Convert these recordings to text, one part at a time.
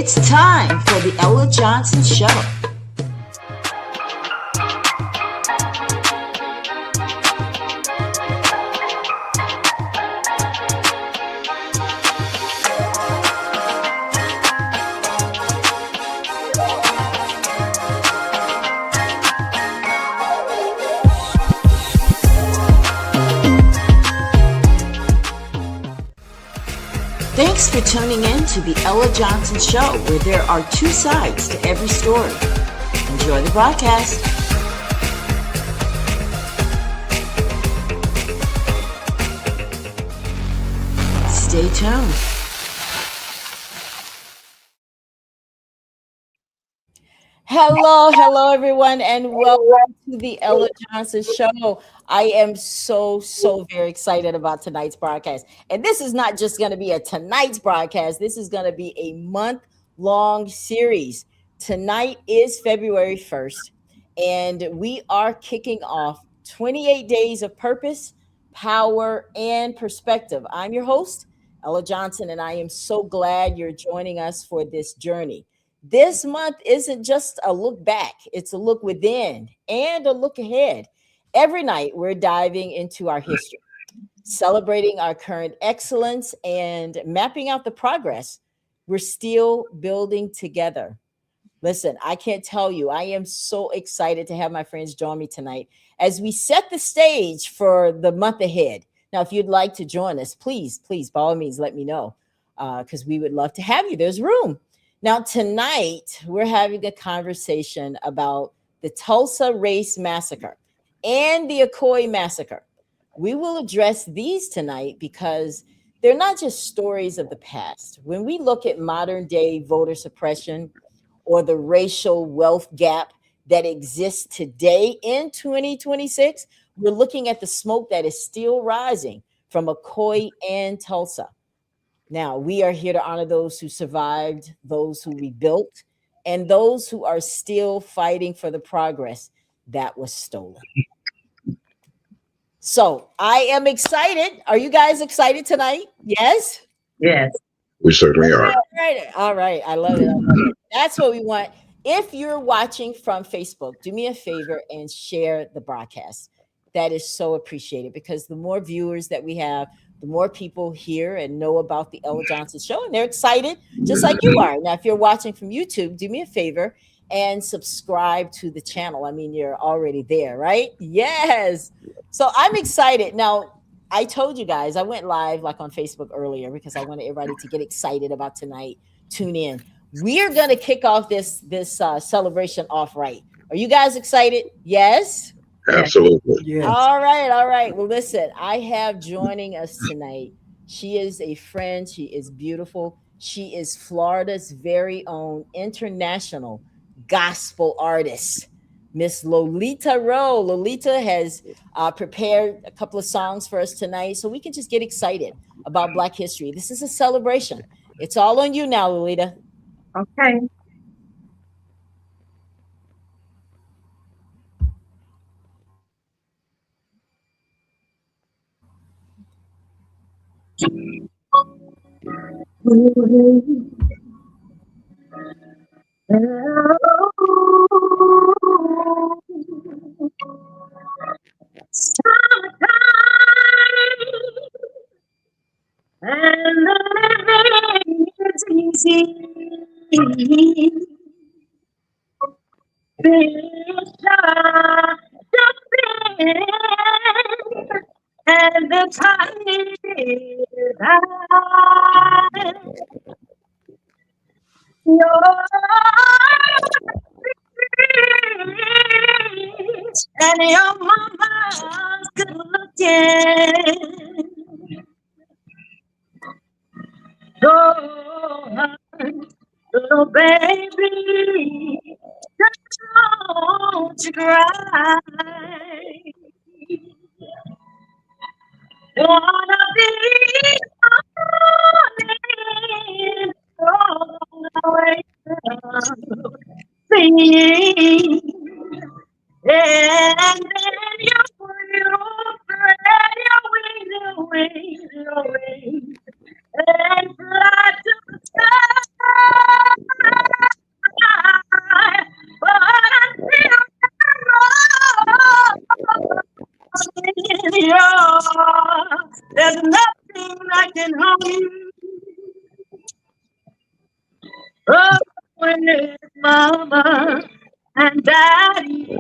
It's time for the Ella Johnson Show. Thanks for tuning in to the Ella Johnson Show, where there are two sides to every story. Enjoy the broadcast. Stay tuned. Hello, everyone, and welcome to the Ella Johnson Show. I am so very excited about tonight's broadcast. And this is not just going to be a tonight's broadcast. This is going to be a month-long series. Tonight is February 1st, and we are kicking off 28 Days of Purpose, Power, and Perspective. I'm your host, Ella Johnson, and I am so glad you're joining us for this journey. This month isn't just a look back, it's a look within and a look ahead. Every night, we're diving into our history, celebrating our current excellence, and mapping out the progress we're still building together. Listen, I can't tell you, I am so excited to have my friends join me tonight as we set the stage for the month ahead. Now, if you'd like to join us, please, by all means, let me know because we would love to have you. There's room. Now, tonight, we're having a conversation about the Tulsa Race Massacre and the Ocoee Massacre. We will address these tonight because they're not just stories of the past. When we look at modern day voter suppression or the racial wealth gap that exists today in 2026, we're looking at the smoke that is still rising from Ocoee and Tulsa. Now, we are here to honor those who survived, those who rebuilt, and those who are still fighting for the progress that was stolen. So I am excited. Are you guys excited tonight? Yes? Yes. We certainly are. All right. I love it. That's what we want. If you're watching from Facebook, do me a favor and share the broadcast. That is so appreciated because the more viewers that we have, the more people hear and know about the Ella Johnson Show, and they're excited just like you are. Now, if you're watching from YouTube, do me a favor and subscribe to the channel. I mean, you're already there, right? Yes. So I'm excited. Now, I told you guys, I went live like on Facebook earlier because I wanted everybody to get excited about tonight. Tune in. We're going to kick off this celebration off right. Are you guys excited? Yes? Absolutely. Yes. All right. Well, listen, I have joining us tonight. She is a friend. She is beautiful. She is Florida's very own international gospel artist, Miss Lolita Rowe. Lolita has prepared a couple of songs for us tonight so we can just get excited about Black history. This is a celebration. It's all on you now, Lolita. Okay. And the living is easy. Fish are jumping, and the tide is high. Your and your mama's good looking. Go on, little baby, don't you cry. One of these mornings, going away, singing, and then you spread your wings, and fly to the sky. There's nothing that can harm you. Oh, when it's mama and daddy.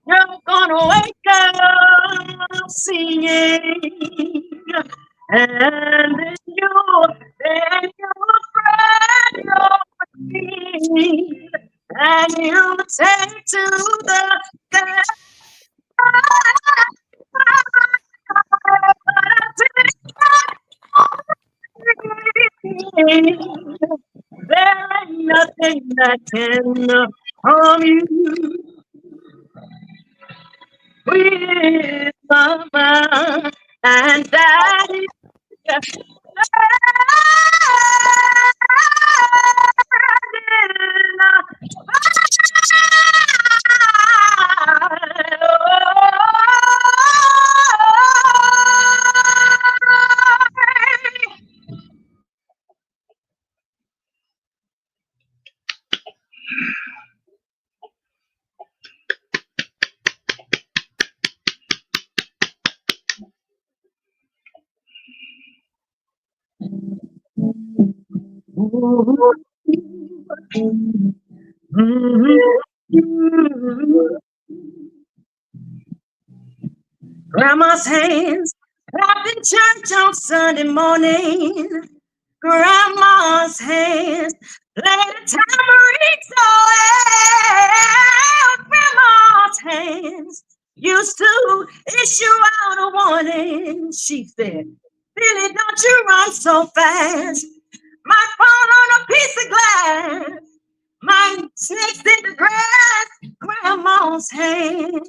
You're gonna wake up singing, and then you spread your wings, and you take to the sky. There ain't nothing that can harm you. With mama and daddy. Grandma's hands clapped in church on Sunday morning. Grandma's hands played a tambourine so well. Grandma's hands used to issue out a warning. She said, Billy, don't you run so fast. Might fall on a piece of glass. Might snakes in the grass. Grandma's hands.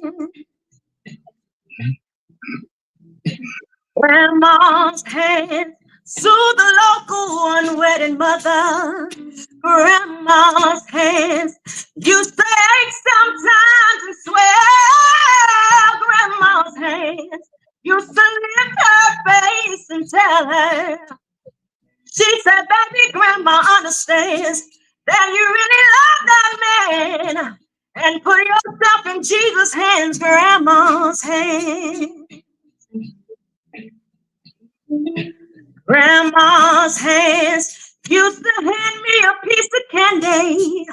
Grandma's hands soothe the local unwedded mother. Grandma's hands used to ache sometimes and swell. Grandma's hands used to lift her face and tell her. She said, baby, grandma understands that you really love that man. And put yourself in Jesus' hands, grandma's hands. Grandma's hands used to hand me a piece of candy.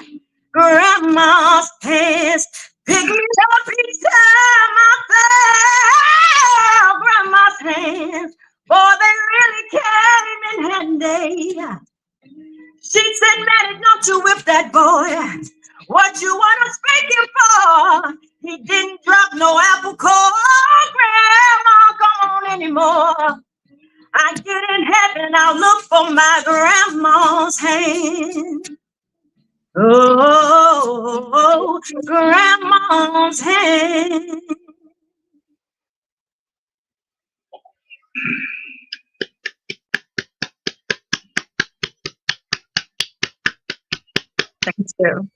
Grandma's hands picked me up each time I fell. Grandma's hands, boy, they really came in handy. She said, Maddie, don't you whip that boy. What you want to spank him for? He didn't drop no apple core. Grandma, come on anymore. I get in heaven, I'll look for my grandma's hand. Oh, grandma's hand. Thank you.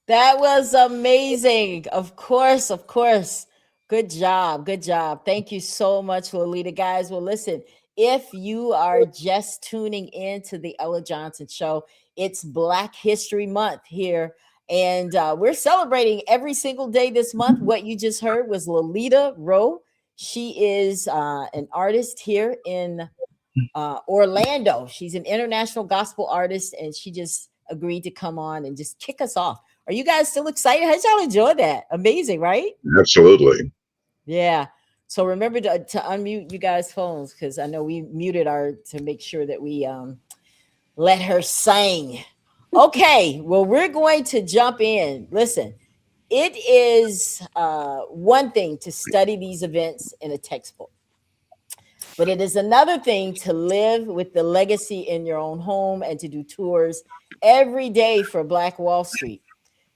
That was amazing. Of course, of course. Good job. Good job. Thank you so much, Lolita. Guys, well, listen, if you are just tuning in to the Ella Johnson Show, it's Black History Month here. And we're celebrating every single day this month. What you just heard was Lolita Rowe. She is an artist here in Orlando. She's an international gospel artist, and she just agreed to come on and just kick us off. Are you guys still excited? How did y'all enjoy that? Amazing, right? Absolutely. Yeah. So remember to unmute you guys' phones, because I know we muted our to make sure that we let her sing. Okay. Well, we're going to jump in. Listen, it is one thing to study these events in a textbook, but it is another thing to live with the legacy in your own home and to do tours every day for Black Wall Street.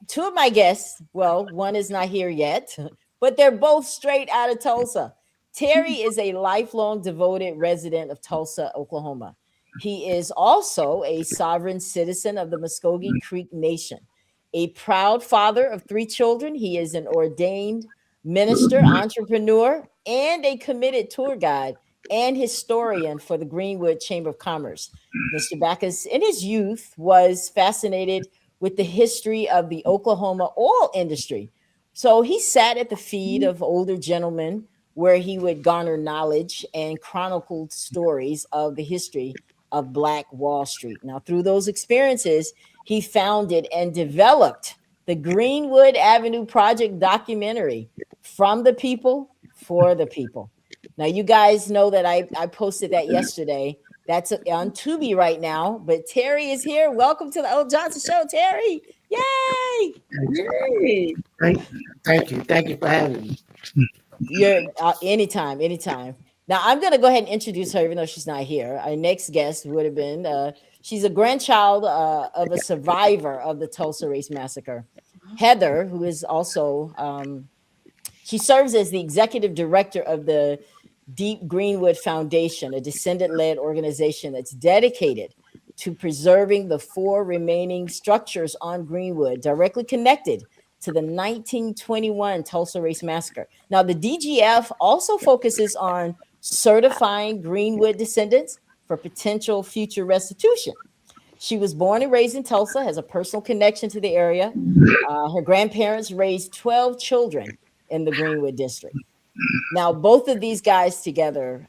Two of my guests, well, one is not here yet, but they're both straight out of Tulsa. Terry is a lifelong devoted resident of Tulsa, Oklahoma. He is also a sovereign citizen of the Muskogee Creek Nation. A proud father of 3 children, he is an ordained minister, entrepreneur, and a committed tour guide and historian for the Greenwood Chamber of Commerce. Mr. Backus, in his youth, was fascinated with the history of the Oklahoma oil industry. So he sat at the feet of older gentlemen where he would garner knowledge and chronicled stories of the history of Black Wall Street. Now, through those experiences, he founded and developed the Greenwood Avenue Project documentary, From the People, For the People. Now, you guys know that I posted that yesterday. That's on Tubi right now. But Terry is here. Welcome to the Ella Johnson Show, Terry. Yay! Yay. Thank you. Thank you for having me. You're anytime. Now, I'm going to go ahead and introduce her, even though she's not here. Our next guest would have been, she's a grandchild of a survivor of the Tulsa Race Massacre. Heather, who is also, she serves as the executive director of the Deep Greenwood Foundation, a descendant-led organization that's dedicated to preserving the 4 remaining structures on Greenwood directly connected to the 1921 Tulsa Race Massacre. Now, the DGF also focuses on certifying Greenwood descendants for potential future restitution. She was born and raised in Tulsa, has a personal connection to the area. Her grandparents raised 12 children in the Greenwood district. Now, both of these guys together,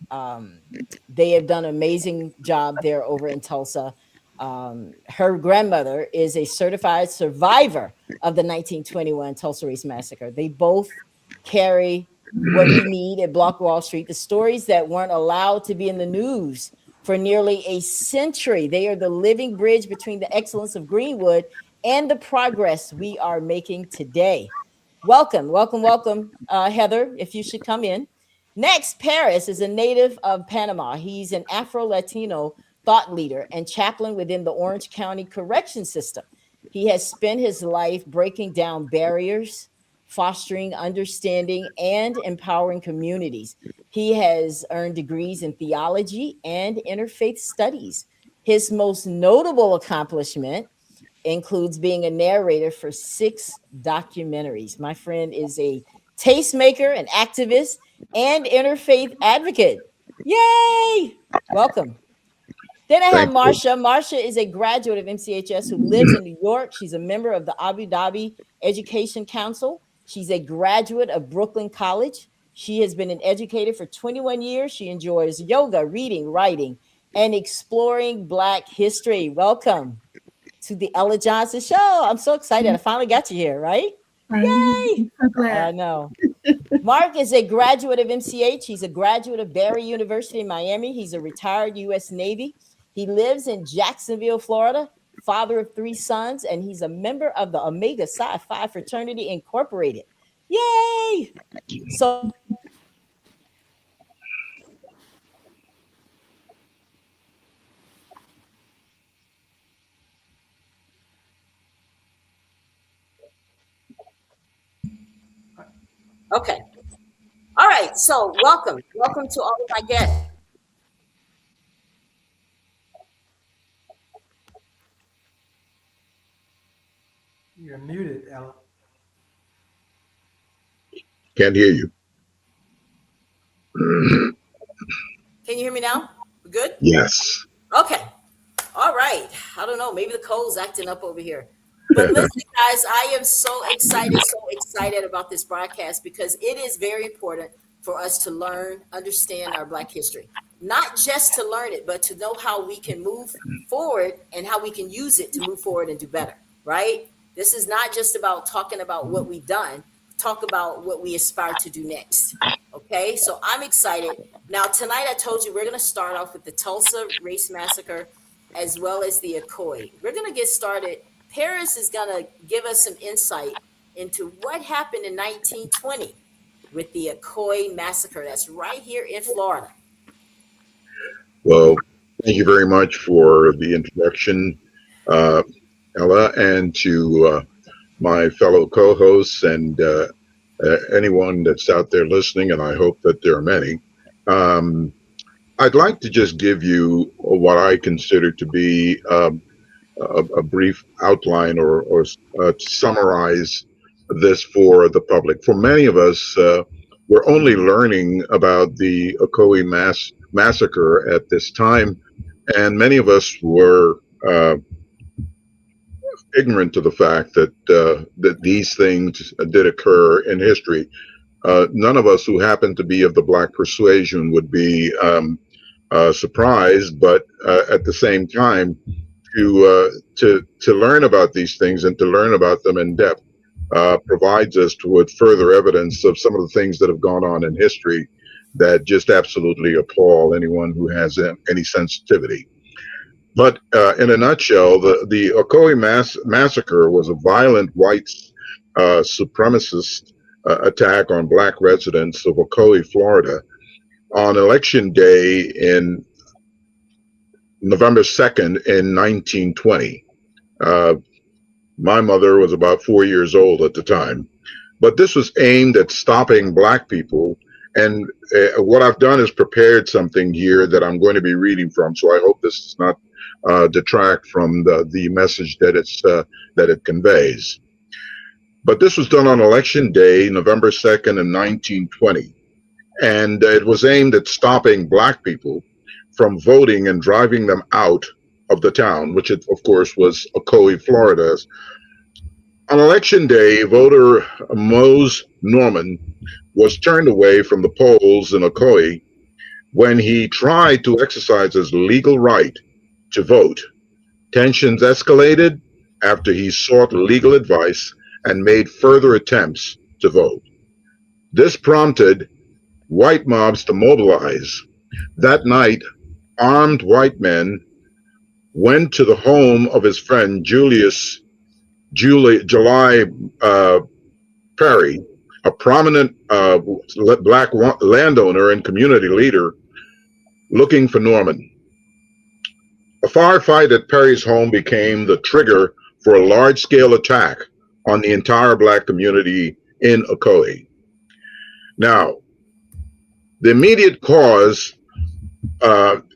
they have done an amazing job there over in Tulsa. Her grandmother is a certified survivor of the 1921 Tulsa Race Massacre. They both carry what we need at Black Wall Street, the stories that weren't allowed to be in the news for nearly a century. They are the living bridge between the excellence of Greenwood and the progress we are making today. Welcome, Heather, if you should come in. Next, Paris is a native of Panama. He's an Afro-Latino thought leader and chaplain within the Orange County Correction System. He has spent his life breaking down barriers, fostering understanding, and empowering communities. He has earned degrees in theology and interfaith studies. His most notable accomplishment includes being a narrator for 6 documentaries. My friend is a tastemaker, an activist, and interfaith advocate. Yay! Welcome. Then I have Marsha. Marsha is a graduate of MCHS who lives in New York. She's a member of the Abu Dhabi Education Council. She's a graduate of Brooklyn College. She has been an educator for 21 years. She enjoys yoga, reading, writing, and exploring Black history. Welcome to the Ella Johnson Show. I'm so excited. I finally got you here, right? Yay! I'm glad. I know. Mark is a graduate of MCH. He's a graduate of Barry University in Miami. He's a retired U.S. Navy. He lives in Jacksonville, Florida, father of 3 sons, and he's a member of the Omega Psi Phi Fraternity Incorporated. Yay! So okay. All right. So welcome to all of my guests. You're muted, Ella. Can't hear you. Can you hear me now? We good? Yes. Okay. All right. I don't know. Maybe the cold's acting up over here. But listen, guys, I am so excited about this broadcast because it is very important for us to learn, understand our Black history. Not just to learn it, but to know how we can move forward and how we can use it to move forward and do better, right? This is not just about talking about what we've done. Talk about what we aspire to do next. Okay, so I'm excited. Now, tonight I told you we're going to start off with the Tulsa Race Massacre as well as the Ocoee. We're going to get started. Paris is going to give us some insight into what happened in 1920 with the Ocoee Massacre. That's right here in Florida. Well, thank you very much for the introduction, Ella, and to my fellow co-hosts and anyone that's out there listening, and I hope that there are many. I'd like to just give you what I consider to be a brief outline or summarize this for the public. For many of us, we're only learning about the Ocoee mass massacre at this time, and many of us were ignorant to the fact that that these things did occur in history. None of us who happen to be of the Black persuasion would be surprised, but at the same time, to learn about these things and to learn about them in depth provides us with further evidence of some of the things that have gone on in history that just absolutely appall anyone who has any sensitivity. But in a nutshell, the Ocoee massacre was a violent white supremacist attack on Black residents of Ocoee, Florida, on Election Day in November 2nd in 1920. My mother was about 4 years old at the time. But this was aimed at stopping Black people. And what I've done is prepared something here that I'm going to be reading from. So I hope this does not detract from the message that it conveys. But this was done on Election Day, November 2nd in 1920. And it was aimed at stopping Black people from voting and driving them out of the town, which it, of course, was Ocoee, Florida. On Election Day, voter Mose Norman was turned away from the polls in Ocoee when he tried to exercise his legal right to vote. Tensions escalated after he sought legal advice and made further attempts to vote. This prompted white mobs to mobilize. That night, armed white men went to the home of his friend July Perry, a prominent Black landowner and community leader, looking for Norman. A firefight at Perry's home became the trigger for a large-scale attack on the entire Black community in Ocoee. Now, the immediate cause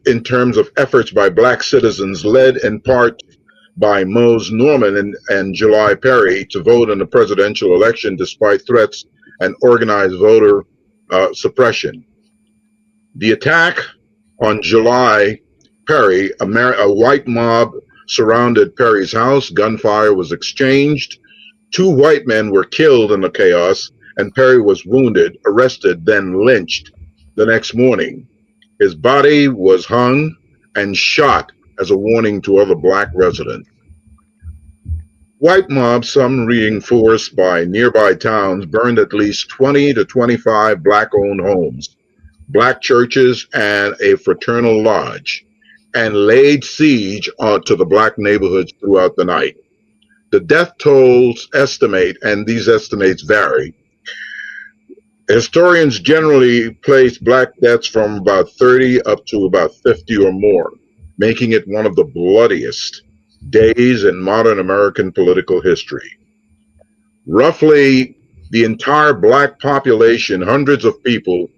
in terms of efforts by Black citizens, led in part by Mose Norman and July Perry, to vote in the presidential election despite threats and organized voter suppression. The attack on July Perry, a white mob surrounded Perry's house. Gunfire was exchanged. 2 white men were killed in the chaos, and Perry was wounded, arrested, then lynched the next morning. His body was hung and shot as a warning to other Black residents. White mobs, some reinforced by nearby towns, burned at least 20 to 25 Black-owned homes, Black churches, and a fraternal lodge, and laid siege to the Black neighborhoods throughout the night. The death tolls estimate, and these estimates vary. Historians generally place Black deaths from about 30 up to about 50 or more, making it one of the bloodiest days in modern American political history. Roughly the entire Black population, hundreds of people,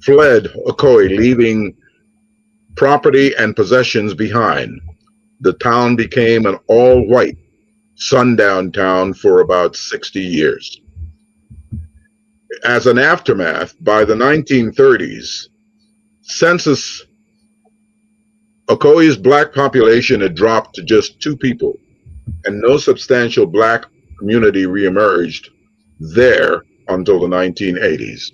fled Ocoee, leaving property and possessions behind. The town became an all-white sundown town for about 60 years. As an aftermath, by the 1930s, census Ocoee's Black population had dropped to just 2 people, and no substantial Black community reemerged there until the 1980s.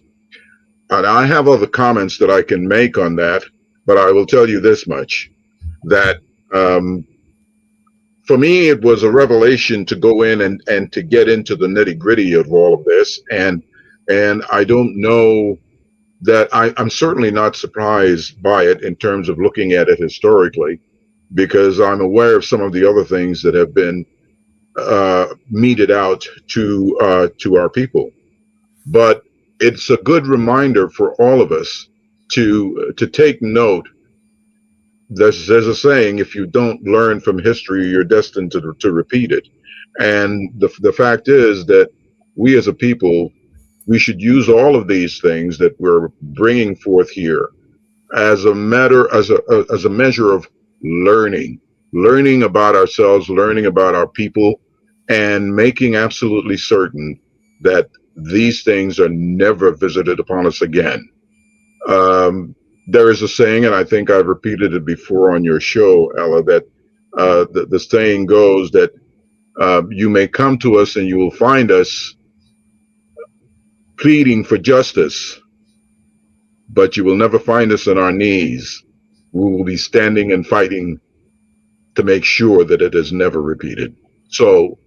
And I have other comments that I can make on that, but I will tell you this much, that for me, it was a revelation to go in and to get into the nitty-gritty of all of this. And I don't know that I'm certainly not surprised by it in terms of looking at it historically, because I'm aware of some of the other things that have been meted out to our people. But it's a good reminder for all of us to take note. There's a saying, if you don't learn from history, you're destined to repeat it. And the fact is that we as a people, we should use all of these things that we're bringing forth here as a measure of learning about ourselves, learning about our people, and making absolutely certain that these things are never visited upon us again. there is a saying, and I think I've repeated it before on your show, Ella, that the saying goes that you may come to us and you will find us pleading for justice, but you will never find us on our knees. We will be standing and fighting to make sure that it is never repeated. So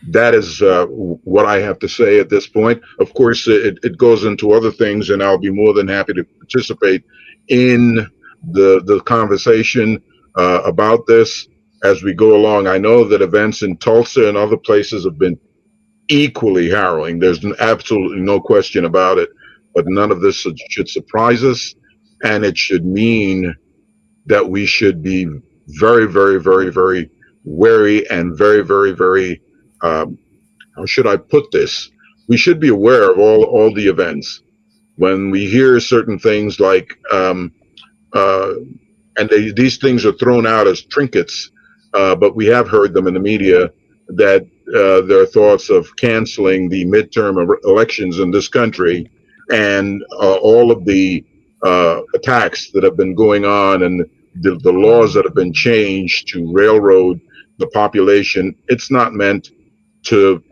that is what I have to say at this point. Of course, it goes into other things, and I'll be more than happy to participate in the conversation about this as we go along. I know that events in Tulsa and other places have been equally harrowing. There's absolutely no question about it, but none of this should surprise us, and it should mean that we should be very, very, very, very wary and very, very, very, how should I put this? We should be aware of all the events. When we hear certain things like, these things are thrown out as trinkets, but we have heard them in the media that there are thoughts of canceling the midterm elections in this country, and all of the attacks that have been going on, and the laws that have been changed to railroad the population. It's not meant to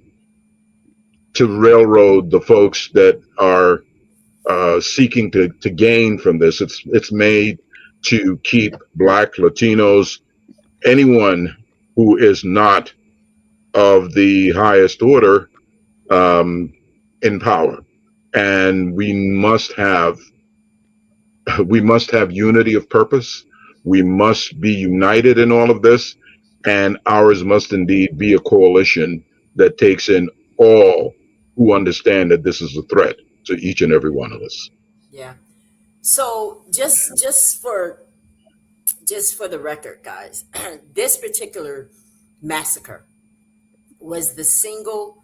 railroad the folks that are seeking to gain from this. It's made to keep Black, Latinos, anyone who is not of the highest order in power. And we must have unity of purpose. We must be united in all of this, and ours must indeed be a coalition that takes in all who understand that this is a threat to each and every one of us. Yeah. So just for the record, guys, this particular massacre was the single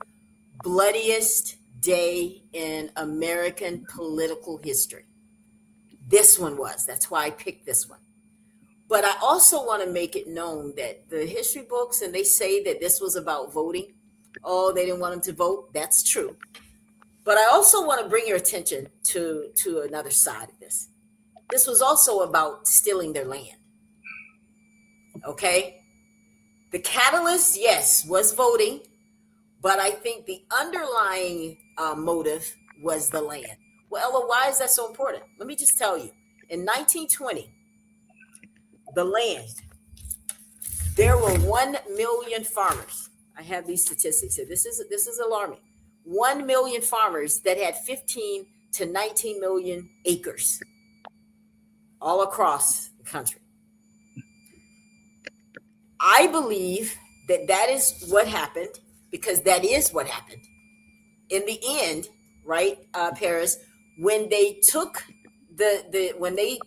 bloodiest day in American political history. This one was. That's why I picked this one. But I also want to make it known that the history books, and they say that this was about voting. Oh, they didn't want them to vote. That's true. But I also want to bring your attention to another side of this. This was also about stealing their land. Okay? The catalyst, yes, was voting, but I think the underlying motive was the land. Well, Ella, why is that so important? Let me just tell you. In 1920, the land, there were 1 million farmers. I have these statistics here. This is alarming. 1 million farmers that had 15 to 19 million acres all across the country. I believe that is what happened, because that is what happened. In the end, right, Paris, when they took when they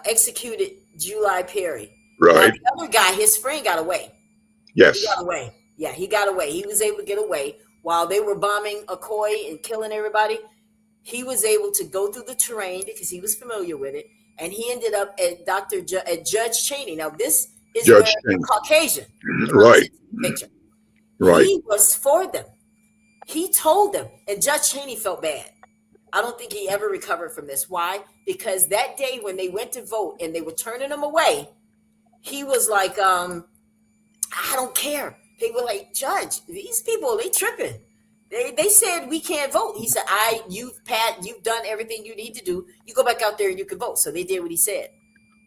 executed July Perry, Right. the other guy, his friend, got away. Yes. He got away. Yeah, he got away. He was able to get away while they were bombing Ocoee and killing everybody. He was able to go through the terrain because he was familiar with it, and he ended up at Judge Cheney. Now, this is Judge where Cheney. the Caucasian Right. picture. Right. He was for them. He told them, and Judge Cheney felt bad. I don't think he ever recovered from this. Why? Because that day when they went to vote and they were turning him away, he was like, I don't care. They were like, Judge, these people, they tripping. They said we can't vote. He said, you've done everything you need to do. You go back out there and you can vote. So they did what he said.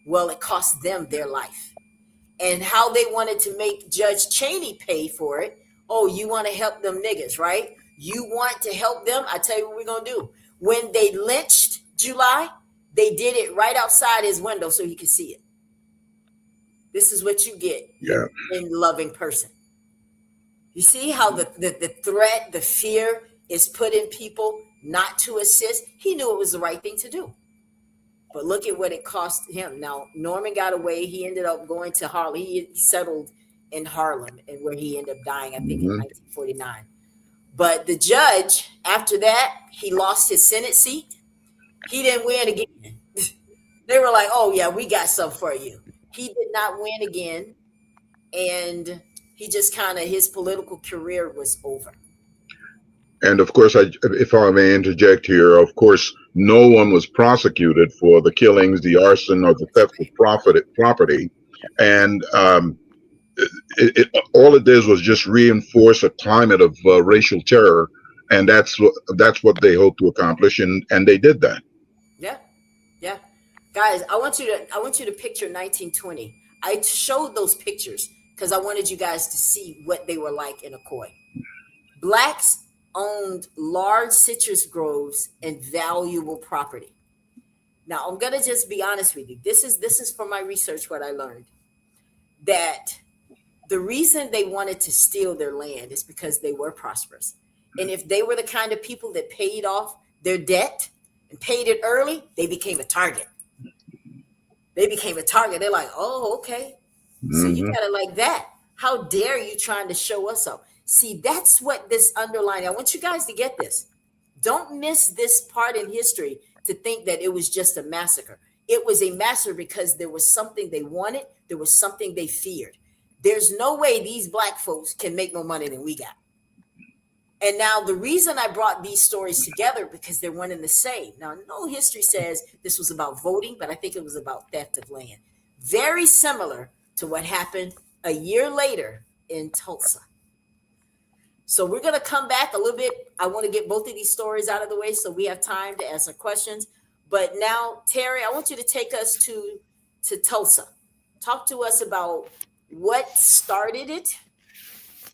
Well, it cost them their life. And how they wanted to make Judge Cheney pay for it. Oh, you want to help them niggas, right? You want to help them? I tell you what we're going to do. When they lynched July, they did it right outside his window so he could see it. This is what you get in loving person. You see how the threat, the fear is put in people not to assist? He knew it was the right thing to do. But look at what it cost him. Now, Norman got away. He ended up going to Harlem. He settled in Harlem, and where he ended up dying, I think, in 1949. But the judge, after that, he lost his Senate seat. He didn't win again. They were like, oh, yeah, we got some for you. He did not win again. And he just his political career was over. And of course, if I may interject here, of course, no one was prosecuted for the killings, the arson, or the theft of property. And all it did was just reinforce a climate of racial terror. And that's what they hope to accomplish. And they did that. Yeah. Yeah. Guys, I want you to picture 1920. I showed those pictures because I wanted you guys to see what they were like in Ocoee. Blacks owned large citrus groves and valuable property. Now, I'm going to just be honest with you. This is from my research what I learned. That the reason they wanted to steal their land is because they were prosperous. And if they were the kind of people that paid off their debt and paid it early, they became a target. They're like, oh, okay. So you got it like that. How dare you trying to show us up? See, that's what this underlying. I want you guys to get this. Don't miss this part in history to think that it was just a massacre. It was a massacre because there was something they wanted. There was something they feared. There's no way these black folks can make more money than we got. And now the reason I brought these stories together, because they're one and the same. Now, no history says this was about voting, but I think it was about theft of land. Very similar to what happened a year later in Tulsa. So we're going to come back a little bit. I want to get both of these stories out of the way so we have time to answer questions. But now, Terry, I want you to take us to Tulsa. Talk to us about what started it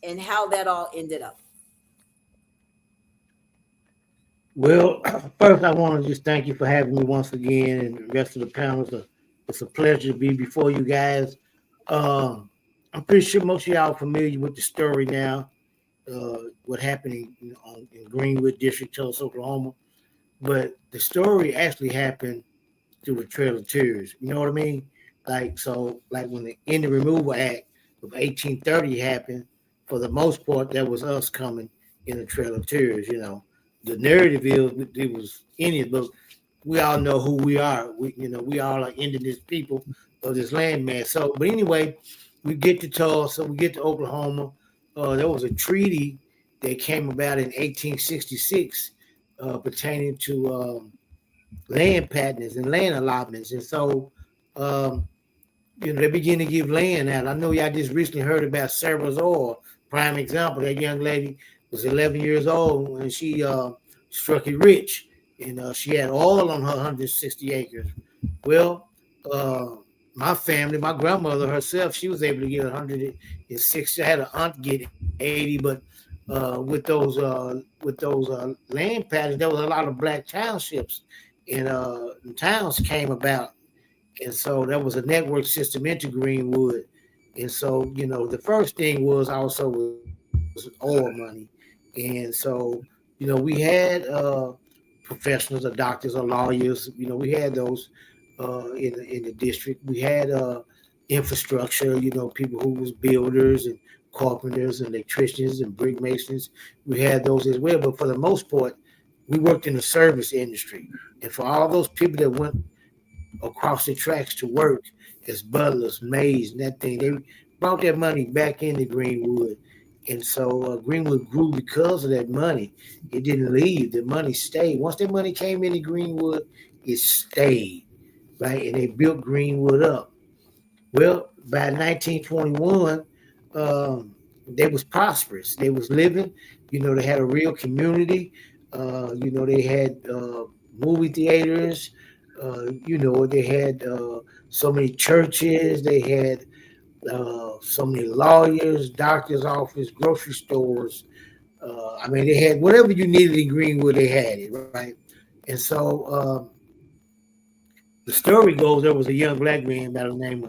and how that all ended up. Well, first I want to just thank you for having me once again, and the rest of the panel. It's a pleasure to be before you guys. I'm pretty sure most of y'all are familiar with the story now, what happened in Greenwood District, Tulsa, Oklahoma. But the story actually happened through the Trail of Tears. You know what I mean? Like when the Indian Removal Act of 1830 happened, for the most part, that was us coming in the Trail of Tears, you know. The narrative is it was Indians, but we all know who we are. We all are indigenous people of this land mass. So, but anyway, we get to Tulsa, we get to Oklahoma. There was a treaty that came about in 1866 pertaining to land patents and land allotments. And so, they begin to give land out. I know y'all just recently heard about Sarah's Oil, prime example. That young lady was 11 years old and she struck it rich. And she had oil on her 160 acres. Well, my family, my grandmother herself, she was able to get 160. I had an aunt get 80, but with those land patches, there was a lot of black townships and towns came about. And so there was a network system into Greenwood. And so, the first thing was oil money. And so, we had professionals or doctors or lawyers, we had those in the district. We had infrastructure, people who was builders and carpenters and electricians and brick masons. We had those as well. But for the most part, we worked in the service industry. And for all those people that went across the tracks to work as butlers, maids, and that thing, they brought their money back into Greenwood. And so Greenwood grew because of that money. It didn't leave. The money stayed. Once that money came into Greenwood, it stayed, right? And they built Greenwood up. Well, by 1921, they was prosperous. They was living. They had a real community. They had movie theaters. They had so many churches. They had so many lawyers, doctor's office, grocery stores. They had whatever you needed in Greenwood, they had it, right? And so the story goes, there was a young black man by the name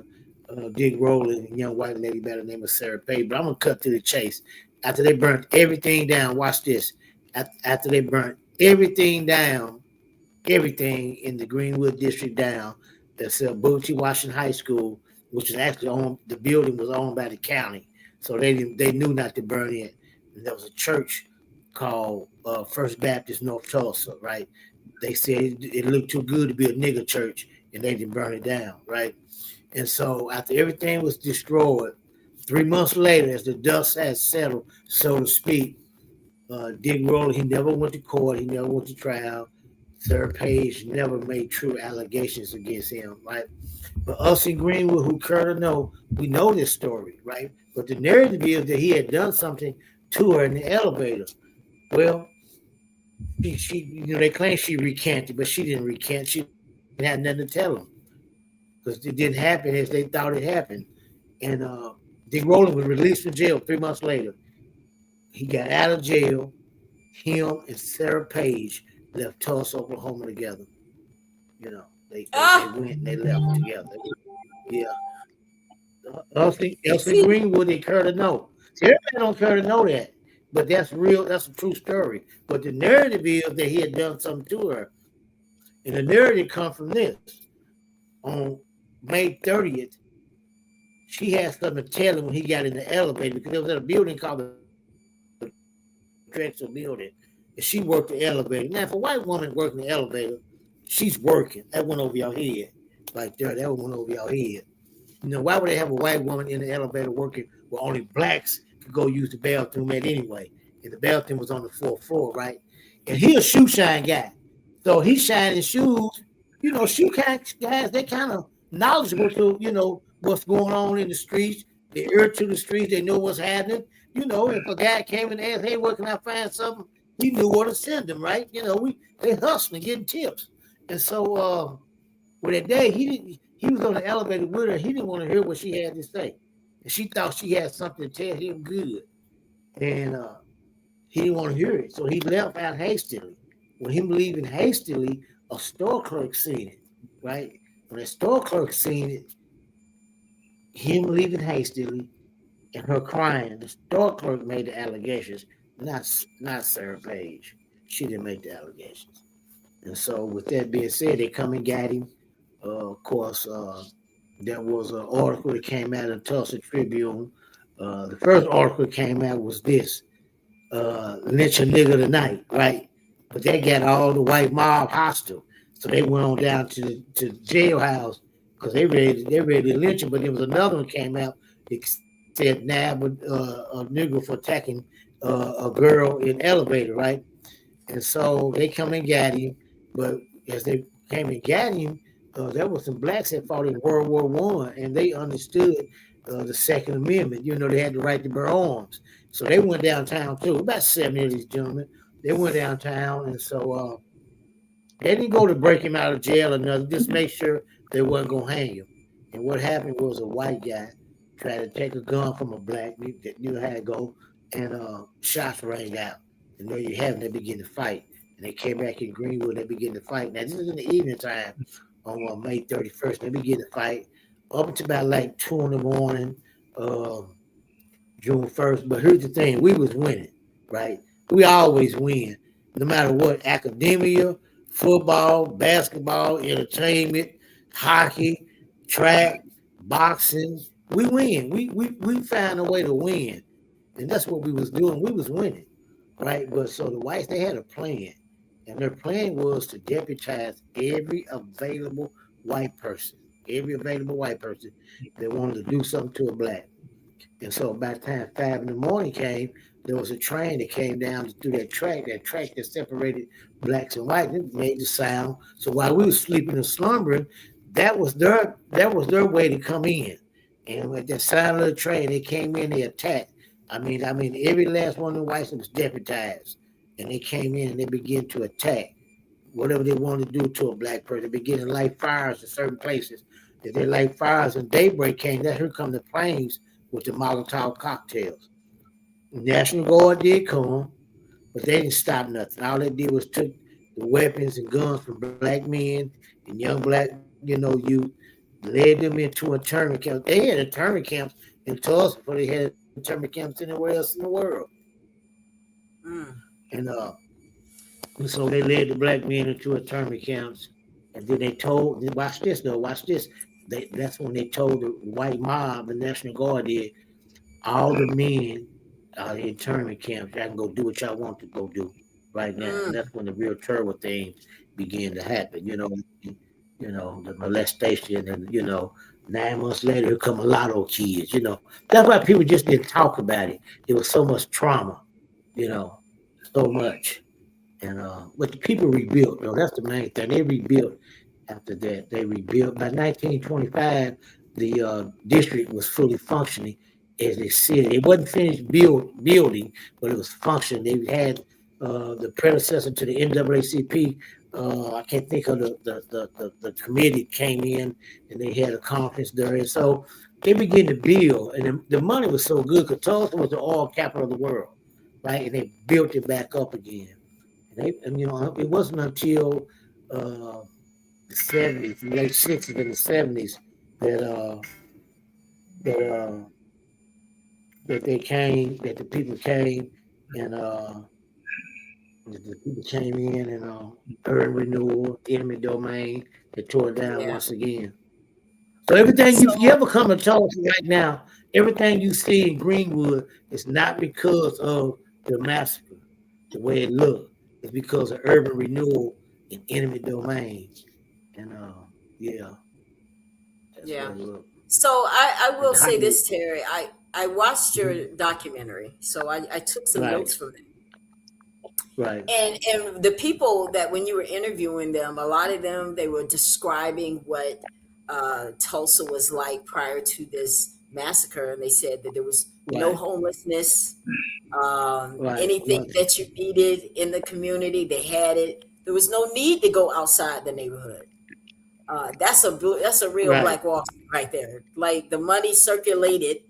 of Dick Rowland, and a young white lady by the name of Sarah Pay. But I'm going to cut to the chase. After they burnt everything down, watch this. After they burnt everything down, everything in the Greenwood district down, that's Boochie Washington High School, which was actually the building was owned by the county. So they knew not to burn it. And there was a church called First Baptist North Tulsa, right? They said it looked too good to be a nigger church, and they didn't burn it down, right? And so after everything was destroyed, 3 months later, as the dust had settled, so to speak, Dick Rowland, he never went to court. He never went to trial. Sarah Page never made true allegations against him, right? But us in Greenwood, who care to know, we know this story, right? But the narrative is that he had done something to her in the elevator. Well, she they claim she recanted, but she didn't recant. She had nothing to tell them because it didn't happen as they thought it happened. And Dick Rowland was released from jail 3 months later. He got out of jail. Him and Sarah Page left Tulsa, Oklahoma together. They went and they left together. Yeah. Elsie Greenwood, they care to know. Everybody don't care to know that, but that's real. That's a true story. But the narrative is that he had done something to her, and the narrative comes from this. On May 30th, she had something to tell him when he got in the elevator because it was at a building called the Drexel Building, and she worked the elevator. Now, if a white woman working the elevator, she's working. That went over your head, right there. That went over your head. Why would they have a white woman in the elevator working where only blacks could go use the bathroom at anyway? And the bathroom was on the 4th floor, right? And he a shoe shine guy. So he's shining shoes. Shoe guys, they kind of knowledgeable to, what's going on in the streets. They're ear to the streets. They know what's happening. If a guy came and asked, hey, where can I find something? He knew where to send them, right? They hustling, getting tips. And so with that day, he was on the elevator with her. He didn't want to hear what she had to say. And she thought she had something to tell him good. And he didn't want to hear it. So he left out hastily. When him leaving hastily, a store clerk seen it, right? When the store clerk seen it, him leaving hastily and her crying, the store clerk made the allegations, not Sarah Page. She didn't make the allegations. And so with that being said, they come and got him. Of course, there was an article that came out of Tulsa Tribune. The first article that came out was this, lynch a nigga tonight, right? But they got all the white mob hostile. So they went on down to the jailhouse because they ready to lynch him. But there was another one came out that said nab a nigga for attacking a girl in elevator, right? And so they come and got him. But as they came and got him, there were some blacks that fought in World War I, and they understood the Second Amendment. They had the right to bear arms. So they went downtown too. About 70 of these gentlemen. They went downtown, and so they didn't go to break him out of jail or nothing, just make sure they wasn't going to hang him. And what happened was a white guy tried to take a gun from a black, that knew how to go, and shots rang out. And there you have it, they begin to fight. And they came back in Greenwood, they began to fight. Now, this is in the evening time on May 31st. They begin to fight up until about like 2 in the morning, June 1st. But here's the thing, we was winning, right? We always win, no matter what, academia, football, basketball, entertainment, hockey, track, boxing. We win. We found a way to win. And that's what we was doing. We was winning, right? But so the whites, they had a plan. And their plan was to deputize every available white person that wanted to do something to a black. And so by the time 5 in the morning came, there was a train that came down through that track that separated blacks and whites. It made the sound. So while we were sleeping and slumbering, that was their way to come in. And with the sound of the train, they came in, they attacked. I mean, every last one of the whites was deputized. And they came in and they began to attack whatever they wanted to do to a black person. They began to light fires in certain places. If they light fires and daybreak came, here come the planes with the Molotov cocktails. National Guard did come, but they didn't stop nothing. All they did was took the weapons and guns from black men and young black, youth, led them into internment camps. They had internment camps in Tulsa before they had internment camps anywhere else in the world. And so they led the black men into internment camps. And then they told, watch this. That's when they told the white mob, the National Guard did, all the men out of the internment camps, y'all can go do what y'all want to go do right now. And that's when the real terrible things began to happen, the molestation and, 9 months later, here come a lot of kids, That's why people just didn't talk about it. There was so much trauma, so much. And but the people rebuilt, though. That's the main thing. They rebuilt after that. They rebuilt. By 1925, the district was fully functioning as a city. It wasn't finished building, but it was functioning. They had the predecessor to the NAACP. I can't think of the committee came in and they had a conference there. And so they began to build, and the money was so good because Tulsa was the oil capital of the world, right? And they built it back up again. And you know, it wasn't until the 70s, late 60s and the 70s that that that they came, that the people came, and the people came in and urban renewal, eminent domain, they tore it down once again. So everything you ever come to Tulsa right now, everything you see in Greenwood is not because of the massacre, the way it looked. It's because of urban renewal and eminent domain. And yeah. Yeah. So I will say this, Terry. I watched your documentary, so I took some notes from it. Right. And the people that when you were interviewing them, a lot of them, they were describing what Tulsa was like prior to this massacre, and they said that there was no homelessness, anything that you needed in the community, they had it. There was no need to go outside the neighborhood. That's a real Black Wall Street right there. Like the money circulated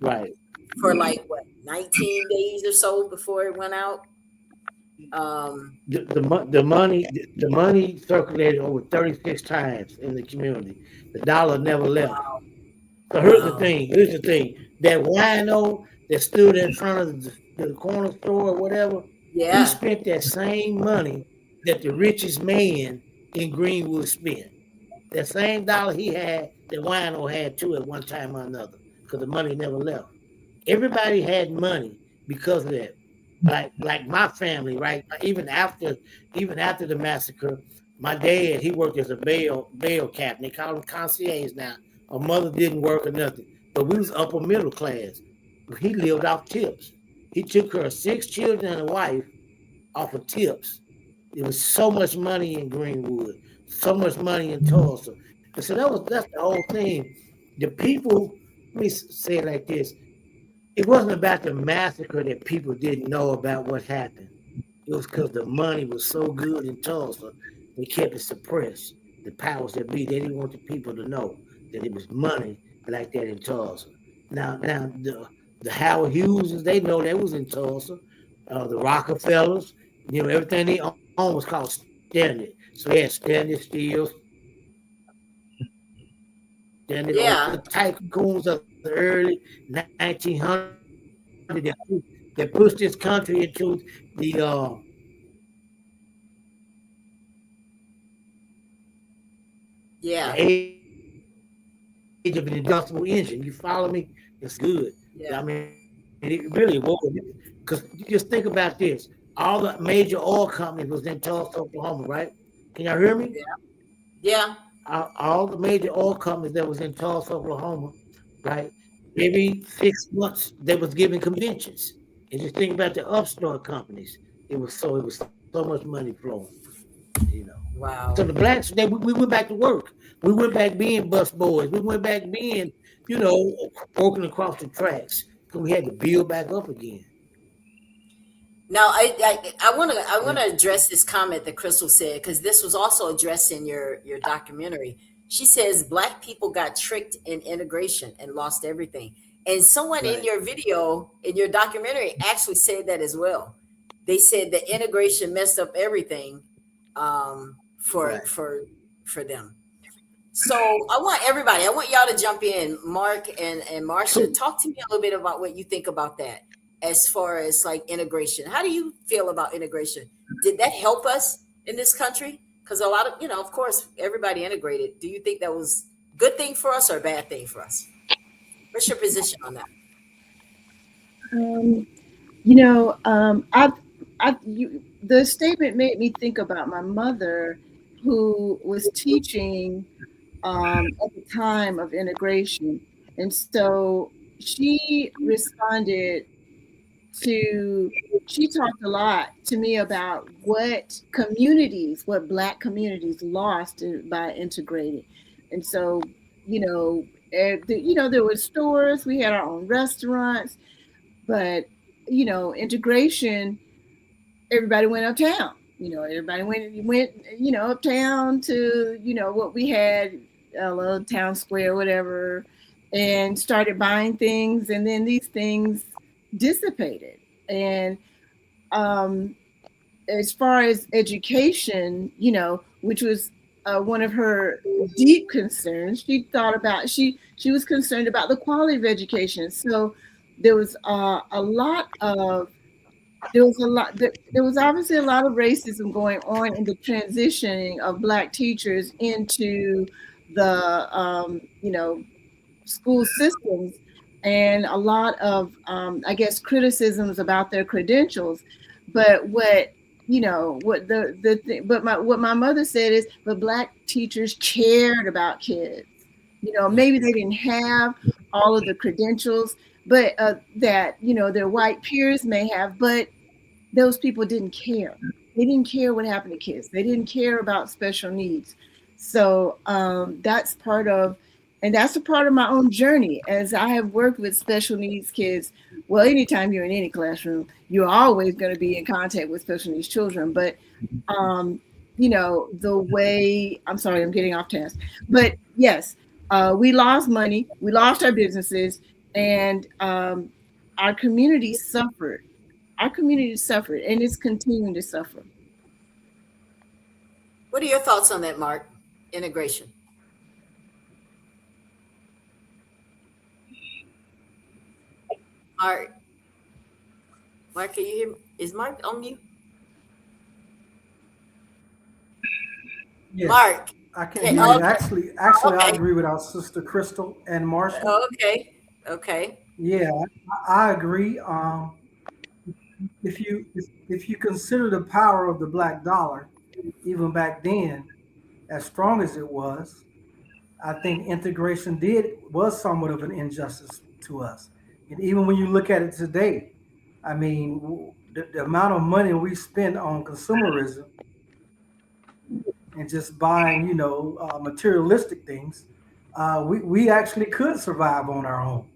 for like what 19 days or so before it went out. The money circulated over 36 times in the community. The dollar never left. Wow. So here's the thing. That wino that stood in front of the corner store or whatever, he spent that same money that the richest man in Greenwood spent. That same dollar he had, that wino had too at one time or another, because the money never left. Everybody had money because of that. Like my family, right? Even after the massacre, my dad, he worked as a bail captain. They call him concierge now. My mother didn't work or nothing, but we was upper middle class. He lived off tips. He took care of 6 children and a wife off of tips. There was so much money in Greenwood, so much money in Tulsa. And so that's the whole thing. The people, let me say it like this. It wasn't about the massacre that people didn't know about what happened. It was because the money was so good in Tulsa, they kept it suppressed. The powers that be, they didn't want the people to know that it was money like that in Tulsa. Now the Howard Hughes, they know that was in Tulsa. The Rockefellers, you know, everything they owned was called Standard. So they had Standard Steel, Standard, the tycoons of the early 1900s that pushed this country into the age of an industrial engine. You follow me? It's good. I mean, it really was. Because you just think about this. All the major oil companies was in Tulsa, Oklahoma, right? Can y'all hear me? Yeah. All the major oil companies that was in Tulsa, Oklahoma, right? Every 6 months they was giving conventions. And just think about the upstart companies. It was so much money flowing. You know. Wow. So the blacks, we went back to work. We went back being bus boys. We went back being, you know, working across the tracks. So we had to build back up again. Now, I want to address this comment that Crystal said, because this was also addressed in your documentary. She says Black people got tricked in integration and lost everything. And someone in your video, in your documentary, actually said that as well. They said that integration messed up everything for them. So I want y'all to jump in, Mark and Marsha. Talk to me a little bit about what you think about that. As far as like integration, how do you feel about integration? Did that help us in this country? Because a lot of, of course, everybody integrated. Do you think that was a good thing for us or a bad thing for us? What's your position on that? The statement made me think about my mother, who was teaching at the time of integration. And so she responded she talked a lot to me about what Black communities lost by integrating. And so, there were stores, we had our own restaurants, but, integration, everybody went uptown. Everybody went uptown to, what we had, a little town square, whatever, and started buying things. And then these things dissipated. And as far as education, which was one of her deep concerns, she was concerned about the quality of education. So there was there was obviously a lot of racism going on in the transitioning of Black teachers into the school systems, and a lot of I guess criticisms about their credentials. But what my mother said is, but Black teachers cared about kids. Maybe they didn't have all of the credentials, but that their white peers may have, but those people didn't care. They didn't care what happened to kids. They didn't care about special needs. So that's a part of my own journey, as I have worked with special needs kids. Well, anytime you're in any classroom, you're always going to be in contact with special needs children. But the way, I'm sorry, I'm getting off task. But yes, we lost money, we lost our businesses, and our community suffered. Our community suffered, and it's continuing to suffer. What are your thoughts on that, Mark? Integration. Mark, can you hear me? Is Mark on mute? Yes, Mark. I can Okay, hear you. okay. Actually, I Okay. agree with our sister Crystal and Marshall. Oh, okay. Yeah, I agree. If you consider the power of the Black dollar, even back then, as strong as it was, I think integration was somewhat of an injustice to us. And even when you look at it today, I mean, the amount of money we spend on consumerism and just buying, materialistic things, we actually could survive on our own.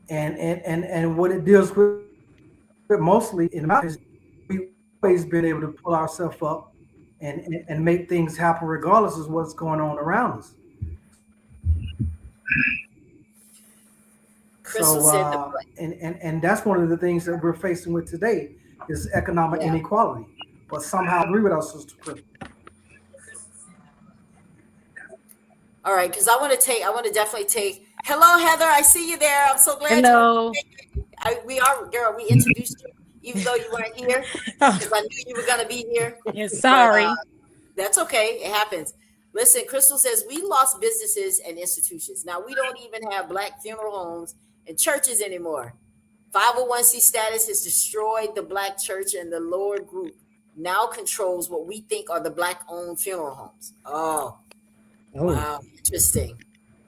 And what it deals with mostly in my is we've always been able to pull ourselves up and make things happen regardless of what's going on around us. Crystal So said and that's one of the things that we're facing with today is economic Yeah. inequality. But somehow I agree with our sister Crystal. all right, because I want to definitely take. Hello, Heather. I see you there. I'm so glad. Hello. We are, girl. We introduced you, even though you weren't here, because I knew you were gonna be here. Yes, sorry. But, that's okay. It happens. Listen, Crystal says we lost businesses and institutions. Now we don't even have Black funeral homes and churches anymore. 501c status has destroyed the Black church, and the lower group now controls what we think are the Black-owned funeral homes. Oh, wow, interesting.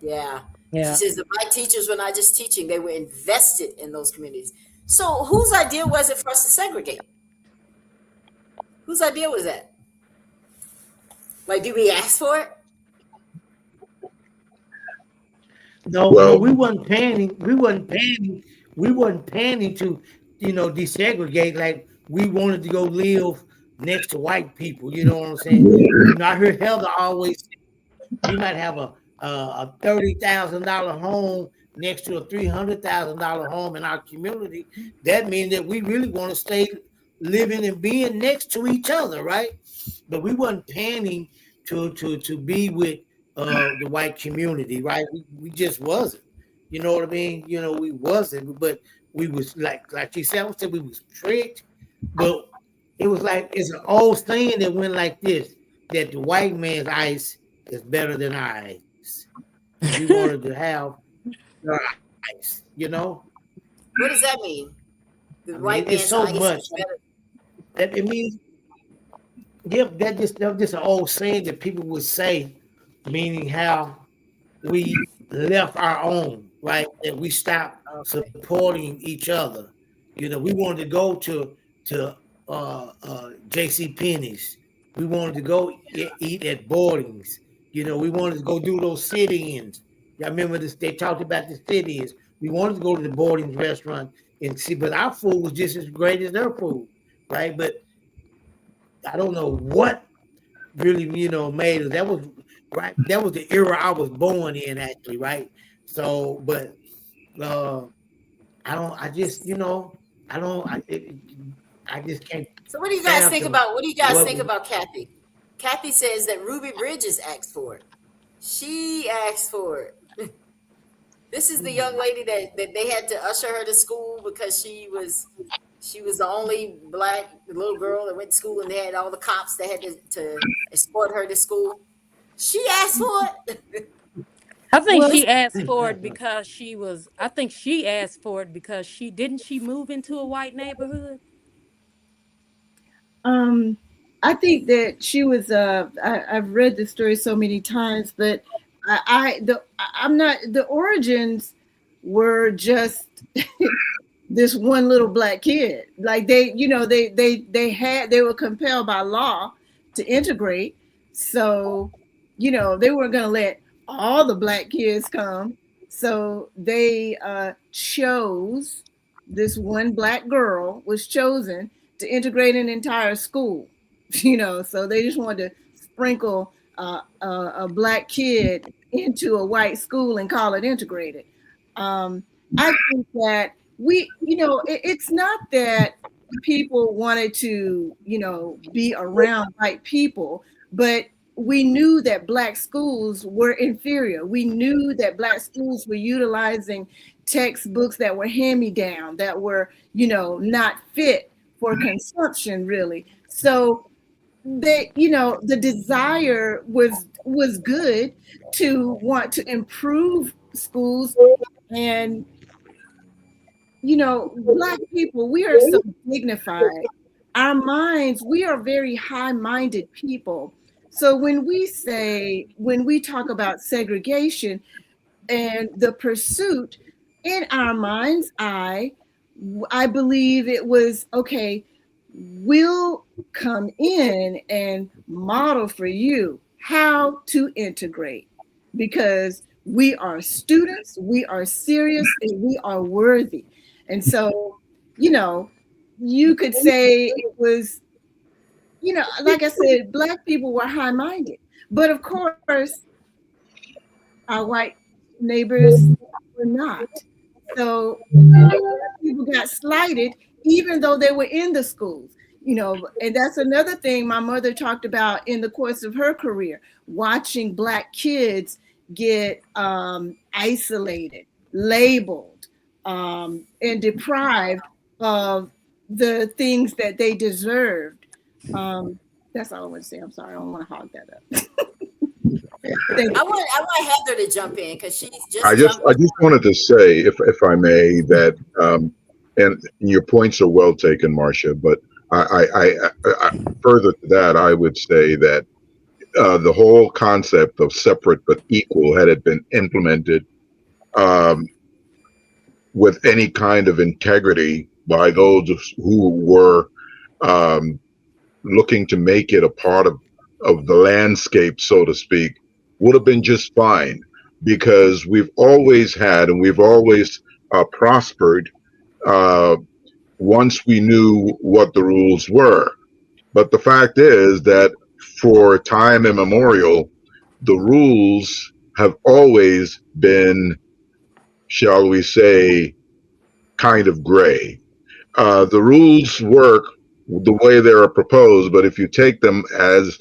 Yeah. Yeah. She says the Black teachers were not just teaching; they were invested in those communities. So, whose idea was it for us to segregate? Whose idea was that? Like, did we ask for it? No, Well- we wasn't planning. We wasn't planning to, desegregate. Like we wanted to go live next to white people. You know what I'm saying? I heard Heather always say we might have a $30,000 home next to a $300,000 home in our community. That means that we really want to stay living and being next to each other, right? But we wasn't planning to be with the white community, right? We just wasn't. You know what I mean? We wasn't, but we was like you said, we was tricked. But it was like it's an old saying that went like this: that the white man's ice is better than our ice. We wanted to have our ice, What does that mean? The white it's man's so ice is much. better. That it means, that was just an old saying that people would say, meaning how we left our own, right? That we stopped supporting each other. We wanted to go to J.C. Penney's. We wanted to go eat at Boardings. We wanted to go do those sit-ins. Y'all remember this? They talked about the sit-ins. We wanted to go to the Boardings restaurant and see, but our food was just as great as their food, right? But I don't know what really, made it. That was right. That was the era I was born in, actually, right? So, but I just can't. So what do you guys think about? What do you guys think What- about Kathy? Kathy says that Ruby Bridges asked for it. She asked for it. This is the young lady that they had to usher her to school because she was the only black little girl that went to school, and they had all the cops that had to escort her to school. She asked for it. I think she asked for it because she was. I think she asked for it because she move into a white neighborhood. I think that she was. I've read the story so many times, but I'm not. The origins were just this one little black kid. Like they were compelled by law to integrate. So, they weren't going to let all the black kids come. So they chose this one black girl was chosen to integrate an entire school. So they just wanted to sprinkle a black kid into a white school and call it integrated. I think that it's not that people wanted to, be around white people, but we knew that black schools were inferior. We knew that black schools were utilizing textbooks that were hand-me-down, that were, not fit for consumption, really. So the desire was good to want to improve schools. And black people, we are so dignified. Our minds, we are very high-minded people. So when we talk about segregation and the pursuit, in our mind's eye, I believe it was, okay, we'll come in and model for you how to integrate, because we are students, we are serious, and we are worthy. And so, you could say it was, like I said, black people were high-minded, but of course, our white neighbors were not. So people got slighted, even though they were in the schools, and that's another thing my mother talked about in the course of her career, watching black kids get isolated, labeled, and deprived of the things that they deserved. That's all I want to say. I'm sorry, I don't want to hog that up. I want Heather to jump in because she's just. I just wanted to say, if I may, that and your points are well taken, Marcia. But I further to that, I would say that the whole concept of separate but equal, had it been implemented with any kind of integrity by those who were looking to make it a part of the landscape, so to speak, would have been just fine, because we've always had and we've always prospered once we knew what the rules were. But the fact is that for time immemorial, the rules have always been, shall we say, kind of gray. The rules work the way they are proposed, but if you take them as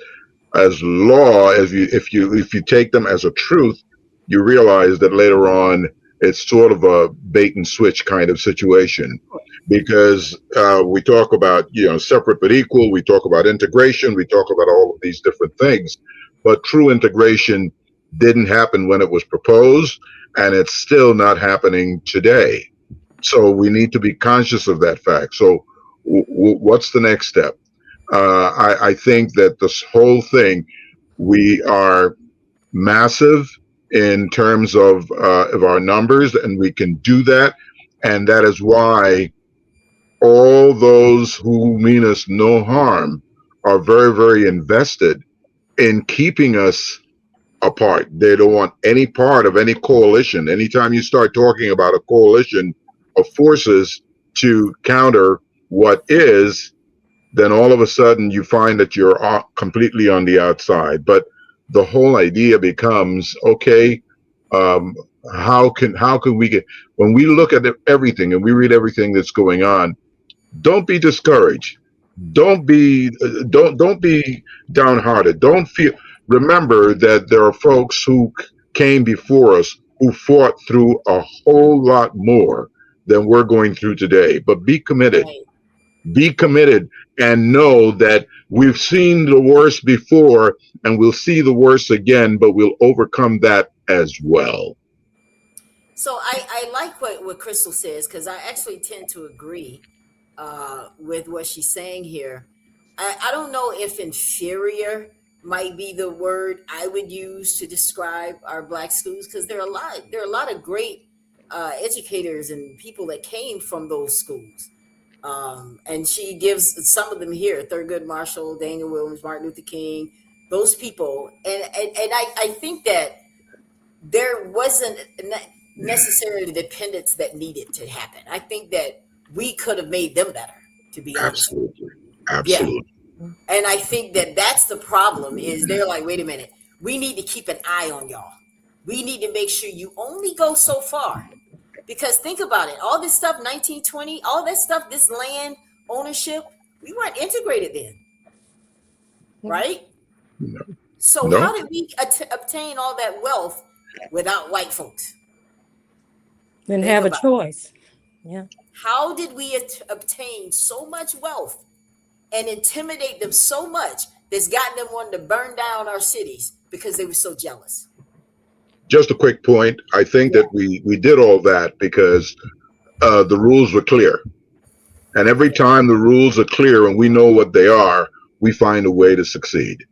law, if you take them as a truth, you realize that later on it's sort of a bait and switch kind of situation, because we talk about separate but equal, we talk about integration, we talk about all of these different things, but true integration didn't happen when it was proposed, and it's still not happening today. So we need to be conscious of that fact. So what's the next step? I think that this whole thing, we are massive in terms of our numbers, and we can do that. And that is why all those who mean us no harm are very, very invested in keeping us apart. They don't want any part of any coalition. Anytime you start talking about a coalition of forces to counter what is, then all of a sudden you find that you're completely on the outside. But the whole idea becomes, okay, how can we get, when we look at everything and we read everything that's going on, don't be discouraged. Don't be downhearted. Don't feel. Remember that there are folks who came before us who fought through a whole lot more than we're going through today. But be committed. Right. Be committed and know that we've seen the worst before and we'll see the worst again, but we'll overcome that as well. So I like what Crystal says, because I actually tend to agree with what she's saying here. I don't know if inferior might be the word I would use to describe our Black schools, because there are a lot of great educators and people that came from those schools. And she gives some of them here: Thurgood Marshall, Daniel Williams, Martin Luther King, those people. And I think that there wasn't necessarily the dependence that needed to happen. I think that we could have made them better, to be honest. Absolutely. Yeah. And I think that that's the problem, is they're like, wait a minute, we need to keep an eye on y'all. We need to make sure you only go so far. Because think about it, all this stuff, 1920, all that stuff, this land ownership, we weren't integrated then, right? No. So No. how did we obtain all that wealth without white folks? Didn't Think have a about it. choice. Yeah. How did we obtain so much wealth and intimidate them so much that's gotten them wanting to burn down our cities because they were so jealous? Just a quick point. I think that we did all that because the rules were clear. And every time the rules are clear and we know what they are, we find a way to succeed.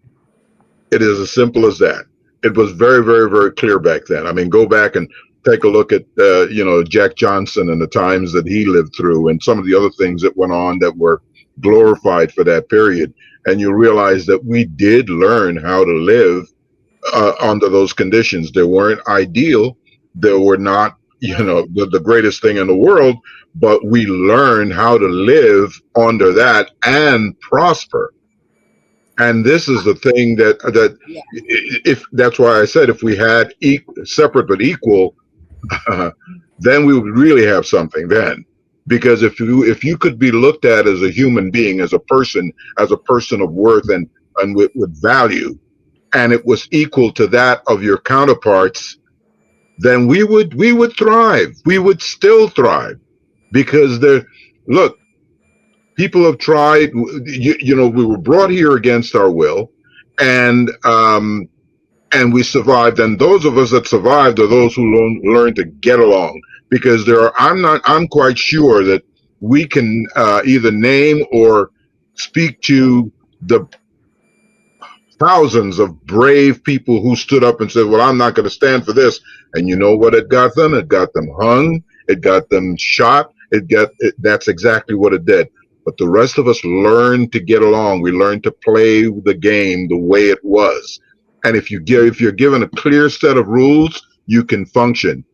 It is as simple as that. It was very, very, very clear back then. I mean, go back and take a look at, Jack Johnson and the times that he lived through and some of the other things that went on that were glorified for that period. And you realize that we did learn how to live under those conditions. They weren't ideal. They were not, the greatest thing in the world, but we learned how to live under that and prosper. And this is the thing that if that's why I said, if we had separate but equal, then we would really have something then. Because if you could be looked at as a human being, as a person of worth and with value, and it was equal to that of your counterparts, then we would thrive. We would still thrive, because people have tried. We were brought here against our will, and we survived. And those of us that survived are those who learned to get along. Because I'm quite sure that we can either name or speak to the thousands of brave people who stood up and said, well, I'm not going to stand for this. And you know what it got them? It got them hung. It got them shot. That's exactly what it did. But the rest of us learned to get along. We learned to play the game the way it was. And if you're given a clear set of rules, you can function.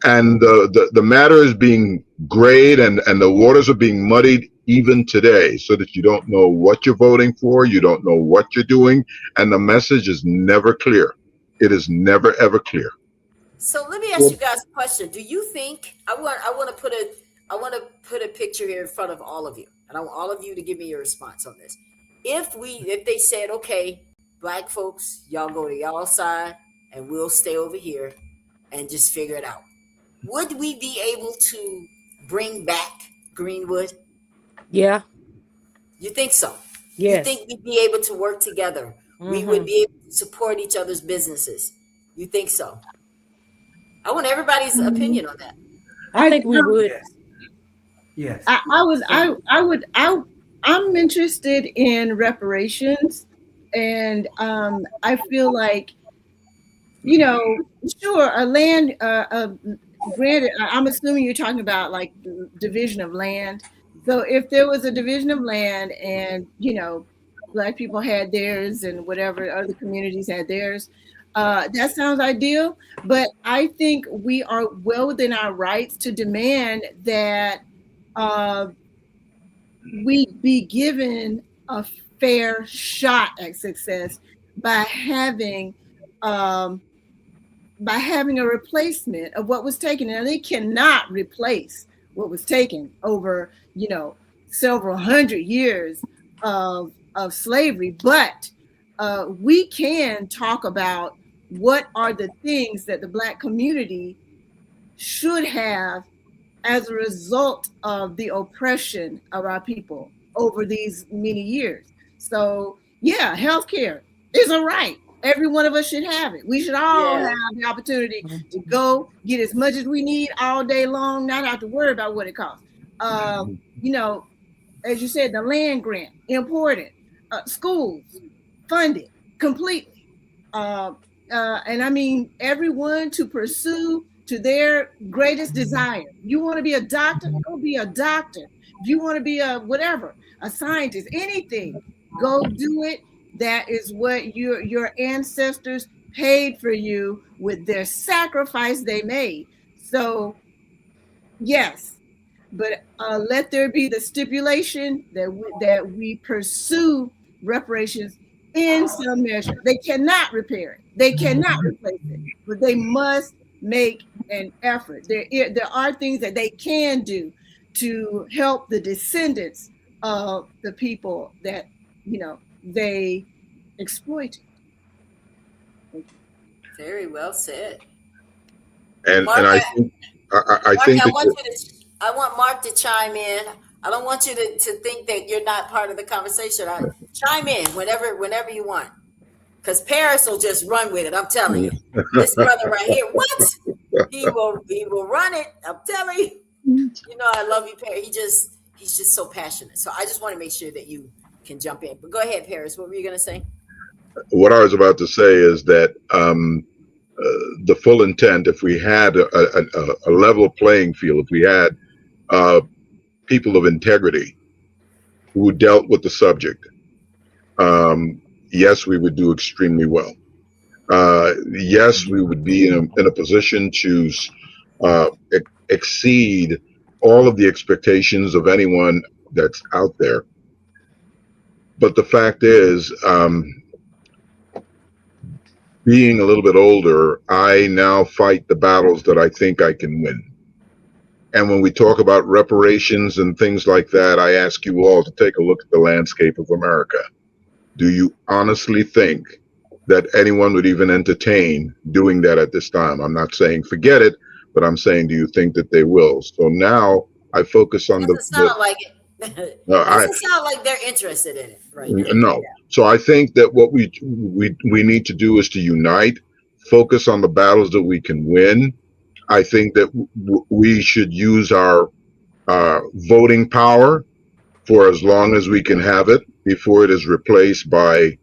And the matter is being grayed and the waters are being muddied even today, so that you don't know what you're voting for, you don't know what you're doing, and the message is never clear. It is never, ever clear. So let me ask you guys a question. Do you think I want to put a picture here in front of all of you, and I want all of you to give me your response on this. If they said, okay, Black folks, y'all go to y'all side and we'll stay over here and just figure it out, would we be able to bring back Greenwood? Yeah. You think so? Yes. You think we'd be able to work together? Mm-hmm. We would be able to support each other's businesses? You think so? I want everybody's opinion on that. I think we would. Yes. I'm interested in reparations, and I feel like, sure, a land, granted, I'm assuming you're talking about like division of land. So if there was a division of land and, Black people had theirs and whatever other communities had theirs, that sounds ideal. But I think we are well within our rights to demand that we be given a fair shot at success by having a replacement of what was taken. Now they cannot replace what was taken over, several hundred years of slavery, but we can talk about what are the things that the Black community should have as a result of the oppression of our people over these many years. So yeah, healthcare is a right. Every one of us should have it. We should all have the opportunity to go get as much as we need all day long, not have to worry about what it costs. As you said, the land grant, important. Schools, funded completely. And I mean, everyone to pursue to their greatest desire. You want to be a doctor? Go be a doctor. If you want to be a scientist, anything, go do it. That is what your ancestors paid for you with their sacrifice they made. So, yes, but let there be the stipulation that we pursue reparations in some measure. They cannot repair it. They cannot replace it, but they must make an effort. There are things that they can do to help the descendants of the people that, they exploited. Very well said. And Mark, I think I want Mark to chime in. I don't want you to think that you're not part of the conversation. Chime in whenever you want, because Paris will just run with it. I'm telling you, this brother right here, what he will run it. I'm telling you. I love you, Paris. He's just so passionate. So I just want to make sure that you can jump in. But go ahead, Paris. What were you going to say? what I was about to say is that the full intent, if we had a level playing field, if we had people of integrity who dealt with the subject, yes, we would do extremely well. Yes, we would be in a position to exceed all of the expectations of anyone that's out there. But the fact is, being a little bit older, I now fight the battles that I think I can win. And when we talk about reparations and things like that, I ask you all to take a look at the landscape of America. Do you honestly think that anyone would even entertain doing that at this time? I'm not saying forget it, but I'm saying, do you think that they will? So now I focus on Doesn't sound like it. Doesn't sound like they're interested in it right now. No. So I think that what we need to do is to unite, focus on the battles that we can win. I think that we should use our voting power for as long as we can have it before it is replaced by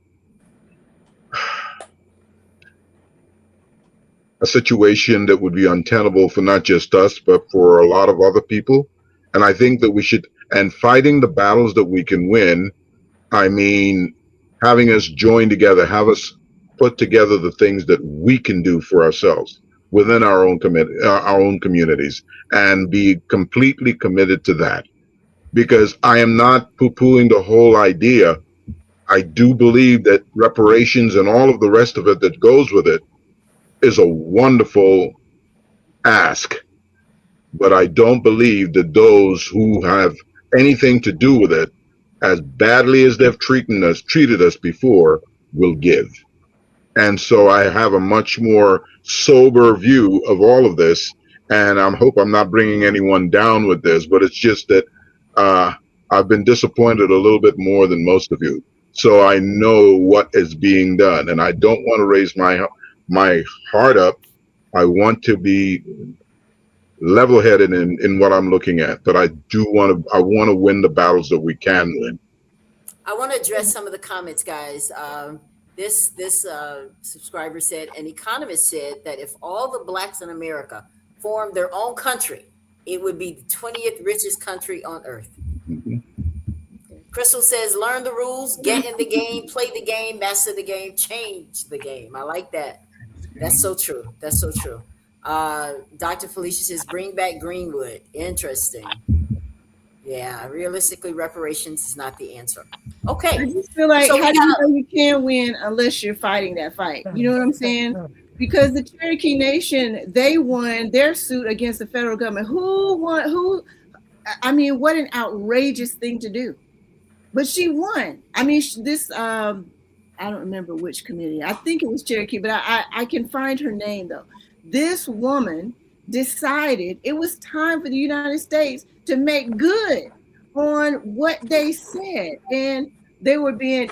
a situation that would be untenable for not just us, but for a lot of other people. And I think that we should, and fighting the battles that we can win, I mean, having us join together, have us put together the things that we can do for ourselves within our own communities, and be completely committed to that. Because I am not poo-pooing the whole idea. I do believe that reparations and all of the rest of it that goes with it is a wonderful ask. But I don't believe that those who have anything to do with it, as badly as they've treated us before, will give. And so I have a much more sober view of all of this. And I hope I'm not bringing anyone down with this, but it's just that I've been disappointed a little bit more than most of you. So I know what is being done, and I don't want to raise my heart up. I want to be level-headed in what I'm looking at, but I want to win the battles that we can win. I want to address some of the comments, guys. This subscriber said, an economist said that if all the blacks in America formed their own country, it would be the 20th richest country on earth. Crystal says, learn the rules, get in the game, play the game, master the game, change the game. I like that. That's so true. That's so true. Dr. Felicia says, bring back Greenwood. Interesting. Yeah, realistically, reparations is not the answer. Okay. I just feel like, So how do you know you can't win unless you're fighting that fight? You know what I'm saying? Because the Cherokee Nation, they won their suit against the federal government. Who won? I mean, what an outrageous thing to do. But she won. I mean, I don't remember which committee. I think it was Cherokee, but I can find her name though. This woman decided it was time for the United States to make good on what they said. And they were being,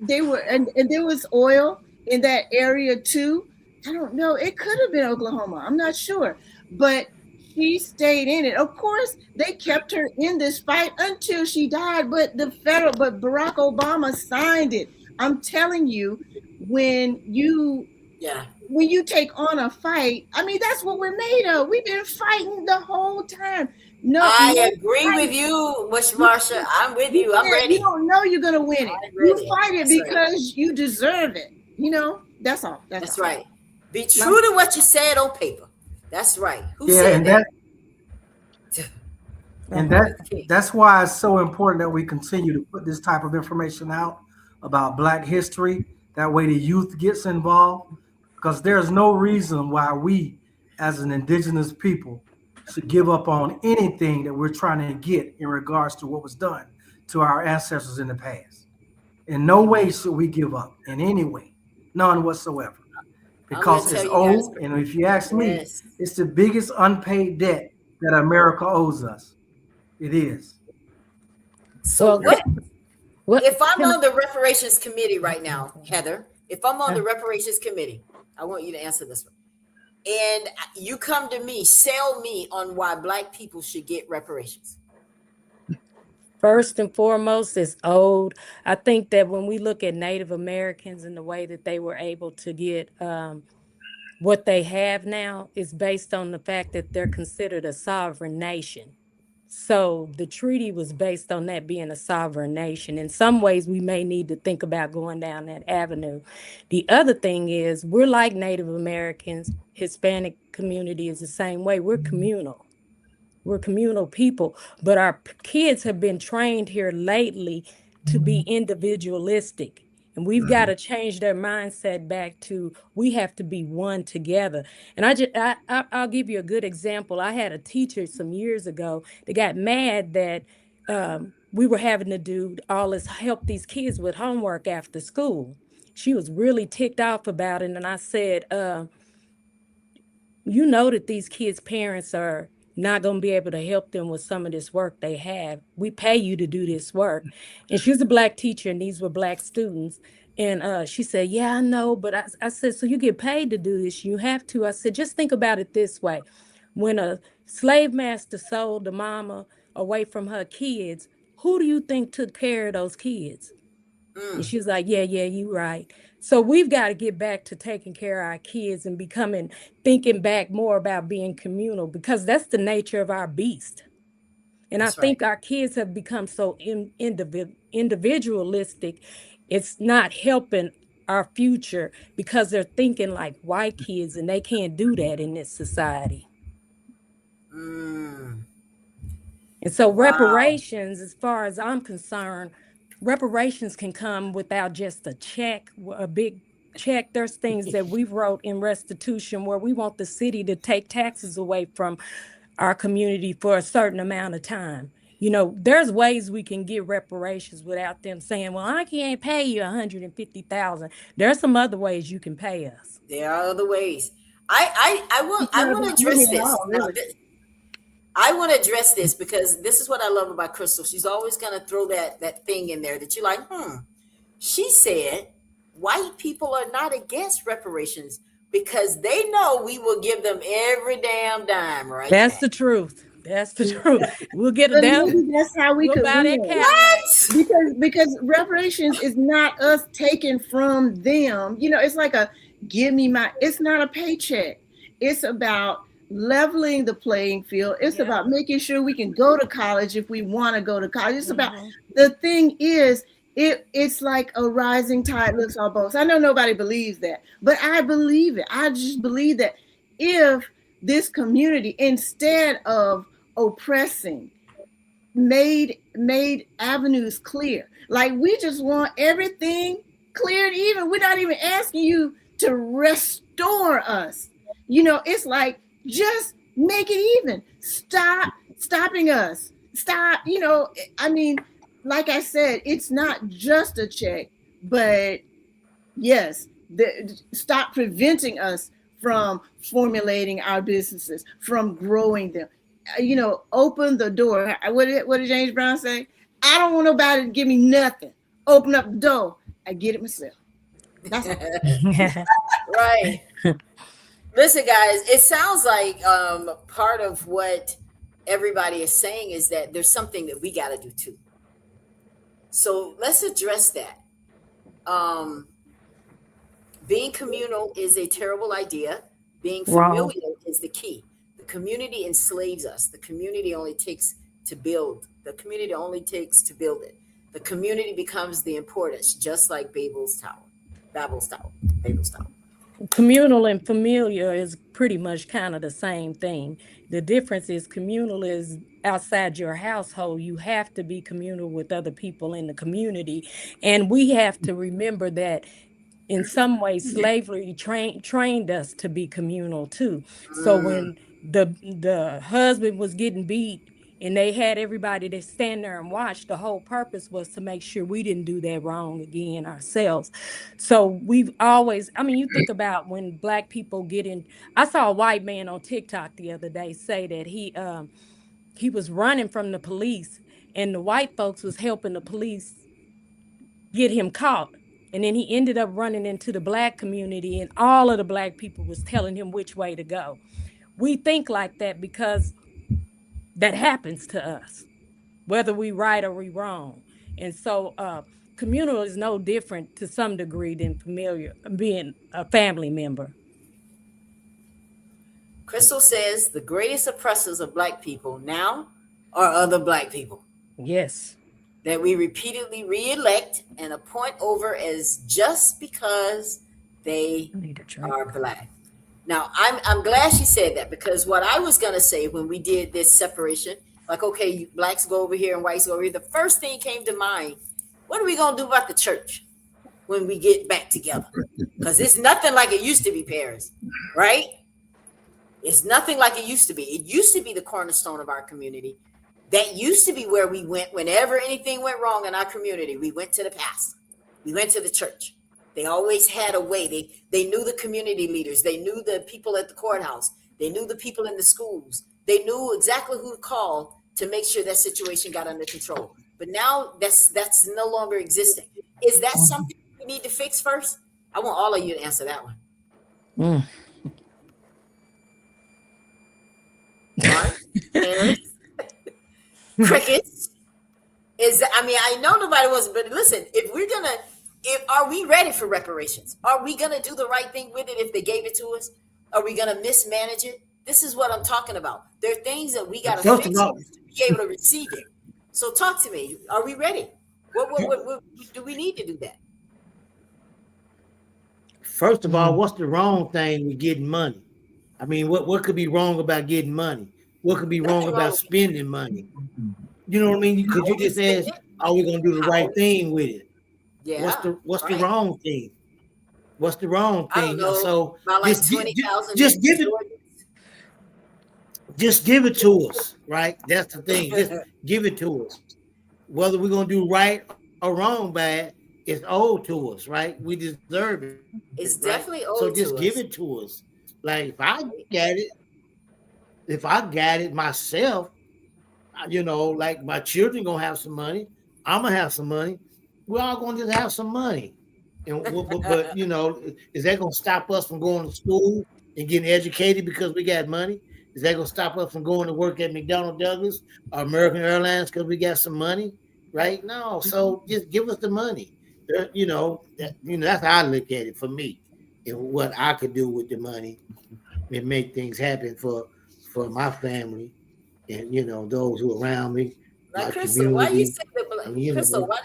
they were, and there was oil in that area too. I don't know. It could have been Oklahoma. I'm not sure. But she stayed in it. Of course, they kept her in this fight until she died, but Barack Obama signed it. I'm telling you, when you take on a fight, I mean, that's what we're made of. We've been fighting the whole time. No, I agree with you, Marsha. I'm with you. I'm ready. You don't know you're gonna win it. You fight it because you deserve it. That's all. That's right. Be true to what you said on paper. That's right. Who said that? That's why it's so important that we continue to put this type of information out about Black history. That way the youth gets involved, because there's no reason why we as an indigenous people should give up on anything that we're trying to get in regards to what was done to our ancestors in the past. In no way should we give up, in any way, none whatsoever. Because it's old, and if you ask me, it's the biggest unpaid debt that America owes us. It is. So what if I'm on the reparations committee right now, Heather? If I'm on the reparations committee, I want you to answer this one. And you come to me, sell me on why Black people should get reparations. First and foremost, it's old. I think that when we look at Native Americans and the way that they were able to get what they have now is based on the fact that they're considered a sovereign nation. So the treaty was based on that being a sovereign nation. In some ways, we may need to think about going down that avenue. The other thing is, we're like Native Americans. Hispanic community is the same way. We're communal. We're communal people, but our kids have been trained here lately to be individualistic. And we've got to change their mindset back to, we have to be one together. And I'll give you a good example. I had a teacher some years ago that got mad that we were having to do all this, help these kids with homework after school. She was really ticked off about it. And I said, you know that these kids' parents are not going to be able to help them with some of this work they have. We pay you to do this work. And she was a Black teacher, and these were Black students. And she said, yeah, I know. But I said, so you get paid to do this. You have to. I said, just think about it this way. When a slave master sold the mama away from her kids, who do you think took care of those kids? And she was like, yeah, you're right. So we've got to get back to taking care of our kids and thinking back more about being communal, because that's the nature of our beast. And I think our kids have become so individualistic. It's not helping our future because they're thinking like white kids, and they can't do that in this society. And so reparations, as far as I'm concerned, reparations can come without just a check, a big check. There's things that we wrote in restitution where we want the city to take taxes away from our community for a certain amount of time. There's ways we can get reparations without them saying, well, I can't pay you $150,000. There's some other ways you can pay us. There are other ways. I want to address this. I want to address this because this is what I love about Crystal. She's always going to throw that thing in there that you're like, She said white people are not against reparations because they know we will give them every damn dime, right? That's the truth. That's the truth. We'll get it down. That's how we could win. Because reparations is not us taking from them. It's like it's not a paycheck. It's about leveling the playing field. It's about making sure we can go to college if we want to go to college. It's about, the thing is, it's like a rising tide lifts all boats. I know nobody believes that, but I believe it. I just believe that if this community, instead of oppressing, made avenues clear. Like, we just want everything cleared even. We're not even asking you to restore us. You know, it's like, just make it even. Stop stopping us. Stop, you know, I mean, like I said, it's not just a check, but yes, stop preventing us from formulating our businesses, from growing them. You know, open the door. What did James Brown say? I don't want nobody to give me nothing. Open up the door. I get it myself. That's Right. Listen, guys, it sounds like part of what everybody is saying is that there's something that we got to do too. So let's address that. Being communal is a terrible idea. Being familial is the key. The community enslaves us. The community only takes to build. The community only takes to build it. The community becomes the importance, just like Babel's Tower. Communal and familiar is pretty much kind of the same thing. The difference is communal is outside your household. You have to be communal with other people in the community. And we have to remember that in some ways, slavery trained us to be communal too. So when the husband was getting beat and they had everybody to stand there and watch, the whole purpose was to make sure we didn't do that wrong again ourselves. So we've always, I mean, you think about when Black people get in. I saw a white man on TikTok the other day say that he was running from the police and the white folks was helping the police get him caught. And then he ended up running into the Black community and all of the Black people was telling him which way to go. We think like that because that happens to us, whether we right or we wrong. And so communal is no different to some degree than familiar, being a family member. Crystal says the greatest oppressors of Black people now are other Black people. Yes. That we repeatedly re-elect and appoint over as just because they are Black. Now, I'm glad she said that, because what I was going to say when we did this separation, like, okay, Blacks go over here and whites go over here, the first thing came to mind, what are we going to do about the church when we get back together? Because it's nothing like it used to be, Paris, right? It's nothing like it used to be. It used to be the cornerstone of our community. That used to be where we went whenever anything went wrong in our community. We went to the pastor. We went to the church. They always had a way. They knew the community leaders. They knew the people at the courthouse. They knew the people in the schools. They knew exactly who to call to make sure that situation got under control. But now that's no longer existing. Is that something we need to fix first? I want all of you to answer that one. Mark? Crickets. I know nobody wants, but listen, are we ready for reparations? Are we gonna do the right thing with it if they gave it to us? Are we gonna mismanage it? This is what I'm talking about. There are things that we gotta fix to be able to receive it. So talk to me. Are we ready? What do we need to do that? First of all, what's the wrong thing with getting money? I mean, what could be wrong about getting money? What could be wrong about spending money? You know what I mean? Could you just ask, are we going to do the right thing with it? Yeah. What's the wrong thing? What's the wrong thing? I don't know, so about like 20,000. Just give it to us, right? That's the thing. Just give it to us. Whether we're going to do right or wrong by it, it's owed to us, right? We deserve it. It's right? definitely owed to us. So just give it to us. Like if I got it myself, you know, like my children gonna have some money, I'm gonna have some money. We're all gonna just have some money. And but you know, is that gonna stop us from going to school and getting educated because we got money? Is that gonna stop us from going to work at McDonnell Douglas or American Airlines because we got some money? Right? No. So just give us the money. You know, that's how I look at it for me, and what I could do with the money and make things happen for for my family and, you know, those who are around me, Like my Crystal, why do you community. say the black, And, you Crystal? know,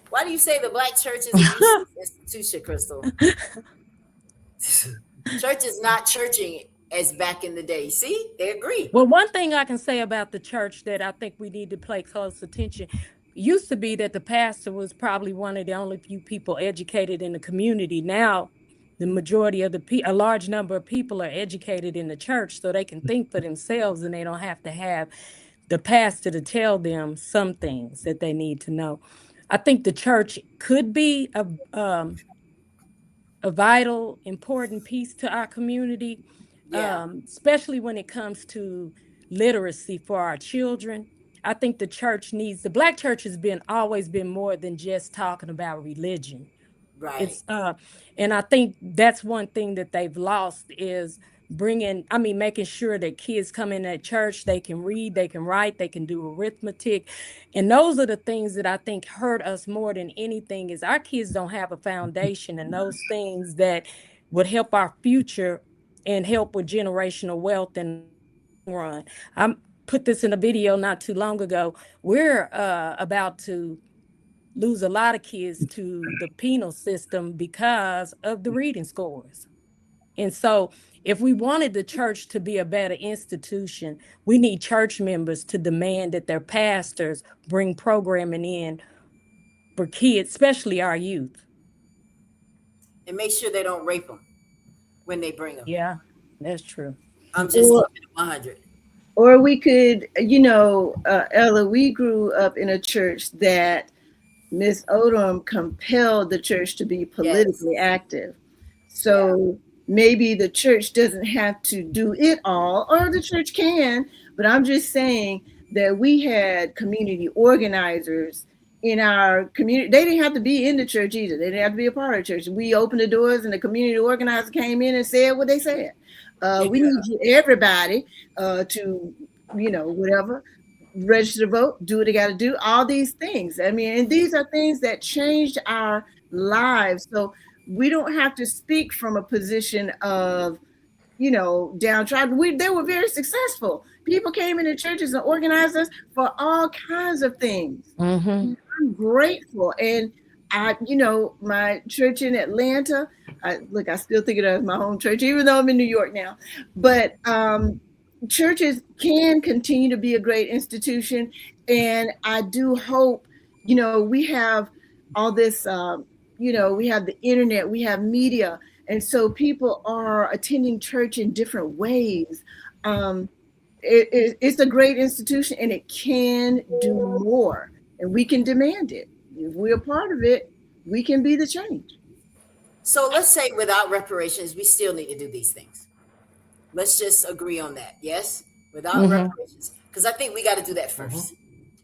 Why do you say the black church is a useless institution, Crystal? Church is not churching as back in the day. See, they agree. Well, one thing I can say about the church that I think we need to pay close attention used to be that the pastor was probably one of the only few people educated in the community. Now, the majority of a large number of people are educated in the church, so they can think for themselves and they don't have to have the pastor to tell them some things that they need to know. I think the church could be a vital, important piece to our community. Yeah. Especially when it comes to literacy for our children. I think the Black church has always been more than just talking about religion. Right. It's and I think that's one thing that they've lost is making sure that kids come in at church, they can read, they can write, they can do arithmetic. And those are the things that I think hurt us more than anything is our kids don't have a foundation and those things that would help our future and help with generational wealth and run. I put this in a video not too long ago. We're about to lose a lot of kids to the penal system because of the reading scores. And so if we wanted the church to be a better institution, we need church members to demand that their pastors bring programming in for kids, especially our youth. And make sure they don't rape them when they bring them. Yeah, that's true. I'm just keeping it 100. Or we could, Ella, we grew up in a church that Miss Odom compelled the church to be politically active. So maybe the church doesn't have to do it all, or the church can, but I'm just saying that we had community organizers in our community. They didn't have to be in the church either. They didn't have to be a part of the church. We opened the doors and the community organizer came in and said what they said. We need everybody to, whatever, register to vote, do what they got to do, all these things. I mean, and these are things that changed our lives. So we don't have to speak from a position of, downtrodden. They were very successful. People came into churches and organized us for all kinds of things. Mm-hmm. I'm grateful. And my church in Atlanta, I still think of it as my home church, even though I'm in New York now. But churches can continue to be a great institution. And I do hope, we have all this, we have the internet, we have media. And so people are attending church in different ways. It's a great institution and it can do more and we can demand it. If we're a part of it, we can be the change. So let's say without reparations, we still need to do these things. Let's just agree on that. Yes, without reparations, because I think we got to do that first.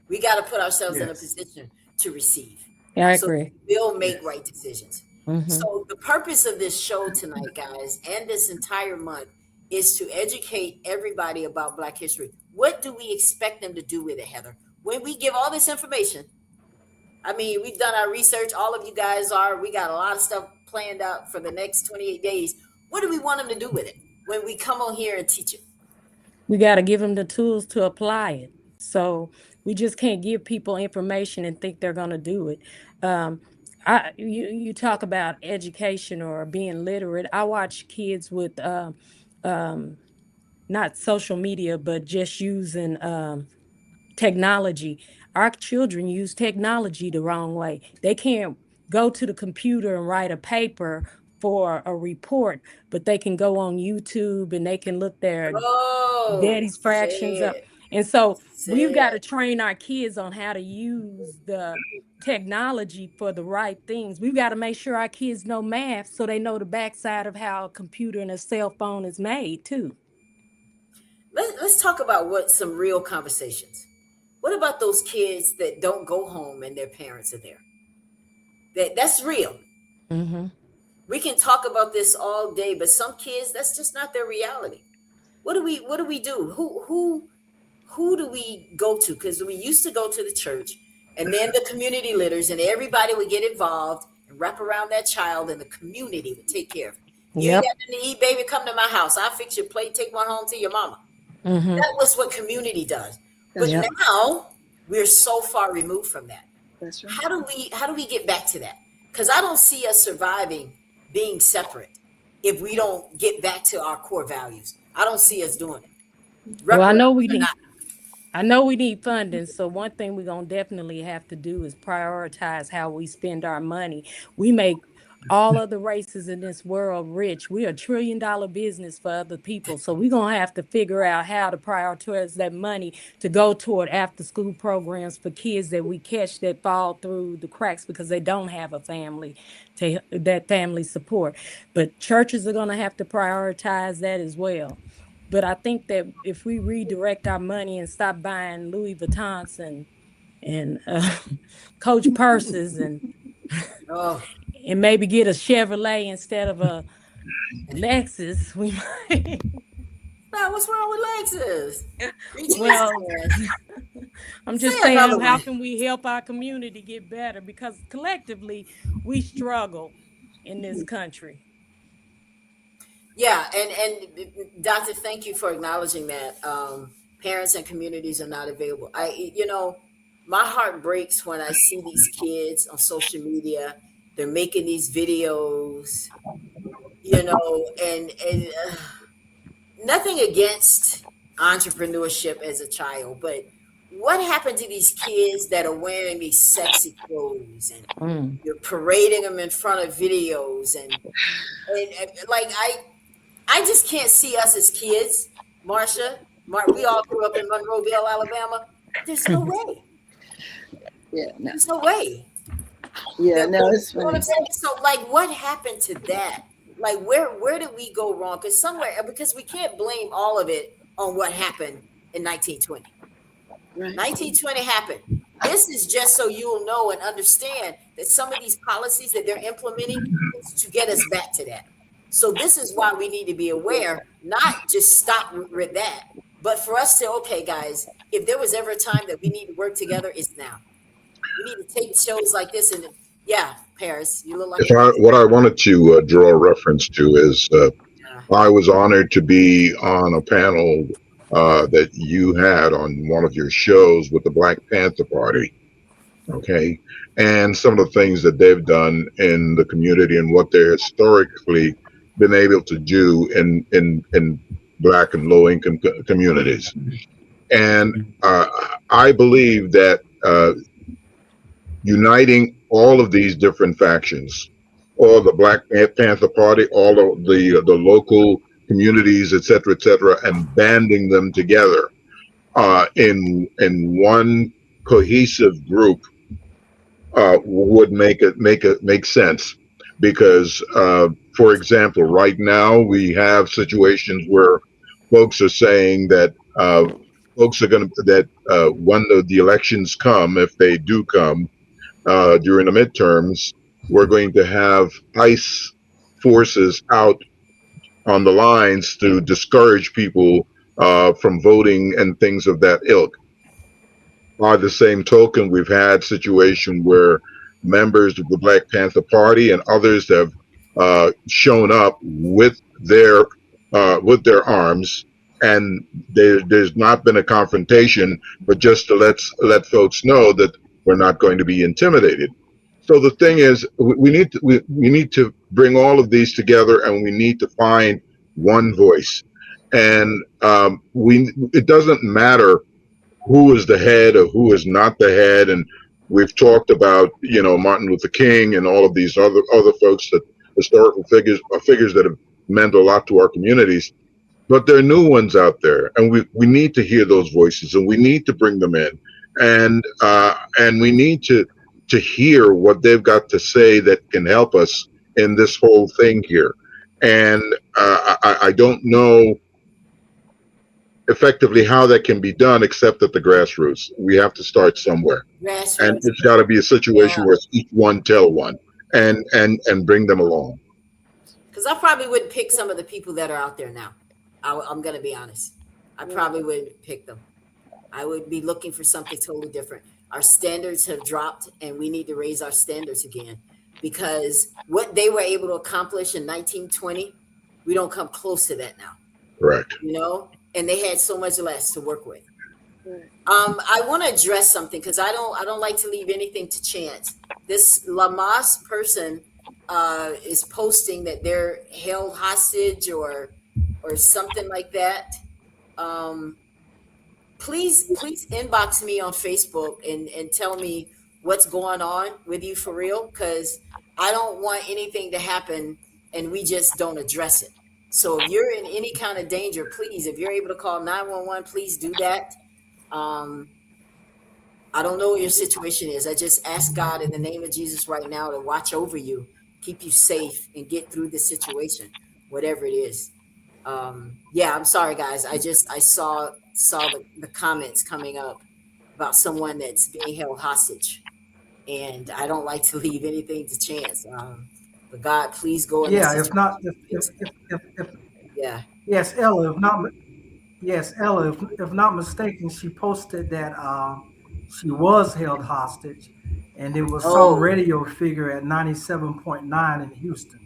We got to put ourselves in a position to receive. Yeah, I agree. We'll make right decisions. So the purpose of this show tonight, guys, and this entire month is to educate everybody about Black history. What do we expect them to do with it, Heather? When we give all this information, I mean, we've done our research. All of you guys we got a lot of stuff planned out for the next 28 days. What do we want them to do with it when we come on here and teach it? We got to give them the tools to apply it. So we just can't give people information and think they're going to do it. You talk about education or being literate. I watch kids with not social media, but just using technology. Our children use technology the wrong way. They can't go to the computer and write a paper for a report, but they can go on YouTube and they can look their daddy's fractions up. And so we've got to train our kids on how to use the technology for the right things. We've got to make sure our kids know math so they know the backside of how a computer and a cell phone is made too. Let's talk about some real conversations. What about those kids that don't go home and their parents are there? That's real. We can talk about this all day, but some kids, that's just not their reality. What do we do? Who do we go to? Because we used to go to the church and then the community leaders and everybody would get involved and wrap around that child and the community would take care of it. You ain't got nothing to eat, baby, come to my house. I'll fix your plate, take one home to your mama. Mhm. That was what community does. But Yeah. now we're so far removed from that. That's right. How do we get back to that? Because I don't see us surviving being separate if we don't get back to our core values. I don't see us doing it. Well, I know Reparations or not. I know we need funding, so one thing we're gonna definitely have to do is prioritize how we spend our money. We make all other races in this world rich. We're $1 trillion business for other people, so we're gonna have to figure out how to prioritize that money to go toward after school programs for kids that we catch that fall through the cracks because they don't have a family to that family support. But churches are gonna have to prioritize that as well. But I think that if we redirect our money and stop buying Louis Vuittons and Coach purses Oh, and maybe get a Chevrolet instead of a Lexus, we might. now what's wrong with Lexus? Well, Jesus. I'm just Say another saying, how one. can we help our community get better? Because collectively, we struggle in this country. Yeah, and Doctor, thank you for acknowledging that. Parents and communities are not available. My heart breaks when I see these kids on social media. They're making these videos, and nothing against entrepreneurship as a child, but what happened to these kids that are wearing these sexy clothes and Mm. you're parading them in front of videos and like I just can't see us as kids, Marsha. We all grew up in Monroeville, Alabama. There's no way. Yeah, no, There's no way. yeah, no, it's You know what funny. I'm saying? So, like, what happened to that? Like, where did we go wrong? Because we can't blame all of it on what happened in 1920. Right. 1920 happened. This is just so you'll know and understand that some of these policies that they're implementing is to get us back to that. So this is why we need to be aware, not just stop with that, but for us to, okay, guys, if there was ever a time that we need to work together, it's now. We need to take shows like this and yeah, Paris, you look like What I wanted to draw a reference to is I was honored to be on a panel that you had on one of your shows with the Black Panther Party. Okay. And some of the things that they've done in the community and what they're historically been able to do in Black and low income communities. And I believe that uniting all of these different factions, all the Black Panther Party, all of the local communities, et cetera, and banding them together in one cohesive group would make sense. Because, for example, right now we have situations where folks are saying that folks are going to when the elections come, if they do come during the midterms, we're going to have ICE forces out on the lines to discourage people from voting and things of that ilk. By the same token, we've had situation where members of the Black Panther Party and others have shown up with their arms, and there's not been a confrontation, but just to let folks know that we're not going to be intimidated. So the thing is, we need to bring all of these together, and we need to find one voice. And it doesn't matter who is the head or who is not the head. And we've talked about, Martin Luther King and all of these other folks, that historical figures that have meant a lot to our communities. But there are new ones out there, and we need to hear those voices, and we need to bring them in, and we need to hear what they've got to say that can help us in this whole thing here. And I don't know effectively how that can be done, except at the grassroots. We have to start somewhere, and it's got to be a situation where it's each one tell one, and bring them along. Because I probably wouldn't pick some of the people that are out there now. I'm going to be honest. I probably wouldn't pick them. I would be looking for something totally different. Our standards have dropped, and we need to raise our standards again, because what they were able to accomplish in 1920, we don't come close to that now. Correct. and they had so much less to work with. I want to address something because I don't like to leave anything to chance. This Lamas person is posting that they're held hostage or something like that. Please inbox me on Facebook and tell me what's going on with you for real, because I don't want anything to happen and we just don't address it. So if you're in any kind of danger, please, if you're able to call 911, please do that. I don't know what your situation is. I just ask God in the name of Jesus right now to watch over you, keep you safe, and get through the situation, whatever it is. Yeah, I'm sorry, guys. I saw the comments coming up about someone that's being held hostage, and I don't like to leave anything to chance. But God, please go in. Yeah, this if not, yeah. Yes, Ella, if not mistaken, she posted that she was held hostage, and it was some radio figure at 97.9 in Houston,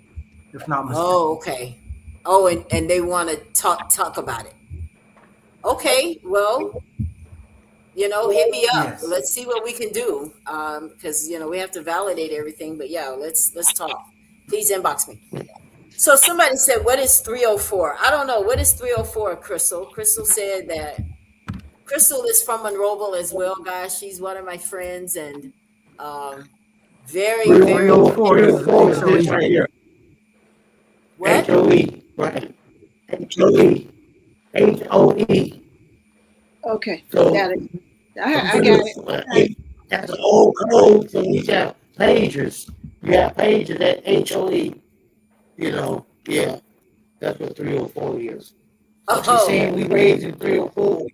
if not mistaken. Oh, okay. Oh, and they want to talk about it. Okay, well, hit me up. Yes. Let's see what we can do. Because we have to validate everything. But yeah, let's talk. Please inbox me. So somebody said, what is 304? I don't know. What is 304, Crystal? Crystal said that Crystal is from Monroeville as well, guys. She's one of my friends, and very, very. 304 is this right here. What? HOE, right? HOE. Okay, So, got it. I got it. That's an old code, so we got pagers. You got pagers at HOE. Yeah, that's what 304 is. But you're saying we raised in 304.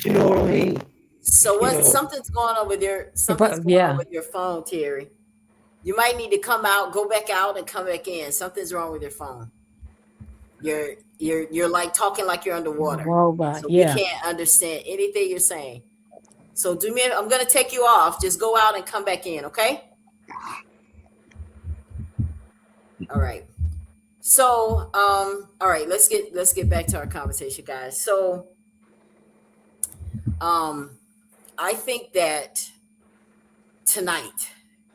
You know what I mean? So what? Something's going on with your on with your phone, Terry. You might need to come out, go back out, and come back in. Something's wrong with your phone. You're like talking like you're underwater. Robot, so yeah. We can't understand anything you're saying. So I'm gonna take you off. Just go out and come back in, okay? All right. So all right, let's get back to our conversation, guys. So I think that tonight,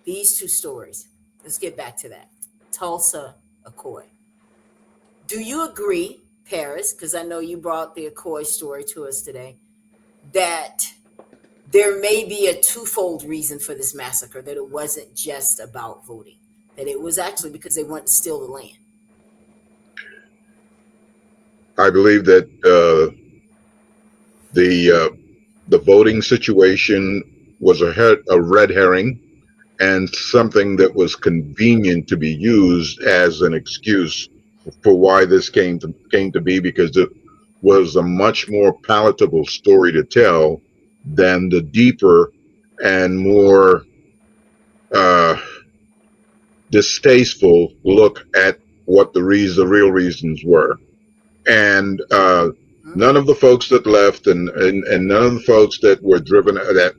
these two stories, let's get back to that. Tulsa Accord. Do you agree, Paris, because I know you brought the Accord story to us today, that there may be a twofold reason for this massacre, that it wasn't just about voting, that it was actually because they wanted to steal the land? I believe that the voting situation was a red herring and something that was convenient to be used as an excuse for why this came to be, because it was a much more palatable story to tell than the deeper and more distasteful look at what the real reasons were. And none of the folks that left and none of the folks that were driven, that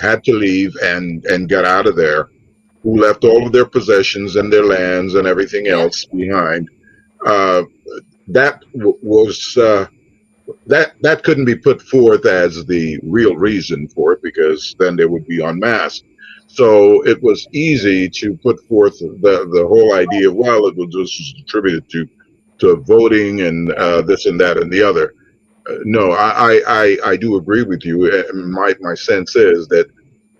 had to leave and got out of there, who left all of their possessions and their lands and everything else behind, that couldn't be put forth as the real reason for it, because then they would be en masse. So it was easy to put forth the whole idea of, well, it was just attributed to voting and this and that and the other. No, I do agree with you. My sense is that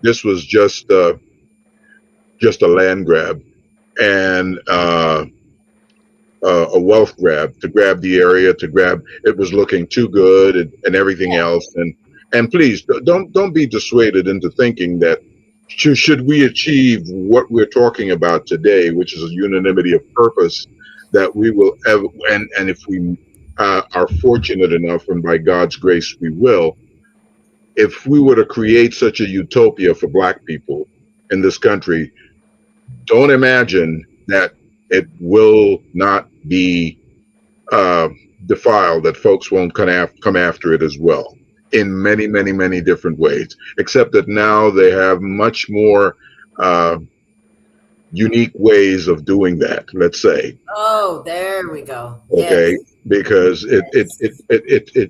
this was just a land grab and a wealth grab, to grab the area, it was looking too good and everything else. And please don't be dissuaded into thinking that should we achieve what we're talking about today, which is a unanimity of purpose, that we will ever, and if we are fortunate enough, and by God's grace we will, if we were to create such a utopia for Black people in this country, don't imagine that it will not be defiled, that folks won't come after it as well, in many, many, many different ways, except that now they have much more unique ways of doing that, let's say. Oh, there we go. Okay, Yes. because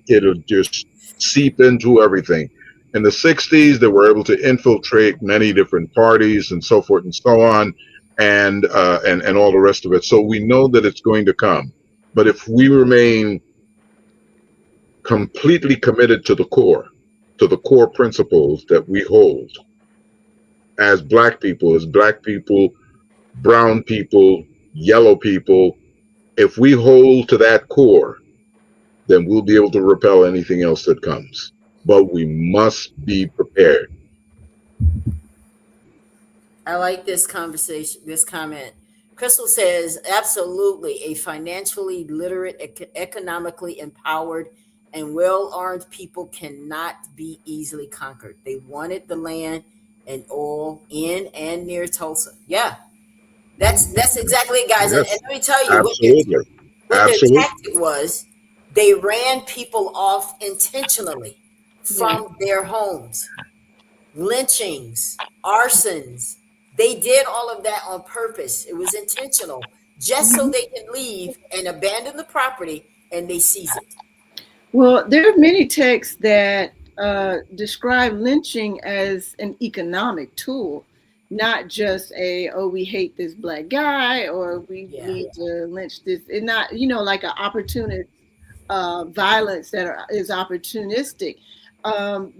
it'll just seep into everything. In the 60s, they were able to infiltrate many different parties and so forth and so on, and all the rest of it. So we know that it's going to come. But if we remain completely committed to the core principles that we hold as black people, brown people, yellow people, if we hold to that core, then we'll be able to repel anything else that comes. But we must be prepared. I like this conversation, this comment. Crystal says, absolutely, a financially literate, economically empowered, and well-armed people cannot be easily conquered. They wanted the land and oil in and near Tulsa. Yeah, that's exactly it, guys. Yes, and let me tell you absolutely. what Absolutely. their tactic was. They ran people off intentionally from their homes. Lynchings, arsons. They did all of that on purpose. It was intentional, just so they can leave and abandon the property, and they seize it. Well, there are many texts that describe lynching as an economic tool, not just we hate this black guy, or we need to lynch this. It's not, like an opportunist violence that is opportunistic.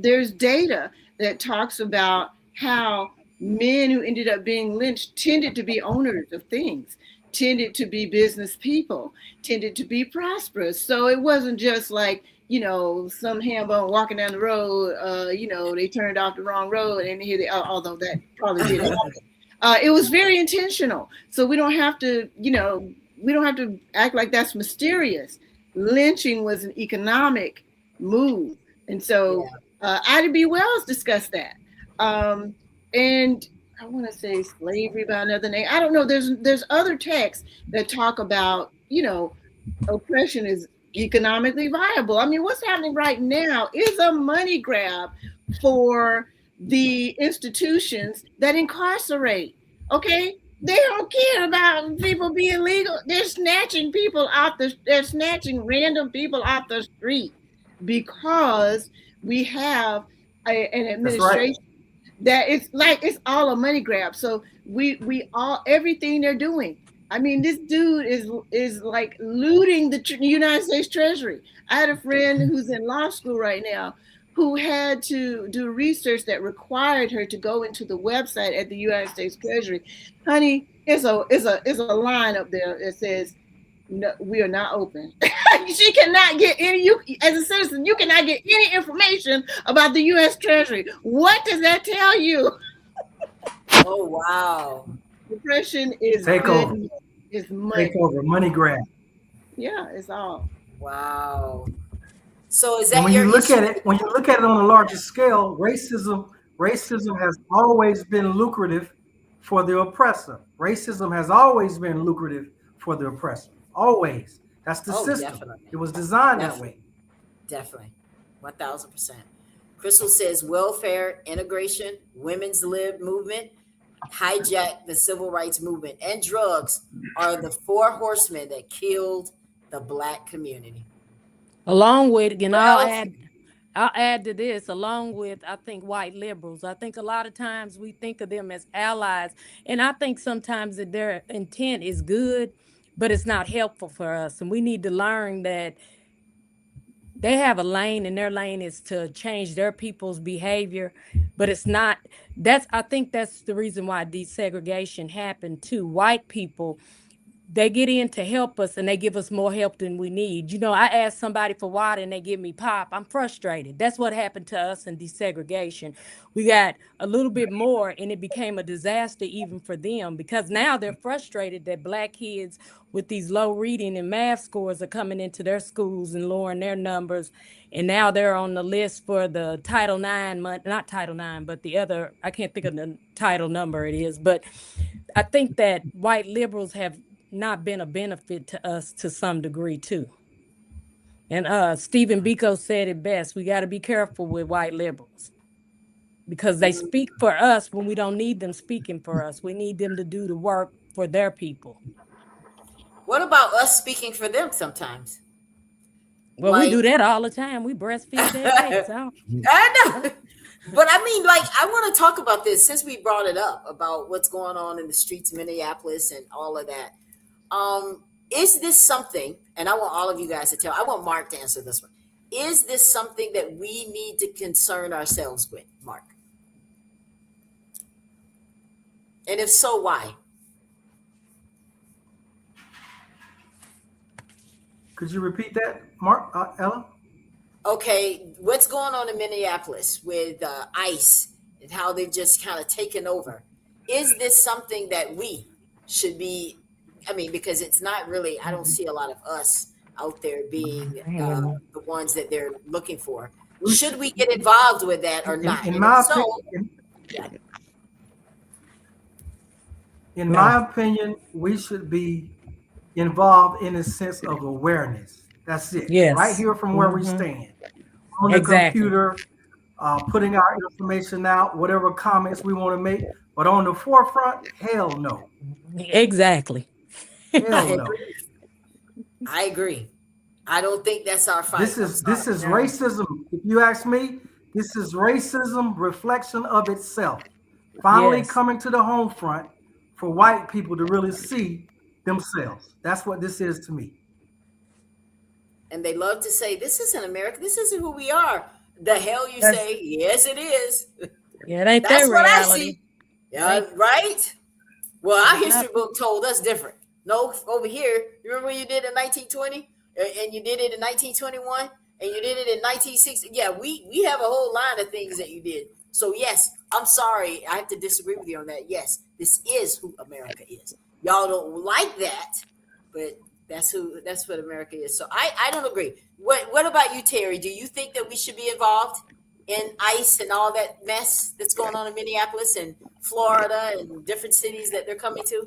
There's data that talks about how men who ended up being lynched tended to be owners of things, tended to be business people, tended to be prosperous. So it wasn't just like, some hambone walking down the road, they turned off the wrong road and here they are, although that probably did happen. It was very intentional. So we don't have to, act like that's mysterious. Lynching was an economic move. And so Ida B. Wells discussed that. And I want to say slavery by another name. I don't know. There's other texts that talk about, oppression is economically viable. I mean, what's happening right now is a money grab for the institutions that incarcerate. Okay? They don't care about people being legal. They're snatching random people off the street because we have an administration that it's all a money grab. So we all, everything they're doing. I mean, this dude is like looting the United States Treasury. I had a friend who's in law school right now who had to do research that required her to go into the website at the United States Treasury. Honey, it's a line up there that says, "No, we are not open." She cannot get any. As a citizen, you cannot get any information about the U.S. Treasury. What does that tell you? Oh wow! Depression is takeover. Is money. Takeover, money grab. Yeah, it's all. Wow. So is that when you look at it on a larger scale, racism has always been lucrative for the oppressor. Racism has always been lucrative for the oppressor. Always. That's the system. Definitely. It was designed that way. Definitely. 1000%. Crystal says welfare, integration, women's lib movement, hijacked the civil rights movement, and drugs are the four horsemen that killed the Black community. Along with, I'll add to this, along with, I think, white liberals. I think a lot of times we think of them as allies, and I think sometimes that their intent is good, but it's not helpful for us. And we need to learn that they have a lane, and their lane is to change their people's behavior, but it's not. I think that's the reason why desegregation happened too. White people, they get in to help us, and they give us more help than we need. I ask somebody for water and they give me pop. I'm frustrated. That's what happened to us in desegregation. We got a little bit more, and it became a disaster even for them, because now they're frustrated that Black kids with these low reading and math scores are coming into their schools and lowering their numbers. And now they're on the list for the Title IX, not Title IX, but the other, I can't think of the title number it is. But I think that white liberals have not been a benefit to us to some degree too. And Stephen Biko said it best. We got to be careful with white liberals. because they speak for us when we don't need them speaking for us. We need them to do the work for their people. What about us speaking for them sometimes? Well, Like- we do that all the time. We breastfeed their kids. I know. But I mean, like, I want to talk about this since we brought it up about what's going on in the streets of Minneapolis and all of that. Is this something, and I want all of you guys to I want Mark to answer this one. Is this something that we need to concern ourselves with, Mark? And if so, why? Could you repeat that, Mark, Ella? Okay, what's going on in Minneapolis with ICE and how they've just kind of taken over? Is this something that we should be? I mean, because it's not really, I don't see a lot of us out there being the ones that they're looking for. Should we get involved with that or not? In my opinion, we should be involved in a sense of awareness. That's it. Yes. Right here from where we stand. On the computer, putting our information out, whatever comments we want to make. But on the forefront, hell no. Exactly. Hell no. I agree. I don't think that's our fight. This is racism. If you ask me, this is racism reflection of itself. Finally coming to the home front for white people to really see themselves. That's what this is to me. And they love to say, this isn't America. This isn't who we are. The hell you say, yes, it is. Yeah, it ain't That's their what reality. I see. Yeah, right? Well, our history book told us different. No, over here, you remember when you did it in 1920? And you did it in 1921? And you did it in 1960? Yeah, we have a whole line of things that you did. So, yes, I'm sorry. I have to disagree with you on that. Yes, this is who America is. Y'all don't like that, but that's what America is. So I don't agree. What about you, Terry? Do you think that we should be involved in ICE and all that mess that's going on in Minneapolis and Florida and different cities that they're coming to?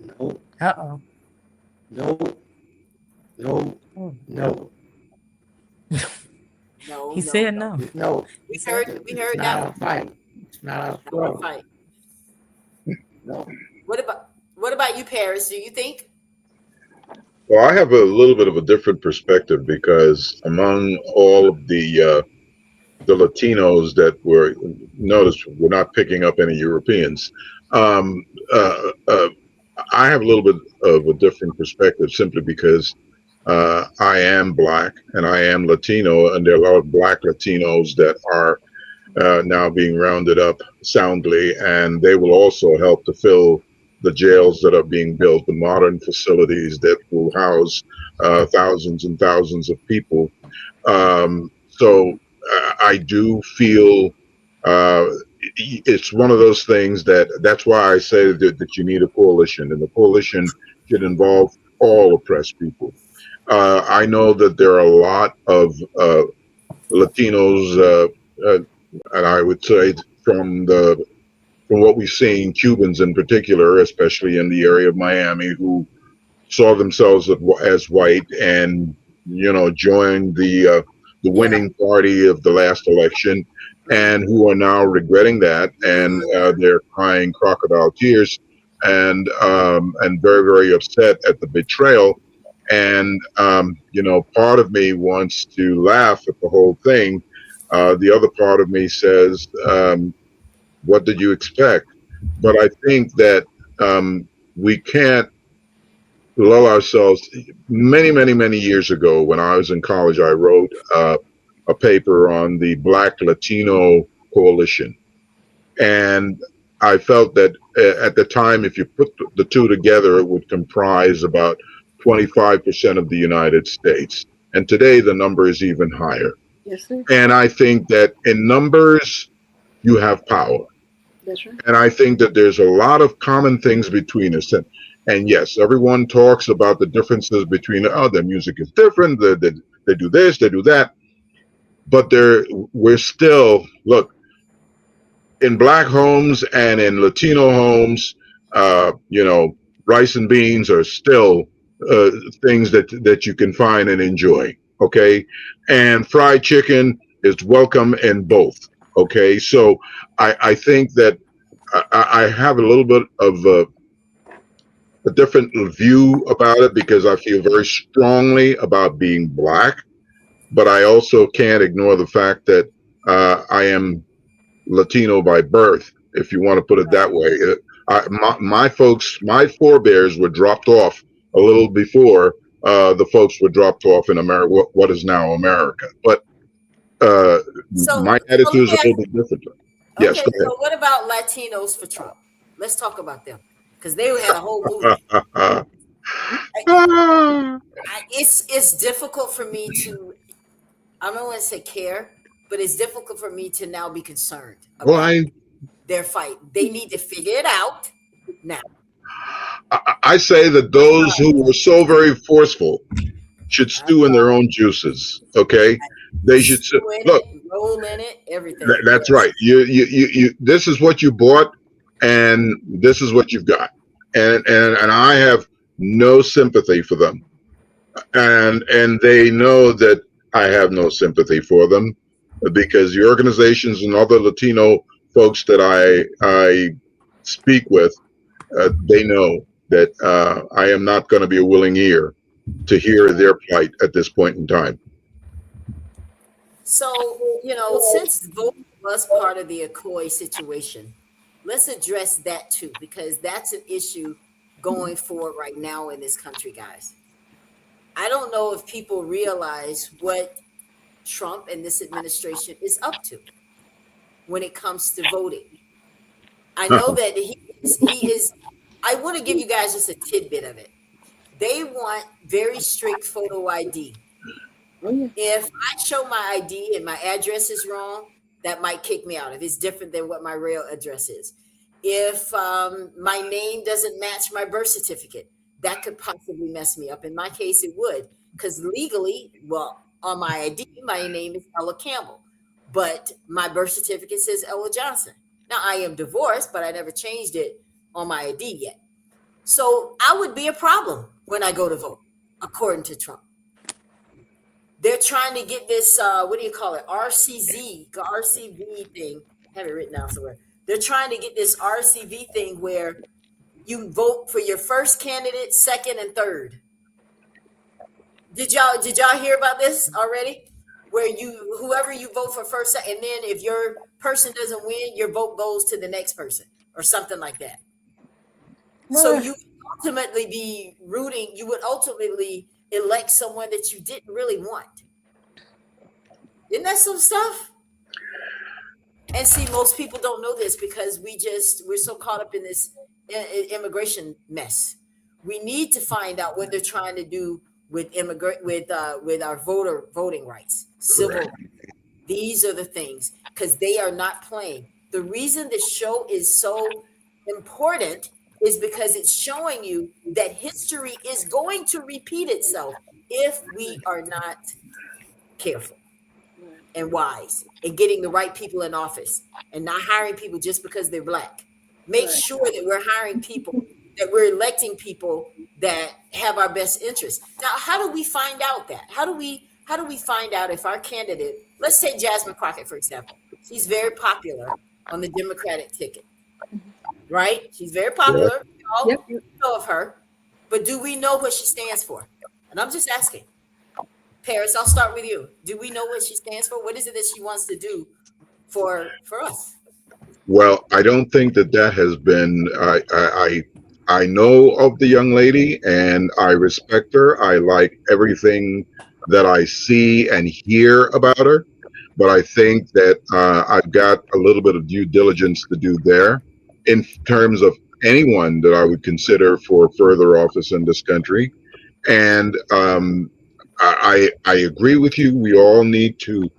No, Uh-oh. no, no, no, No. He said no. no. We heard It's not that our one. fight. It's not our Not our struggle. fight. No. What about you, Paris? Do you think? Well, I have a little bit of a different perspective because among all of the Latinos that were, notice we're not picking up any Europeans. I have a little bit of a different perspective simply because I am Black and I am Latino, and there are a lot of Black Latinos that are now being rounded up soundly, and they will also help to fill the jails that are being built, the modern facilities that will house thousands and thousands of people. So I do feel it's one of those things that's why I say that you need a coalition, and the coalition should involve all oppressed people. I know that there are a lot of Latinos, and I would say from what we've seen, Cubans in particular, especially in the area of Miami, who saw themselves as white and joined the winning party of the last election, and who are now regretting that, and they're crying crocodile tears, and very, very upset at the betrayal. And part of me wants to laugh at the whole thing. The other part of me says, what did you expect? But I think that we can't lull ourselves. Many, many, many years ago, when I was in college, I wrote a paper on the Black Latino Coalition. And I felt that at the time, if you put the two together, it would comprise about 25% of the United States. And today the number is even higher. Yes, sir. And I think that in numbers, you have power. That's right. And I think that there's a lot of common things between us. And yes, everyone talks about the differences between, their music is different, they do this, they do that. But we're still, look, in Black homes and in Latino homes, rice and beans are still things that you can find and enjoy. Okay, and fried chicken is welcome in both. Okay, so I think that I have a little bit of a different view about it because I feel very strongly about being black, but I also can't ignore the fact that I am Latino by birth, if you want to put it that way. My folks, my forebears were dropped off a little before the folks were dropped off in America, what is now America. But my attitude is a little bit different. Yes, Okay, go ahead. so what about Latinos for Trump? Let's talk about them because they had a whole movie. It's difficult for me to, I don't want to say care, but it's difficult for me to now be concerned Well, about their fight. They need to figure it out now. I say that those who were so very forceful should stew in their own juices. Okay, they should look. Roll in it, everything. That's right. You. This is what you bought, and this is what you've got, and I have no sympathy for them, and they know that I have no sympathy for them because the organizations and other Latino folks that I speak with, they know that I am not going to be a willing ear to hear their plight at this point in time. So, since voting was part of the Ocoee situation, let's address that too, because that's an issue going forward right now in this country, guys. I don't know if people realize what Trump and this administration is up to when it comes to voting. I know that he is, I want to give you guys just a tidbit of it. They want very strict photo ID. If I show my ID and my address is wrong, that might kick me out if it's different than what my real address is. If my name doesn't match my birth certificate, that could possibly mess me up. In my case, it would, because legally, well, on my ID, my name is Ella Campbell, but my birth certificate says Ella Johnson. Now, I am divorced, but I never changed it on my ID yet. So I would be a problem when I go to vote, according to Trump. They're trying to get this, what do you call it? RCV thing. I have it written down somewhere. They're trying to get this RCV thing where you vote for your first candidate, second, and third. Did y'all hear about this already? Where whoever you vote for first, and then if your person doesn't win, your vote goes to the next person or something like that. So you ultimately be rooting, you would ultimately elect someone that you didn't really want. Isn't that some stuff? And see, most people don't know this because we're so caught up in this immigration mess. We need to find out what they're trying to do with our voting rights, civil rights. These are the things, because they are not playing. The reason this show is so important is because it's showing you that history is going to repeat itself if we are not careful and wise and getting the right people in office and not hiring people just because they're black. Make sure that we're hiring people, that we're electing people that have our best interests. Now, how do we find out that? How do we find out if our candidate, let's say Jasmine Crockett, for example, she's very popular on the Democratic ticket, right? She's very popular. We all know of her, but do we know what she stands for? And I'm just asking. Paris, I'll start with you. Do we know what she stands for? What is it that she wants to do for us? Well, I don't think that has been. I know of the young lady, and I respect her. I like everything that I see and hear about her, but I think that I've got a little bit of due diligence to do there in terms of anyone that I would consider for further office in this country. And I agree with you. We all need to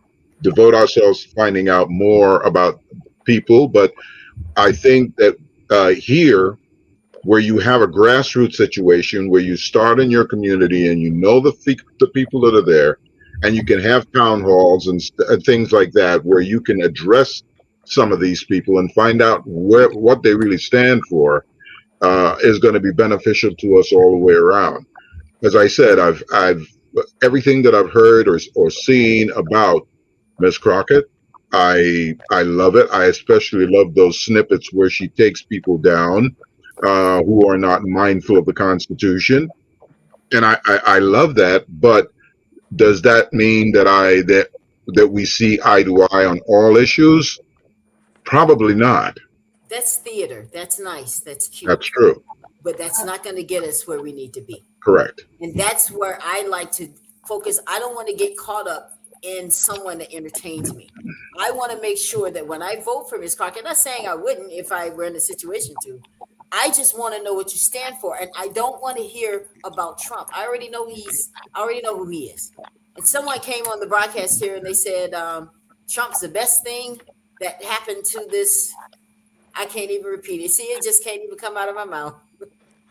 devote ourselves to finding out more about people, but I think that here, where you have a grassroots situation where you start in your community and you know the people that are there, and you can have town halls and things like that where you can address some of these people and find out what they really stand for, is going to be beneficial to us all the way around. As I said, I've everything that I've heard or seen about Miss Crockett, I love it. I especially love those snippets where she takes people down who are not mindful of the Constitution, and I love that. But does that mean that we see eye to eye on all issues? Probably not. That's theater. That's nice. That's cute. That's true. But that's not going to get us where we need to be. Correct. And that's where I like to focus. I don't want to get caught up in someone that entertains me. I want to make sure that when I vote for Ms. Crockett, not saying I wouldn't if I were in a situation to, I just want to know what you stand for. And I don't want to hear about Trump. I already know who he is. And someone came on the broadcast here and they said, Trump's the best thing that happened to this. I can't even repeat it. See, it just can't even come out of my mouth.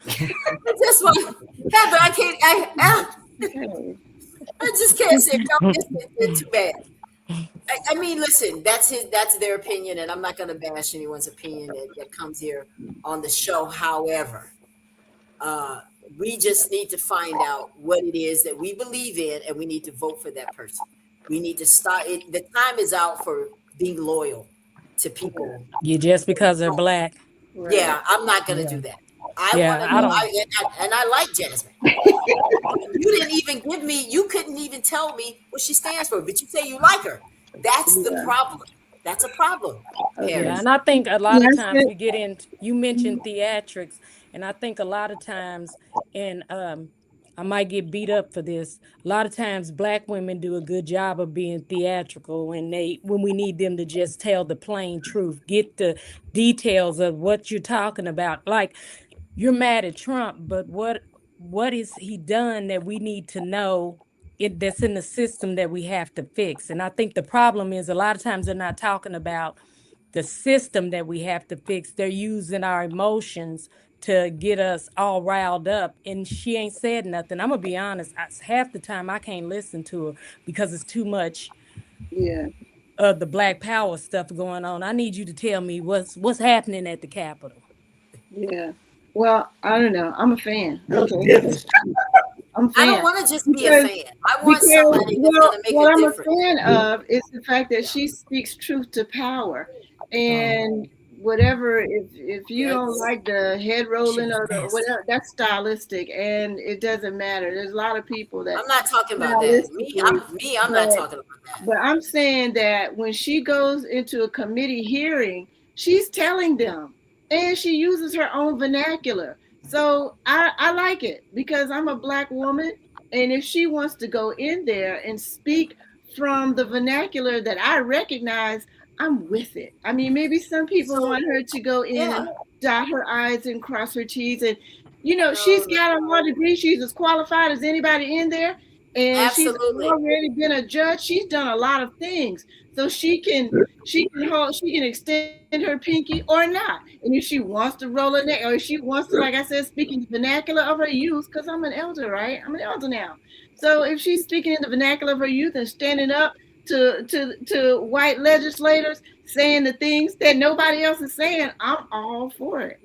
This one, Heather, I just can't say no. It's too bad. I mean, listen, that's their opinion, and I'm not going to bash anyone's opinion that comes here on the show. However, we just need to find out what it is that we believe in, and we need to vote for that person. We need to start it. The time is out for being loyal to people. You just because they're black. Yeah, I'm not going to do that. I like Jasmine. You didn't even give me, you couldn't even tell me what she stands for, but you say you like her. That's the problem. That's a problem. Yeah, and I think a lot of times we get in, you mentioned theatrics, and I think a lot of times, and I might get beat up for this, a lot of times black women do a good job of being theatrical when we need them to just tell the plain truth, get the details of what you're talking about. Like, you're mad at Trump, but what is he done that we need to know that's in the system that we have to fix? And I think the problem is a lot of times they're not talking about the system that we have to fix. They're using our emotions to get us all riled up. And she ain't said nothing. I'm gonna be honest, half the time I can't listen to her because it's too much of the Black Power stuff going on. I need you to tell me what's happening at the Capitol. Yeah. Well, I don't know. I'm a fan. Okay. I'm a fan. I don't want to just be a fan. I want somebody that's going to make what a I'm difference. a fan of is the fact that she speaks truth to power. And whatever, if you don't like the head rolling or the whatever, that's stylistic, and it doesn't matter. There's a lot of people that I'm not talking about that. I'm not talking about that. But I'm saying that when she goes into a committee hearing, she's telling them, and she uses her own vernacular. So I like it because I'm a black woman, and if she wants to go in there and speak from the vernacular that I recognize, I'm with it. I mean, maybe some people want her to go in and dot her I's and cross her T's, and she's got a law degree. She's as qualified as anybody in there, and she's already been a judge. She's done a lot of things, so she can extend her pinky or not. And if she wants to roll her neck, or if she wants to, like I said, speak in the vernacular of her youth, because I'm an elder, right? I'm an elder now. So if she's speaking in the vernacular of her youth and standing up to white legislators saying the things that nobody else is saying, I'm all for it.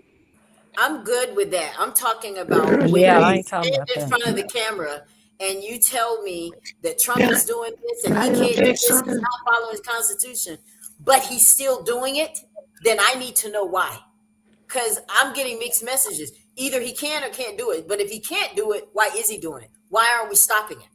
I'm good with that. I'm talking about when you stand in front of the camera and you tell me that Trump is doing this and he can't do this, he's not following his Constitution, but he's still doing it, then I need to know why. Because I'm getting mixed messages. Either he can or can't do it. But if he can't do it, why is he doing it? Why aren't we stopping it?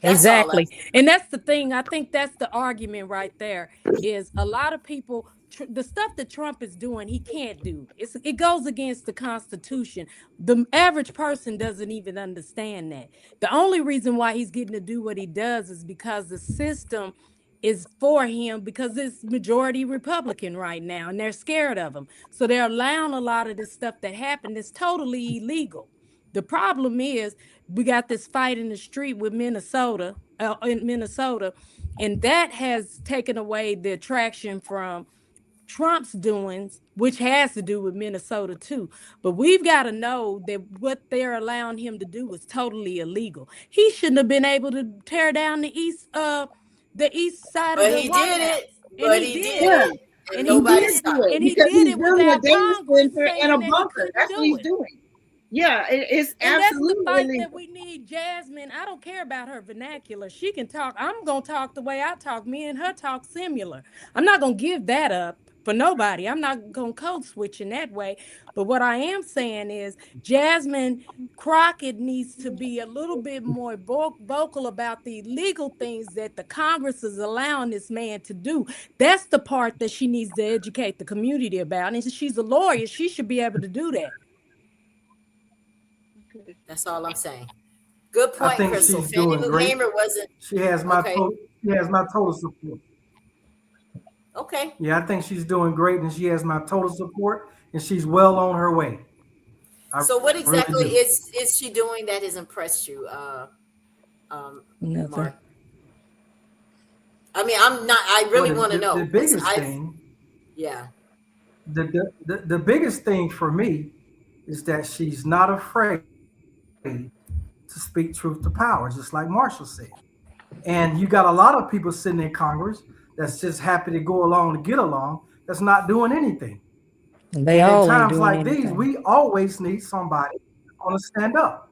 Exactly. And that's the thing. I think that's the argument right there, is a lot of people, the stuff that Trump is doing, he can't do. It goes against the Constitution. The average person doesn't even understand that. The only reason why he's getting to do what he does is because the system is for him, because it's majority Republican right now and they're scared of him. So they're allowing a lot of this stuff that happened that's totally illegal. The problem is we got this fight in the street with Minnesota, and that has taken away the attraction from Trump's doings, which has to do with Minnesota too. But we've got to know that what they're allowing him to do is totally illegal. He shouldn't have been able to tear down the east side of the White House. But he did. And he did it with that Congress and a bunker. That's what he's doing. Yeah, it's And that's the absolutely fight illegal. that we need, Jasmine. I don't care about her vernacular. She can talk. I'm going to talk the way I talk. Me and her talk similar. I'm not going to give that up for nobody. I'm not going to code switch in that way. But what I am saying is Jasmine Crockett needs to be a little bit more vocal about the legal things that the Congress is allowing this man to do. That's the part that she needs to educate the community about. And she's a lawyer. She should be able to do that. That's all I'm saying. Good I point, think Crystal. she's Fannie doing Lou great. Hamer wasn't She has my okay. total support. Okay. Yeah, I think she's doing great, and she has my total support, and she's well on her way. So what really exactly do. is she doing that has impressed you, Nothing. Mark? I mean, I'm not. I really want to know. The 'cause biggest thing, yeah. the biggest thing for me is that she's not afraid to speak truth to power, just like Marshall said. And you got a lot of people sitting in Congress that's just happy to go along to get along, that's not doing anything. They And all in ain't times doing like anything. these, we always need somebody on to stand up.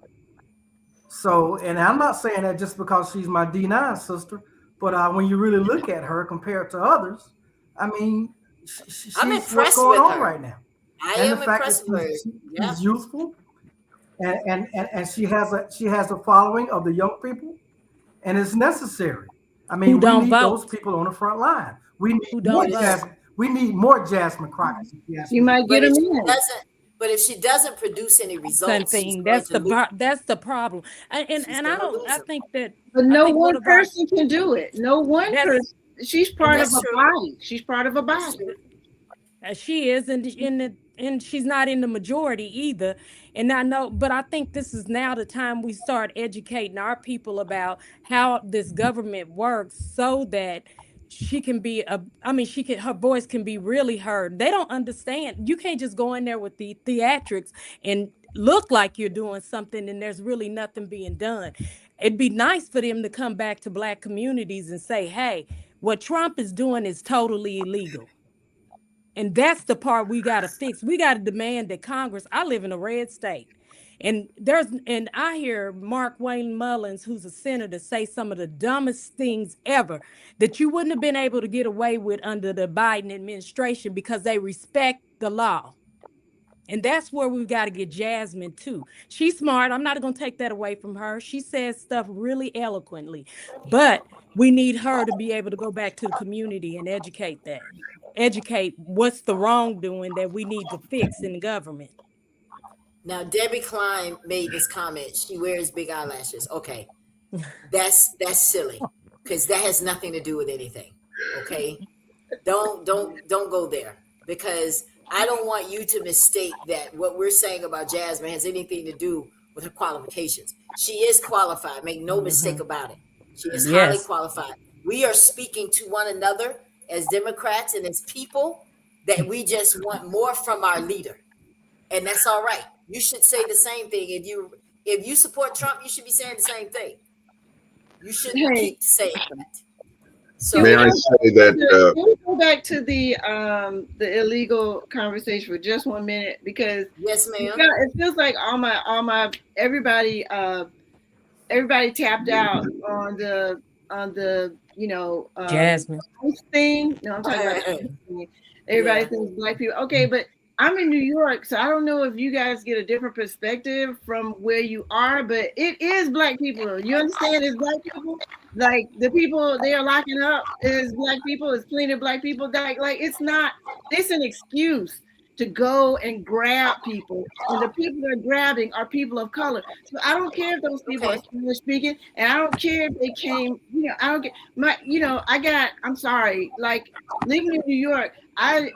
So, and I'm not saying that just because she's my D9 sister, but when you really look at her compared to others, I mean, she's I'm what's impressed going with on her. right now. I And am the fact that impressed with her. Yeah. she's youthful, and she has a following of the young people, and it's necessary. I mean, Who we don't need vote? those people on the front line. We need Who more don't vote? Jasmine. We need more Jasmine Crockett. You might But get if them she in. doesn't, but if she doesn't produce any results, she's Something. going to lose. That's the problem. And She's and I going to don't. lose I them. think that. But I no think one one of our. person can do it. No one That's person. She's part of that's a true. body. She's part of a That's body. true. She is, and she's not in the majority either. And I know, but I think this is now the time we start educating our people about how this government works, so that she can be her voice can be really heard. They don't understand. You can't just go in there with the theatrics and look like you're doing something and there's really nothing being done. It'd be nice for them to come back to Black communities and say, hey, what Trump is doing is totally illegal. And that's the part we got to fix. We got to demand that Congress. I live in a red state. And I hear Mark Wayne Mullins, who's a senator, say some of the dumbest things ever that you wouldn't have been able to get away with under the Biden administration, because they respect the law. And that's where we've got to get Jasmine too. She's smart. I'm not going to take that away from her. She says stuff really eloquently, but we need her to be able to go back to the community and educate what's the wrongdoing that we need to fix in the government. Now, Debbie Klein made this comment. She wears big eyelashes. Okay, that's silly, because that has nothing to do with anything. Okay, don't go there, because I don't want you to mistake that what we're saying about Jasmine has anything to do with her qualifications. She is qualified. Make no mistake about it. She is highly qualified. We are speaking to one another as Democrats and as people that we just want more from our leader, and that's all right. You should say the same thing. If you support Trump, you should be saying the same thing. You shouldn't keep saying that. So May I say that? Can we go back to the illegal conversation for just 1 minute, because yes, ma'am. it feels like all my everybody tapped out on the Jasmine thing. No, I'm talking about everybody thinks Black people. Okay, but I'm in New York, so I don't know if you guys get a different perspective from where you are, but it is Black people. You understand? It's Black people. Like, the people they are locking up is Black people. It's plenty of Black people. Like it's an excuse to go and grab people, and the people they're grabbing are people of color. So I don't care if those people are Spanish speaking, and I don't care if they came. I don't get I'm sorry. Like, living in New York, I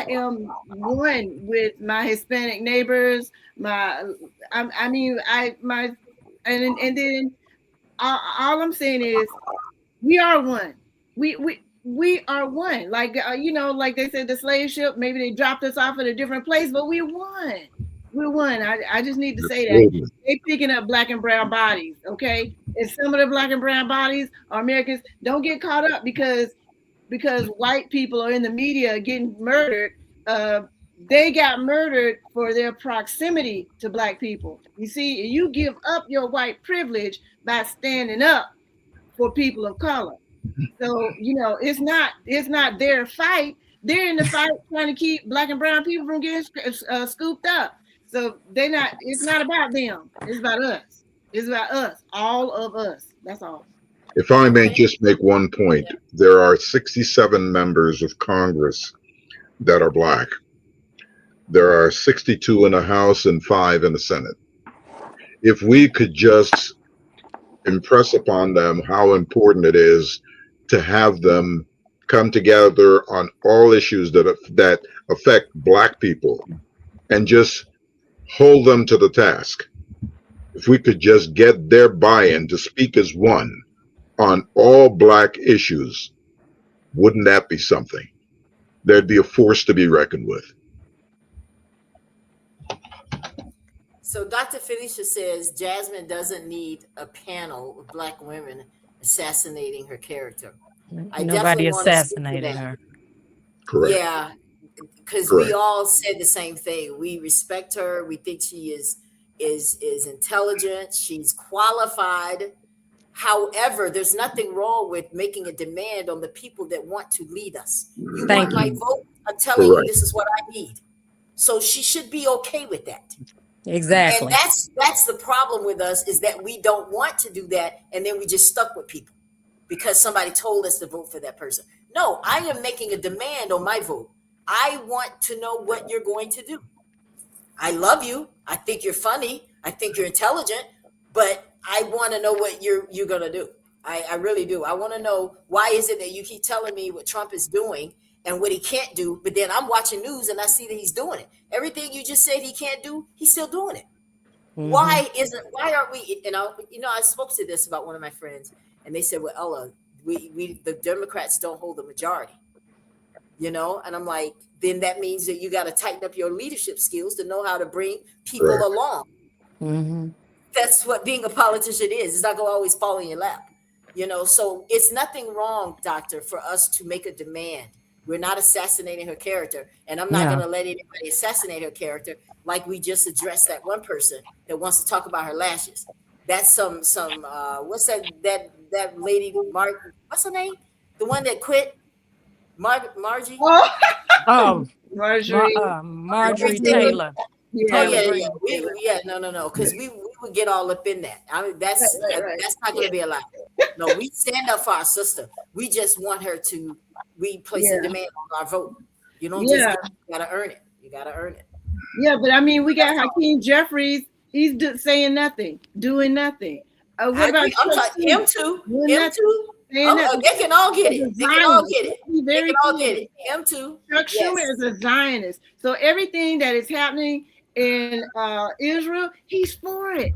am one with my Hispanic neighbors. And then all I'm saying is we are one. We are one. Like like they said, the slave ship, maybe they dropped us off at a different place, but we won. We won. I just need to say that. They picking up Black and brown bodies, okay? And some of the Black and brown bodies are Americans. Don't get caught up because white people are in the media getting murdered. they got murdered for their proximity to Black people. You see, you give up your white privilege by standing up for people of color. So, you know, it's not their fight. They're in the fight trying to keep Black and brown people from getting scooped up. So it's not about them. It's about us. It's about us, all of us. That's all. If I may just make one point, there are 67 members of Congress that are Black. There are 62 in the House and 5 in the Senate. If we could just impress upon them how important it is to have them come together on all issues that affect Black people and just hold them to the task. If we could just get their buy-in to speak as one on all Black issues, wouldn't that be something? There'd be a force to be reckoned with. So Dr. Felicia says Jasmine doesn't need a panel of Black women assassinating her character. Nobody assassinated her. Correct. Yeah, because we all said the same thing. We respect her. We think she is intelligent. She's qualified. However, there's nothing wrong with making a demand on the people that want to lead us. You want my vote? I'm telling you, this is what I need. So she should be okay with that. Exactly. And that's the problem with us, is that we don't want to do that, and then we just stuck with people because somebody told us to vote for that person. No, I am making a demand on my vote. I want to know what you're going to do. I love you. I think you're funny. I think you're intelligent, but I want to know what you're going to do. I really do. I want to know, why is it that you keep telling me what Trump is doing and what he can't do, but then I'm watching news and I see that he's doing it. Everything you just said he can't do, he's still doing it. Mm-hmm. Why aren't we, I spoke to this about one of my friends, and they said, well, Ella, the Democrats don't hold the majority, and I'm like, then that means that you got to tighten up your leadership skills to know how to bring people along. Mm-hmm. That's what being a politician is. It's not going to always fall in your lap, so it's nothing wrong, doctor, for us to make a demand. We're not assassinating her character, and I'm not going to let anybody assassinate her character like we just addressed that one person that wants to talk about her lashes. That's some what's that lady, what's her name? The one that quit? Margie? Marjorie Taylor. No, because we would get all up in that. I mean, that's not going to be allowed. No, we stand up for our sister. We just want her to. We place a demand on our vote. You don't you gotta earn it. You gotta earn it. Yeah, but I mean, we got Hakeem Jeffries. He's saying nothing, doing nothing. What about him too? Him too. They can all get it. They can all get it. They can all get it. Him too. Chuck Schumer is a Zionist. So everything that is happening in Israel, he's for it.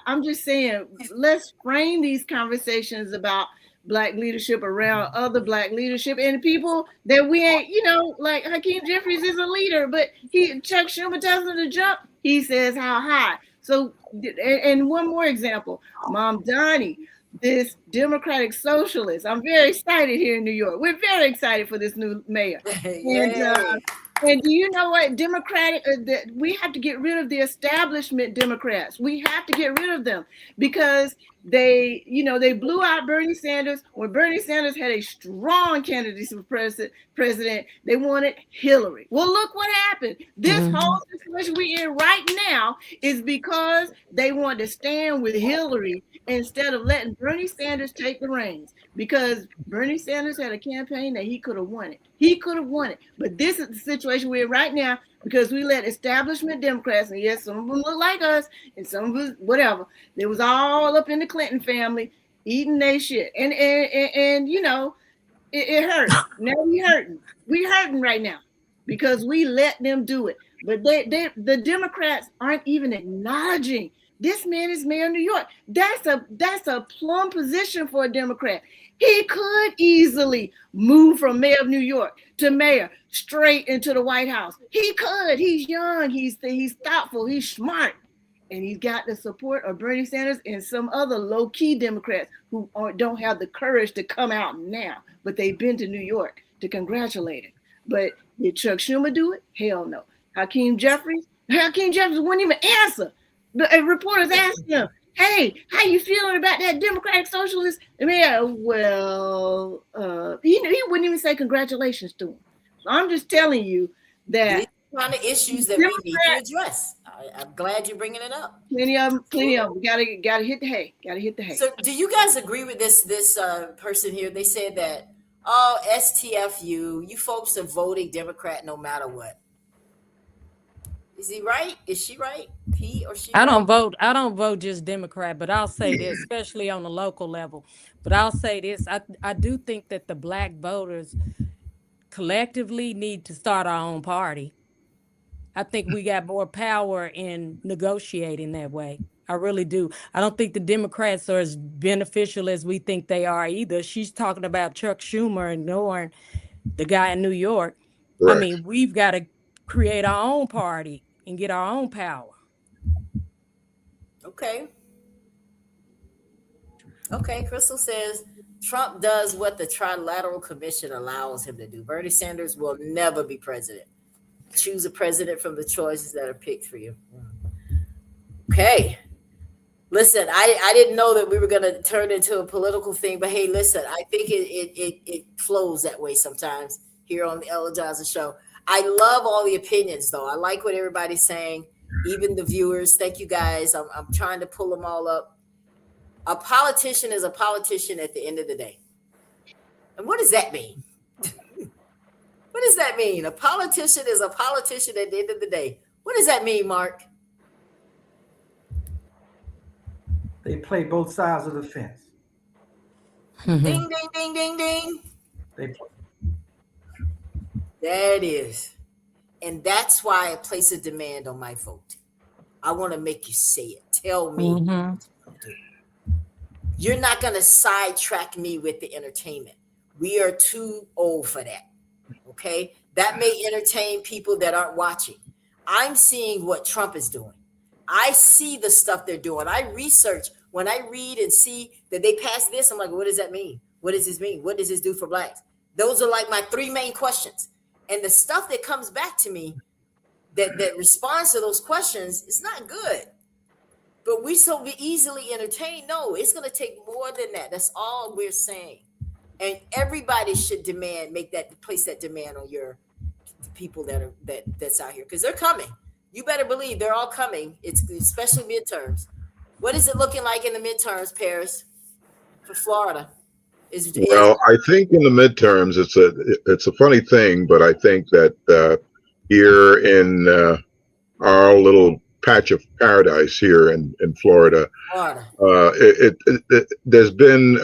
I'm just saying, let's frame these conversations about Black leadership around other Black leadership and people that we ain't, like Hakeem Jeffries is a leader, but Chuck Schumer tells him to jump, he says how high. So, and one more example, Mom Donnie, this Democratic socialist. I'm very excited here in New York. We're very excited for this new mayor. And do you know what? We have to get rid of the establishment Democrats. We have to get rid of them because they blew out Bernie Sanders. When Bernie Sanders had a strong candidacy for president, they wanted Hillary. Well, look what happened. This whole situation we're in right now is because they wanted to stand with Hillary instead of letting Bernie Sanders take the reins, because Bernie Sanders had a campaign that he could have won it. He could have won it. But this is the situation we're in right now because we let establishment Democrats, and yes, some of them look like us, and some of us, whatever, they was all up in the Clinton family eating their shit. And it hurt. Now we hurting right now because we let them do it. But the Democrats aren't even acknowledging this man is mayor of New York. That's a plum position for a Democrat. He could easily move from mayor of New York to mayor straight into the White House. He could. He's young. He's thoughtful. He's smart. And he's got the support of Bernie Sanders and some other low-key Democrats who don't have the courage to come out now, but they've been to New York to congratulate him. But did Chuck Schumer do it? Hell no. Hakeem Jeffries wouldn't even answer. The reporters asked him, "Hey, how you feeling about that Democratic Socialist?" And well, he wouldn't even say congratulations to him. So I'm just telling you that these kind of issues that we need to address. I'm glad you're bringing it up. Plenty of them. Gotta hit the hay. So, do you guys agree with this person here? They said that, oh, STFU, you folks are voting Democrat no matter what. Is he right? Is she right? He or she? I don't vote just Democrat, but I'll say this, especially on the local level. But I'll say this: I do think that the Black voters collectively need to start our own party. I think we got more power in negotiating that way. I really do. I don't think the Democrats are as beneficial as we think they are either. She's talking about Chuck Schumer ignoring the guy in New York. Right. I mean, we've got to create our own party and get our own power. Okay. Crystal says Trump does what the Trilateral Commission allows him to do. Bernie Sanders will never be president. Choose a president from the choices that are picked for you. Okay. Listen, I didn't know that we were going to turn into a political thing, but hey, listen, I think it flows that way sometimes here on the Ella Johnson Show. I love all the opinions, though. I like what everybody's saying, even the viewers. Thank you, guys. I'm trying to pull them all up. A politician is a politician at the end of the day. And what does that mean? What does that mean? A politician is a politician at the end of the day. What does that mean, Mark? They play both sides of the fence. Ding, ding, ding, ding, ding. They play. There it is. And that's why I place a demand on my vote. I want to make you say it. Tell me. Mm-hmm. You're not going to sidetrack me with the entertainment. We are too old for that. Okay? That may entertain people that aren't watching. I'm seeing what Trump is doing. I see the stuff they're doing. I research. When I read and see that they passed this, I'm like, what does that mean? What does this mean? What does this do for blacks? Those are like my three main questions. And the stuff that comes back to me that responds to those questions is not good. But we so easily entertained. No, it's going to take more than that. That's all we're saying. And everybody should place that demand on the people that's out here, because they're coming. You better believe they're all coming. It's especially midterms. What is it looking like in the midterms, Paris, for Florida? Well, I think in the midterms, it's a funny thing, but I think that here in our little patch of paradise here in Florida, there's been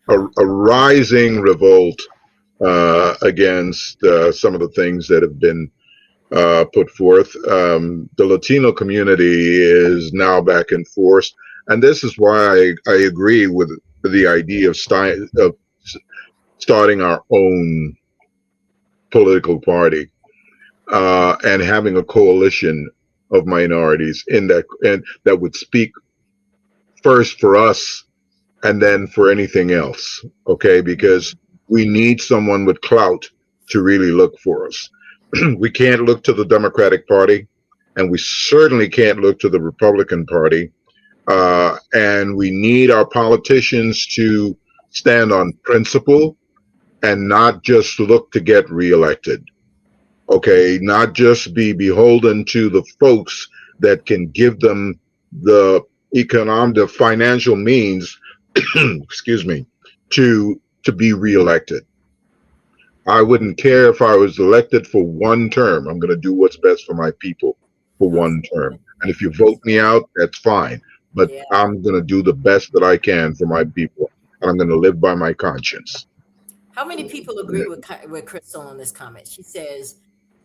a rising revolt against some of the things that have been put forth. The Latino community is now back in force, and this is why I agree with the idea of starting our own political party and having a coalition of minorities in that, and that would speak first for us and then for anything else. Okay, because we need someone with clout to really look for us. We can't look to the Democratic Party, and we certainly can't look to the Republican Party. And we need our politicians to stand on principle and not just look to get reelected. Okay, not just be beholden to the folks that can give them the financial means, excuse me, to be reelected. I wouldn't care if I was elected for one term. I'm going to do what's best for my people for one term. And if you vote me out, that's fine. But I'm going to do the best that I can for my people. And I'm going to live by my conscience. How many people agree with Crystal on this comment? She says,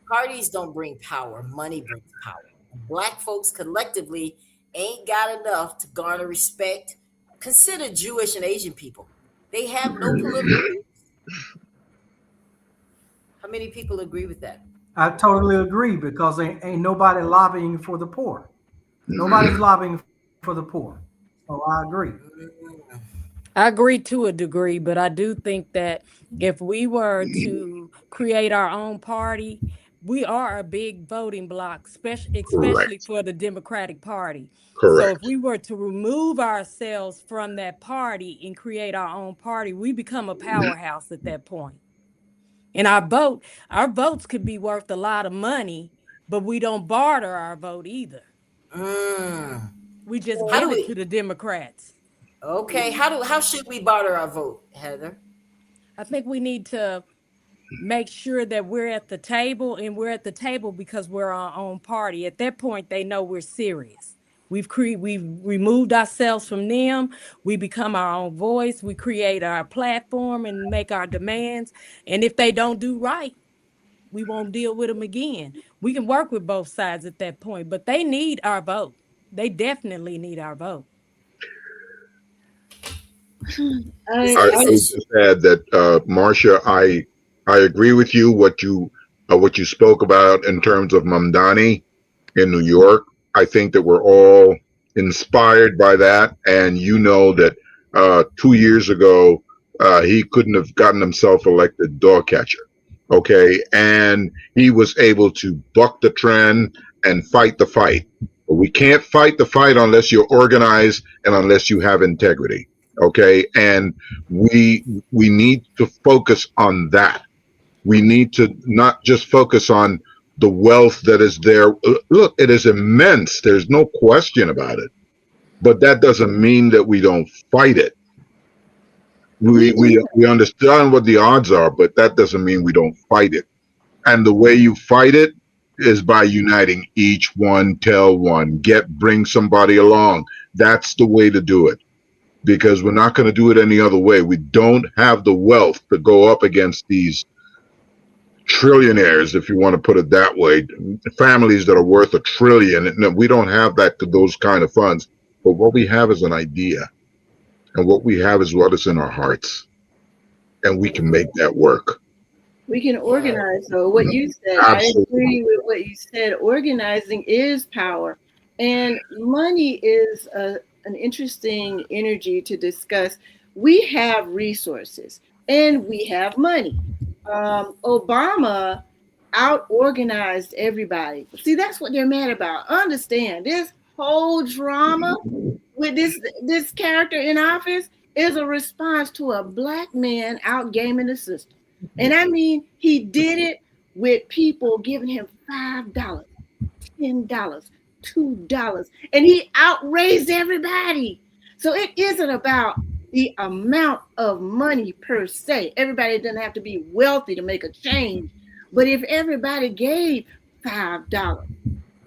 parties don't bring power. Money brings power. Black folks collectively ain't got enough to garner respect. Consider Jewish and Asian people. They have no political. How many people agree with that? I totally agree, because ain't nobody lobbying for the poor. Nobody's lobbying for the poor. So I agree. I agree to a degree, but I do think that if we were to create our own party, we are a big voting bloc, especially Correct. for the Democratic Party. So if Correct. we were to remove ourselves from that party and create our own party, we become a powerhouse at that point. And our votes could be worth a lot of money, but we don't barter our vote either. Mm. We just How do give it we? to the Democrats. Okay. How should we barter our vote, Heather? I think we need to make sure that we're at the table, and we're at the table because we're our own party. At that point, they know we're serious. We've removed ourselves from them. We become our own voice. We create our platform and make our demands. And if they don't do right, we won't deal with them again. We can work with both sides at that point, but they need our vote. They definitely need our vote. I would just add that, Marcia, I agree with you what you spoke about in terms of Mamdani in New York. I think that we're all inspired by that, and you know that 2 years ago he couldn't have gotten himself elected dog catcher. Okay, and he was able to buck the trend and fight the fight. But we can't fight the fight unless you're organized and unless you have integrity. Okay, and we need to focus on that. We need to not just focus on the wealth that is there. Look, it is immense. There's no question about it. But that doesn't mean that we don't fight it. We understand what the odds are, but that doesn't mean we don't fight it. And the way you fight it is by uniting each one, tell one, bring somebody along. That's the way to do it. Because we're not going to do it any other way. We don't have the wealth to go up against these trillionaires, if you want to put it that way, families that are worth $1 trillion. We don't have those kind of funds. But what we have is an idea. And what we have is what is in our hearts. And we can make that work. We can organize, though. What you said, Absolutely. I agree with what you said. Organizing is power. And money is an interesting energy to discuss. We have resources and we have money. Obama out-organized everybody. See, that's what they're mad about. Understand, this whole drama with this character in office is a response to a black man out-gaming the system. And I mean, he did it with people giving him $5, $10, $2, and he outraised everybody. So it isn't about the amount of money per se. Everybody doesn't have to be wealthy to make a change. But if everybody gave $5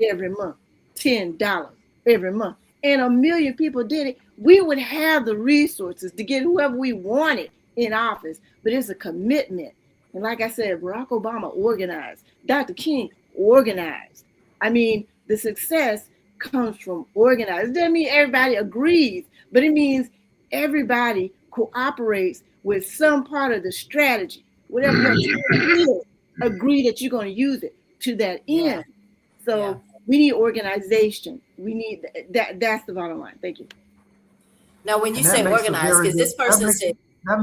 every month, $10 every month, and 1 million people did it, we would have the resources to get whoever we wanted in office. But it's a commitment. And like I said, Barack Obama organized, Dr. King organized. I mean, the success comes from organized. It doesn't mean everybody agrees, but it means everybody cooperates with some part of the strategy. Whatever your strategy is, agree that you're going to use it to that end. So we need organization. We need that. That's the bottom line. Thank you. Now, when you say organized, because this person said that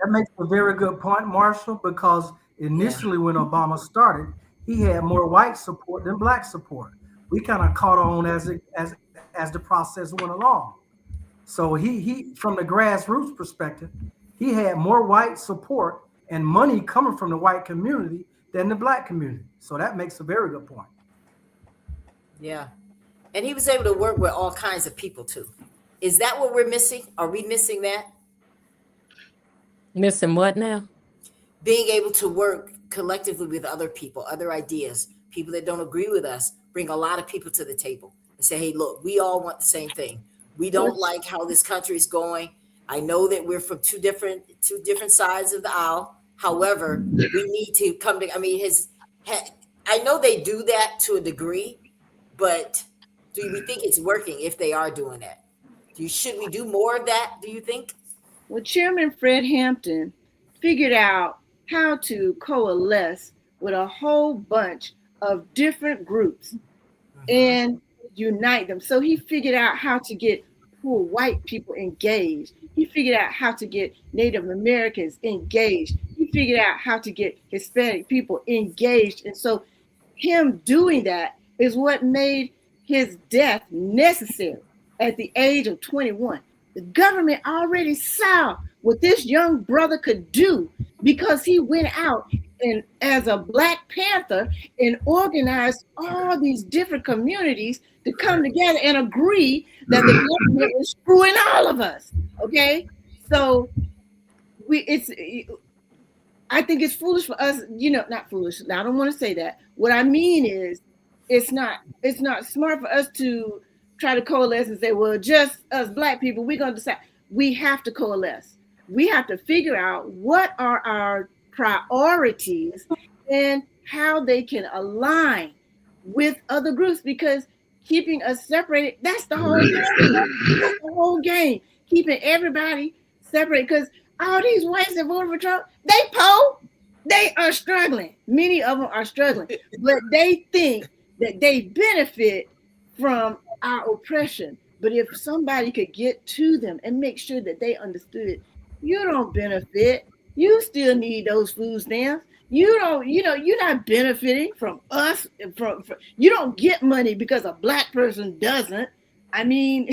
makes a very good point, Marshall, because initially when Obama started, he had more white support than black support. We kind of caught on as the process went along. So he from the grassroots perspective, he had more white support and money coming from the white community than the black community. So that makes a very good point. Yeah. And he was able to work with all kinds of people too. Is that what we're missing? Are we missing that? Missing what now? Being able to work collectively with other people, other ideas, people that don't agree with us, bring a lot of people to the table and say, hey, look, we all want the same thing. We don't like how this country is going. I know that we're from two different sides of the aisle. However, we need to come to, I mean, I know they do that to a degree, but do we think it's working if they are doing that? Should we do more of that, do you think? Well, Chairman Fred Hampton figured out how to coalesce with a whole bunch of different groups and unite them. So he figured out how to get pull white people engaged. He figured out how to get Native Americans engaged. He figured out how to get Hispanic people engaged. And so him doing that is what made his death necessary at the age of 21. The government already saw what this young brother could do because he went out and as a Black Panther and organized all these different communities to come together and agree that the government is screwing all of us. Okay, so I think it's foolish for us, not foolish. I don't want to say that. What I mean is it's not smart for us to try to coalesce and say, well, just us Black people, we're going to decide. We have to coalesce. We have to figure out what are our priorities and how they can align with other groups, because keeping us separated, that's the whole game. That's the whole game. Keeping everybody separated, because all these whites that voted for Trump, they poor. They are struggling. Many of them are struggling, but they think that they benefit from our oppression. But if somebody could get to them and make sure that they understood, you don't benefit. You still need those food stamps. You don't, you're not benefiting from us. You don't get money because a Black person doesn't. I mean,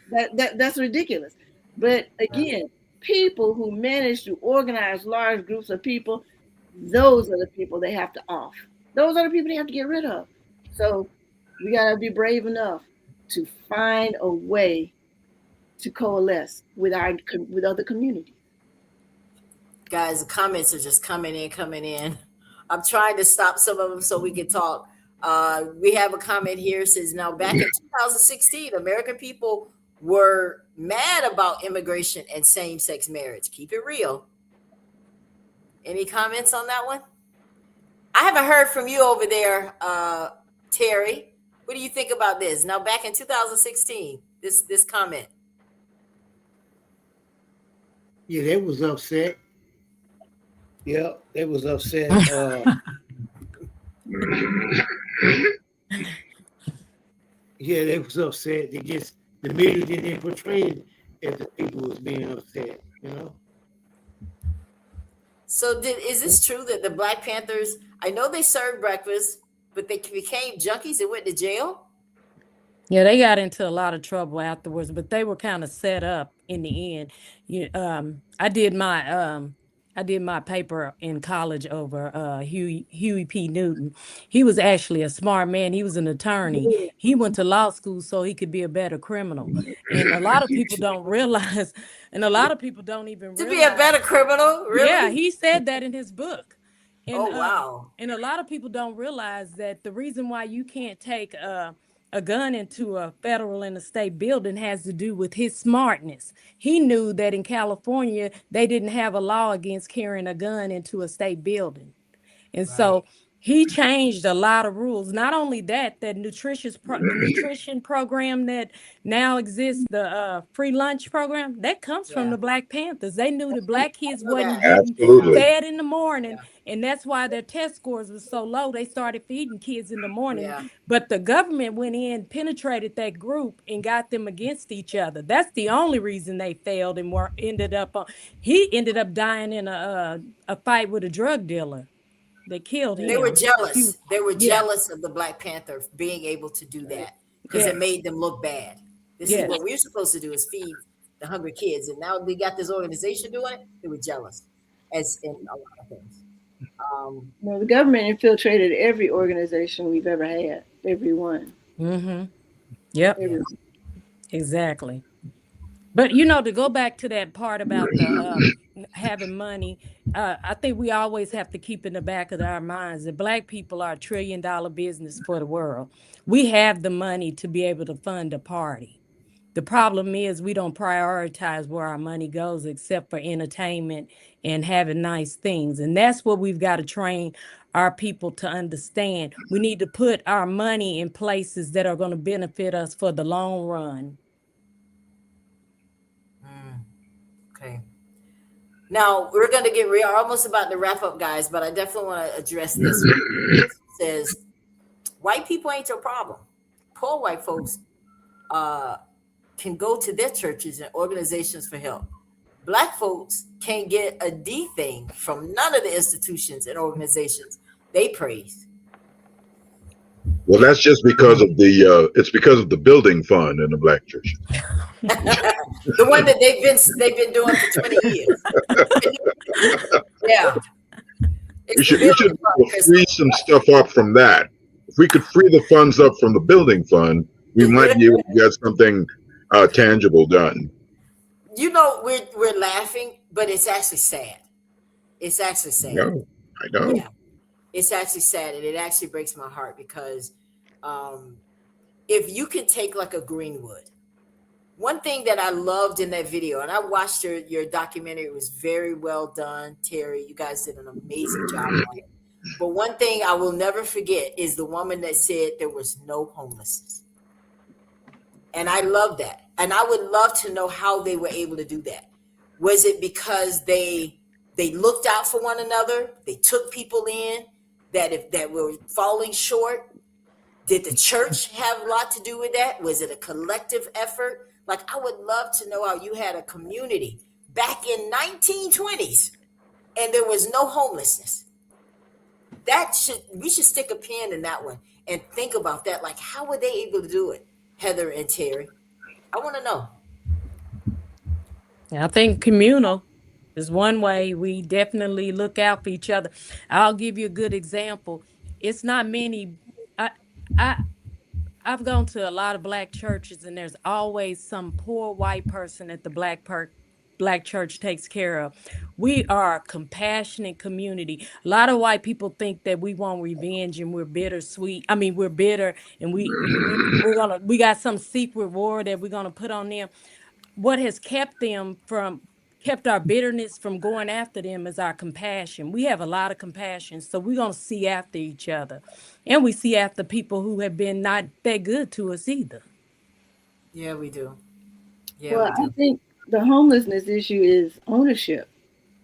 that's ridiculous. But again, people who manage to organize large groups of people, those are the people they have to off. Those are the people they have to get rid of. So we gotta be brave enough to find a way to coalesce with other communities. Guys, the comments are just coming in. I'm trying to stop some of them so we can talk. We have a comment here. It says, now back in 2016, American people were mad about immigration and same-sex marriage. Keep it real. Any comments on that one? I haven't heard from you over there, Terry. What do you think about this? Now back in 2016, this comment. Yeah, they was upset. Yeah, they was upset. Yeah, they was upset. The media didn't portray it as the people was being upset, So is this true that the Black Panthers, I know they served breakfast, but they became junkies and went to jail? Yeah, they got into a lot of trouble afterwards, but they were kind of set up in the end. I did my paper in college over Huey P. Newton. He was actually a smart man. He was an attorney. He went to law school so he could be a better criminal. And a lot of people don't realize, and a lot of people don't even realize. To be a better criminal? Really? Yeah, he said that in his book. And, oh, wow. And a lot of people don't realize that the reason why you can't take a gun into a federal and a state building has to do with his smartness. He knew that in California, they didn't have a law against carrying a gun into a state building. And so he changed a lot of rules. Not only that, the nutrition program that now exists, the free lunch program, that comes from the Black Panthers. They knew that Black kids wasn't getting fed in the morning. And that's why their test scores were so low. They started feeding kids in the morning. Yeah. But the government went in, penetrated that group, and got them against each other. That's the only reason they failed and he ended up dying in a fight with a drug dealer. They killed him. They were jealous. They were jealous of the Black Panther being able to do that because it made them look bad. This is what we're supposed to do, is feed the hungry kids. And now they got this organization doing it. They were jealous, as in a lot of things. The government infiltrated every organization we've ever had. Every one. Mm-hmm. Yep. Exactly. But to go back to that part about the having money, I think we always have to keep in the back of our minds that Black people are $1 trillion business for the world. We have the money to be able to fund a party. The problem is we don't prioritize where our money goes except for entertainment and having nice things. And that's what we've got to train our people to understand. We need to put our money in places that are going to benefit us for the long run. Okay. Now we're going to we're almost about to wrap up, guys, but I definitely want to address this. It says, white people ain't your problem. Poor white folks can go to their churches and organizations for help. Black folks can't get a D thing from none of the institutions and organizations they praise. Well, that's just because of it's because of the building fund in the black church. The one that they've been doing for 20 years. Yeah. We should free some stuff up from that. If we could free the funds up from the building fund, we might be able to get something tangible done. You know, we're laughing, but it's actually sad. It's actually sad. No, I know. Yeah. It's actually sad, and it actually breaks my heart because if you can take like a Greenwood, one thing that I loved in that video, and I watched your documentary, it was very well done, Terry. You guys did an amazing job on it. But one thing I will never forget is the woman that said there was no homelessness. And I love that. And I would love to know how they were able to do that. Was it because they looked out for one another? They took people in that were falling short? Did the church have a lot to do with that? Was it a collective effort? Like, I would love to know how you had a community back in 1920s and there was no homelessness. We should stick a pin in that one and think about that. Like, how were they able to do it, Heather and Terry? I want to know. I think communal is one way. We definitely look out for each other. I'll give you a good example. It's not many. I've gone to a lot of black churches, and there's always some poor white person that the black church takes care of. We are a compassionate community. A lot of white people think that we want revenge and we're bittersweet. I mean, we're bitter and we got some secret war that we're gonna put on them. What has kept our bitterness from going after them is our compassion. We have a lot of compassion, so we're gonna see after each other, and we see after people who have been not that good to us either. Yeah, we do. Yeah, Well, we do. I think the homelessness issue is ownership.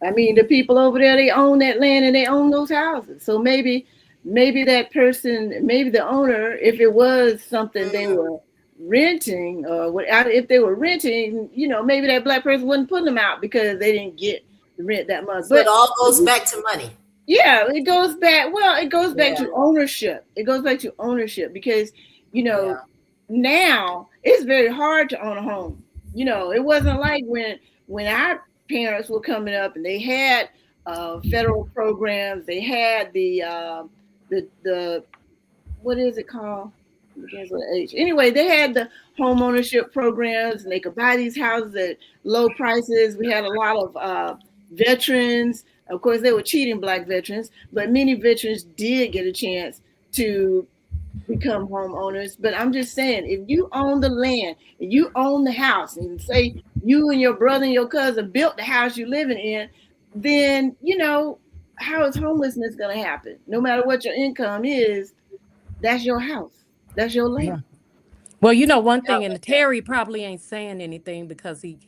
I mean, the people over there, they own that land and they own those houses. So maybe that person, maybe the owner, if it was something they were renting, or if they were renting, maybe that black person wouldn't put them out because they didn't get the rent that much. So it all goes back to money. Yeah, it goes back. Well, it goes back to ownership. It goes back to ownership because, now it's very hard to own a home. It wasn't like when our parents were coming up and they had federal programs. They had the what is it called? Anyway, they had the home ownership programs and they could buy these houses at low prices. We had a lot of veterans. Of course, they were cheating black veterans, but many veterans did get a chance to become homeowners. But I'm just saying, if you own the land and you own the house, and say you and your brother and your cousin built the house you're living in, then how is homelessness going to happen? No matter what your income is, that's your house. That's your land. Yeah. Well, one thing, and Terry probably ain't saying anything because he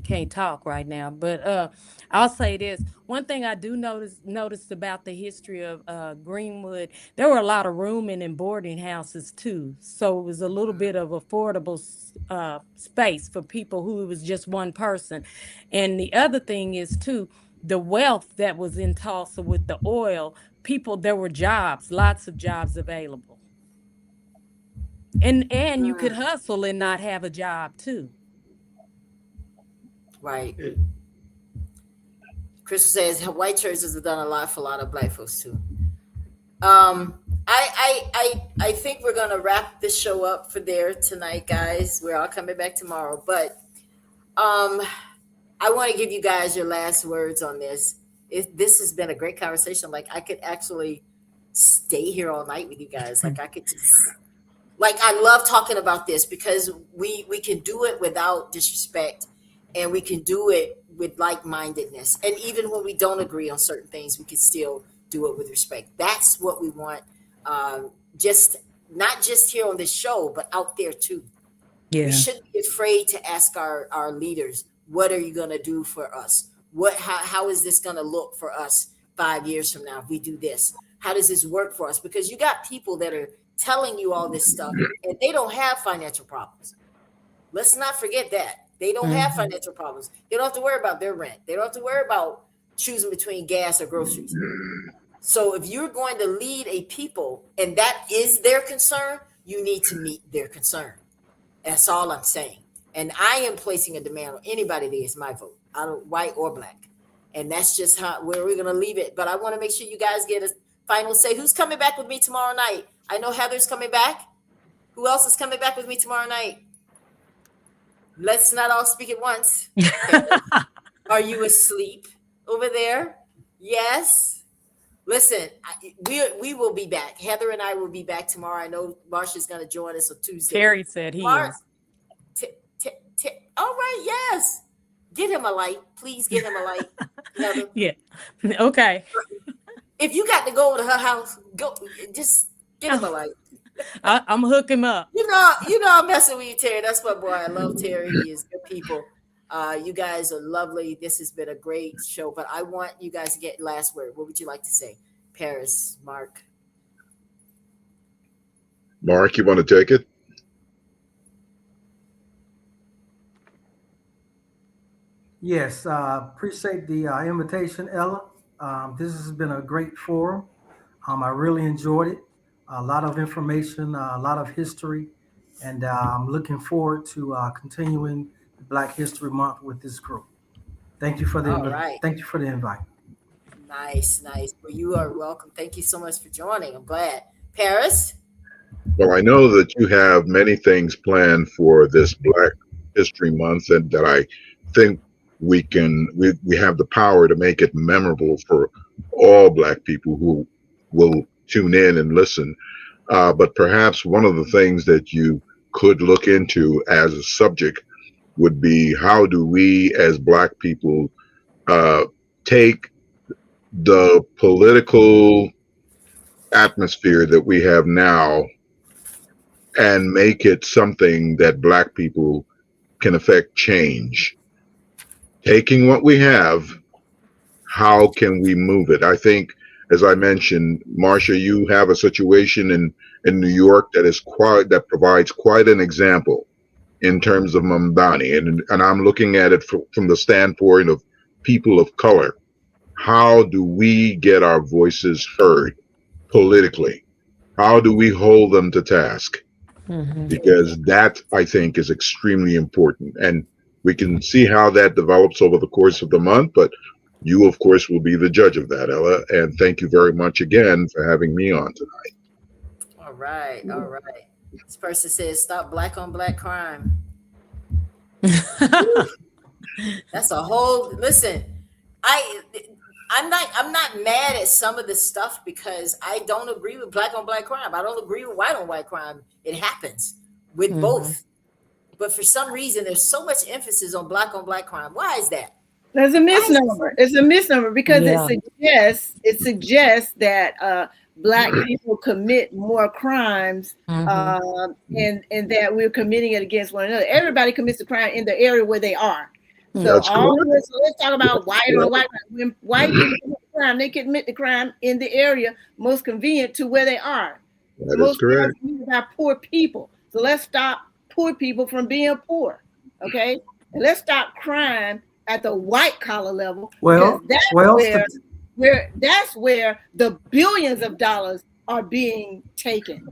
can't talk right now. But I'll say this: one thing I do notice about the history of Greenwood, there were a lot of rooming and boarding houses too. So it was a little bit of affordable space for people who was just one person. And the other thing is too, the wealth that was in Tulsa with the oil, there were jobs, lots of jobs available. And you could hustle and not have a job too. Right. Crystal says white churches have done a lot for a lot of black folks too. I think we're gonna wrap this show up for there tonight, guys. We're all coming back tomorrow, but I want to give you guys your last words on this. This has been a great conversation. Like, I could actually stay here all night with you guys. Like, I could just. Like, I love talking about this because we can do it without disrespect, and we can do it with like-mindedness. And even when we don't agree on certain things, we can still do it with respect. That's what we want, just not just here on this show, but out there too. Yeah. We shouldn't be afraid to ask our leaders, what are you going to do for us? How is this going to look for us 5 years from now if we do this? How does this work for us? Because you got people that are telling you all this stuff and they don't have financial problems. Let's not forget that. They don't have financial problems. They don't have to worry about their rent. They don't have to worry about choosing between gas or groceries. So if you're going to lead a people and that is their concern, you need to meet their concern. That's all I'm saying. And I am placing a demand on anybody that is my vote, I don't white or black. And that's just where we're going to leave it. But I want to make sure you guys get a final say. Who's coming back with me tomorrow night? I know Heather's coming back. Who else is coming back with me tomorrow night? Let's not all speak at once. Are you asleep over there? Yes. Listen, we will be back. Heather and I will be back tomorrow. I know Marsha's going to join us on Tuesday. Terry said he is. All right, yes. Get him a light. Please get him a light. Heather. Yeah. Okay. If you got to go to her house, go. Just get him a light. I'm hook him up. You know, I'm messing with you, Terry. That's my boy. I love Terry. He is good people. You guys are lovely. This has been a great show, but I want you guys to get last word. What would you like to say? Paris, Mark. Mark, you want to take it? Yes, appreciate the invitation, Ella. This has been a great forum. I really enjoyed it. A lot of information, a lot of history, and I'm looking forward to continuing Black History Month with this group. Thank you for the Thank you for the invite. Nice. Well, you are welcome. Thank you so much for joining. I'm glad. Paris? Well, I know that you have many things planned for this Black History Month, and that I think we have the power to make it memorable for all Black people who will tune in and listen. But perhaps one of the things that you could look into as a subject would be, how do we as Black people take the political atmosphere that we have now and make it something that Black people can affect change. Taking what we have, how can we move it? I think, as I mentioned, Marsha, you have a situation in New York that provides quite an example in terms of Mamdani, and I'm looking at it from the standpoint of people of color. How do we get our voices heard politically? How do we hold them to task? Because that, I think, is extremely important, and we can see how that develops over the course of the month. But you, of course, will be the judge of that, Ella. And thank you very much again for having me on tonight. All right. This person says, stop Black on Black crime. That's a whole, listen, I'm not mad at some of the stuff because I don't agree with Black on Black crime. I don't agree with white on white crime. It happens with both. But for some reason, there's so much emphasis on Black crime. Why is that? There's a misnomer. It's a misnomer because it suggests that Black people commit more crimes, and that we're committing it against one another. Everybody commits a crime in the area where they are. So let's talk about white on white crime. When white people commit a crime, they commit the crime in the area most convenient to where they are. That is correct. About poor people. So let's stop poor people from being poor. Okay, and let's stop crime at the white collar level. That's where the billions of dollars are being taken.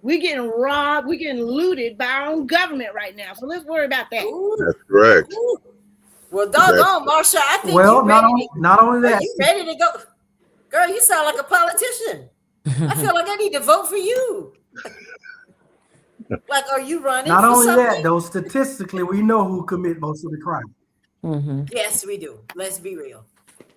We're getting robbed. We're getting looted by our own government right now. So let's worry about that. That's correct. Well, doggone, Marsha, I think not only that. Are you ready to go? Girl, you sound like a politician. I feel like I need to vote for you. Like, are you running? Not for only something? that, though, statistically, we know who commit most of the crime. Yes, we do. Let's be real.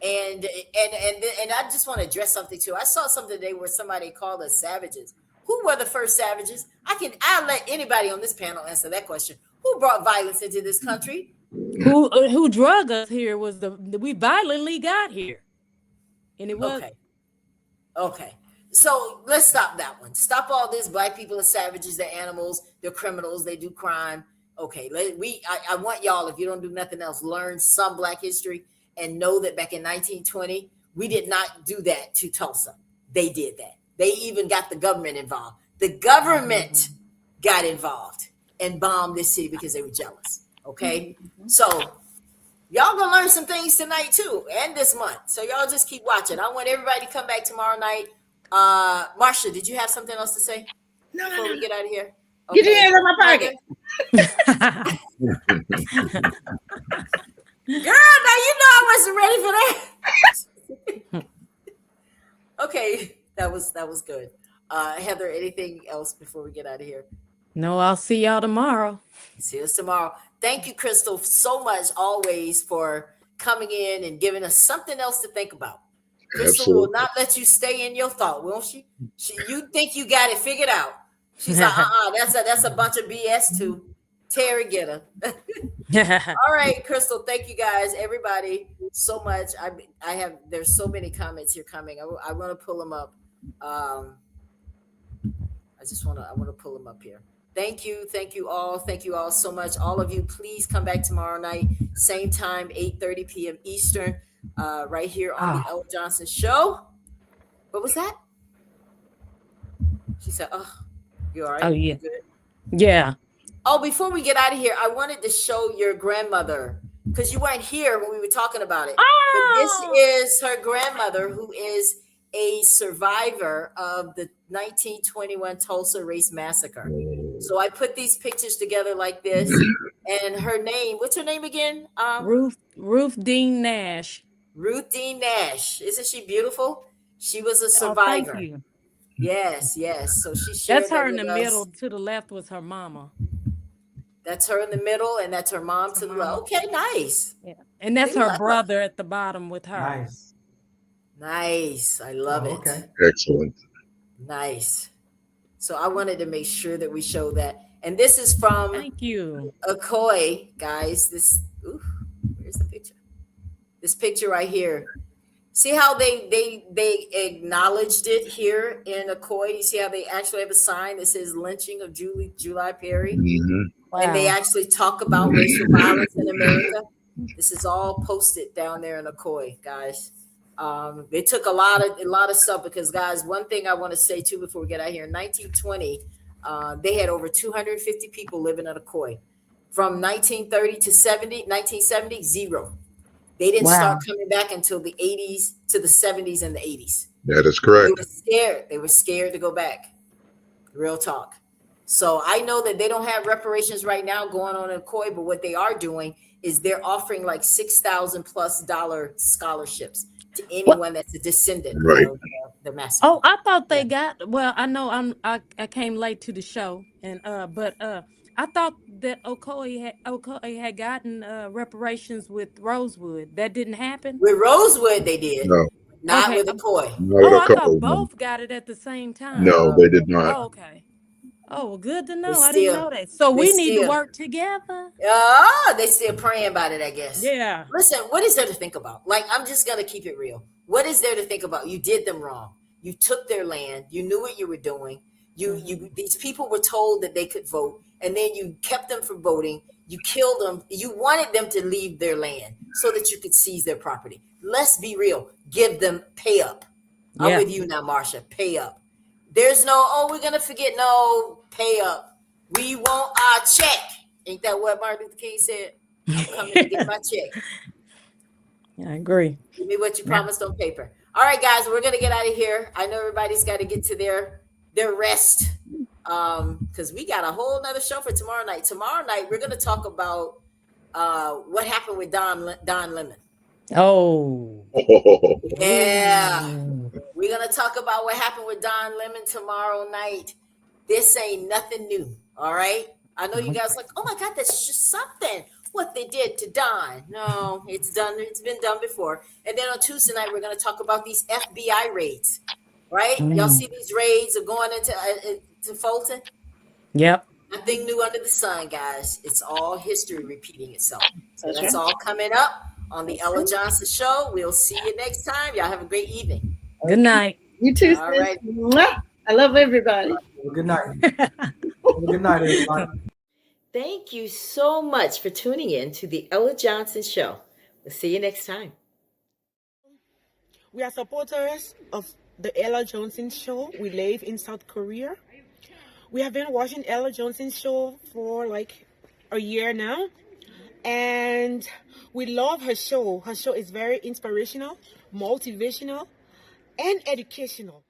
And I just want to address something too. I saw something today where somebody called us savages. Who were the first savages? I'll let anybody on this panel answer that question. Who brought violence into this country? Who drug us here we violently got here. And it was okay. So let's stop that one. Stop all this. Black people are savages, they're animals, they're criminals, they do crime. Okay, I want y'all, if you don't do nothing else, learn some Black history and know that back in 1920, we did not do that to Tulsa. They did that. They even got the government involved. The government got involved. and bomb this city because they were jealous. Okay, so y'all gonna learn some things tonight too, and this month. So y'all just keep watching. I want everybody to come back tomorrow night. Marsha, did you have something else to say before we get out of here? Get your hands out my pocket. Girl, now you know I wasn't ready for that. Okay, that was good. Heather, anything else before we get out of here? No, I'll see y'all tomorrow. See us tomorrow. Thank you, Crystal, so much always for coming in and giving us something else to think about. Crystal will not let you stay in your thought, won't she? You think you got it figured out. She's like, that's a bunch of BS too. Terry, get her. All right, Crystal, thank you guys, everybody, so much. There's so many comments here coming. I want to pull them up. I want to pull them up here. Thank you all so much. All of you, please come back tomorrow night, same time, 8:30 p.m. Eastern, right here on the Ella Johnson Show. What was that? She said, "Oh, you all right? Oh yeah, good?" Yeah. Oh, before we get out of here, I wanted to show your grandmother because you weren't here when we were talking about it. But this is her grandmother, who is a survivor of the 1921 Tulsa Race Massacre. So I put these pictures together like this, and her name, what's her name again? Ruth Dean Nash. Ruth Dean Nash. Isn't she beautiful? She was a survivor. Thank you. Yes. So she shared That's her in with the us. middle. To the left was her mama. That's her in the middle, and that's her mom to the left. Okay, nice. Yeah, and that's her brother at the bottom with her. Nice. I love it. Okay. Excellent. Nice. So I wanted to make sure that we show that. And this is from Thank you. Ocoee, guys. Where's the picture? This picture right here. See how they acknowledged it here in Ocoee? You see how they actually have a sign that says lynching of July Perry? Mm-hmm. Wow. And they actually talk about racial violence in America. This is all posted down there in Ocoee, guys. They took a lot of stuff because, guys, one thing I want to say too before we get out here, in 1920, they had over 250 people living in Ocoee. From 1930 to 1970, zero. They didn't start coming back until the 80s to the 70s and the 80s. That is correct. They were scared to go back. Real talk. So I know that they don't have reparations right now going on in Ocoee, but what they are doing is they're offering like $6,000+ scholarships to anyone that's a descendant of the massacre. Oh, I thought they got. Well, I know I came late to the show, and but I thought that Ocoee had gotten reparations with Rosewood. That didn't happen. With Rosewood, they did. No. Not with Ocoee. I thought both got it at the same time. No, they did not. Oh, okay. Oh, well, good to know. I didn't know that. So we need to work together. They still praying about it, I guess. Yeah. Listen, what is there to think about? Like, I'm just going to keep it real. What is there to think about? You did them wrong. You took their land. You knew what you were doing. These people were told that they could vote, and then you kept them from voting. You killed them. You wanted them to leave their land so that you could seize their property. Let's be real. Give them pay up. I'm with you now, Marsha. Pay up. There's no, we're going to forget. No, pay up. We want our check. Ain't that what Martin Luther King said? I'm coming to get my check. I agree. Give me what you promised on paper. All right, guys, we're going to get out of here. I know everybody's got to get to their rest because we got a whole nother show for tomorrow night. Tomorrow night, we're going to talk about what happened with Don Lemon. Oh. Yeah. We're going to talk about what happened with Don Lemon tomorrow night. This ain't nothing new. All right. I know you guys are like, oh my God, that's just something. What they did to Don. No, it's done. It's been done before. And then on Tuesday night, we're going to talk about these FBI raids. Right? Y'all see these raids are going into Fulton? Yep. Nothing new under the sun, guys. It's all history repeating itself. So that's all coming up on the Ella Johnson Show. We'll see you next time. Y'all have a great evening. Good night. You too, all sis. Right. I love everybody. Good night. Good night, everybody. Thank you so much for tuning in to the Ella Johnson Show. We'll see you next time. We are supporters of the Ella Johnson Show. We live in South Korea. We have been watching Ella Johnson's show for like a year now, and we love her show. Her show is very inspirational, motivational, and educational.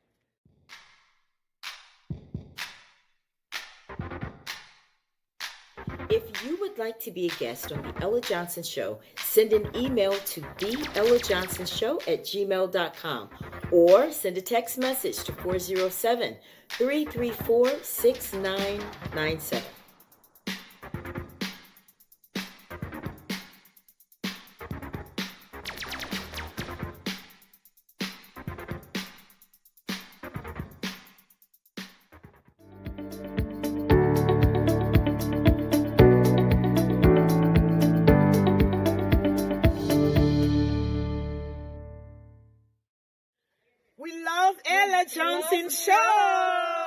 If you would like to be a guest on the Ella Johnson Show, send an email to theellajohnsonshow@gmail.com or send a text message to 407-334-6997. We love Ella Johnson Show.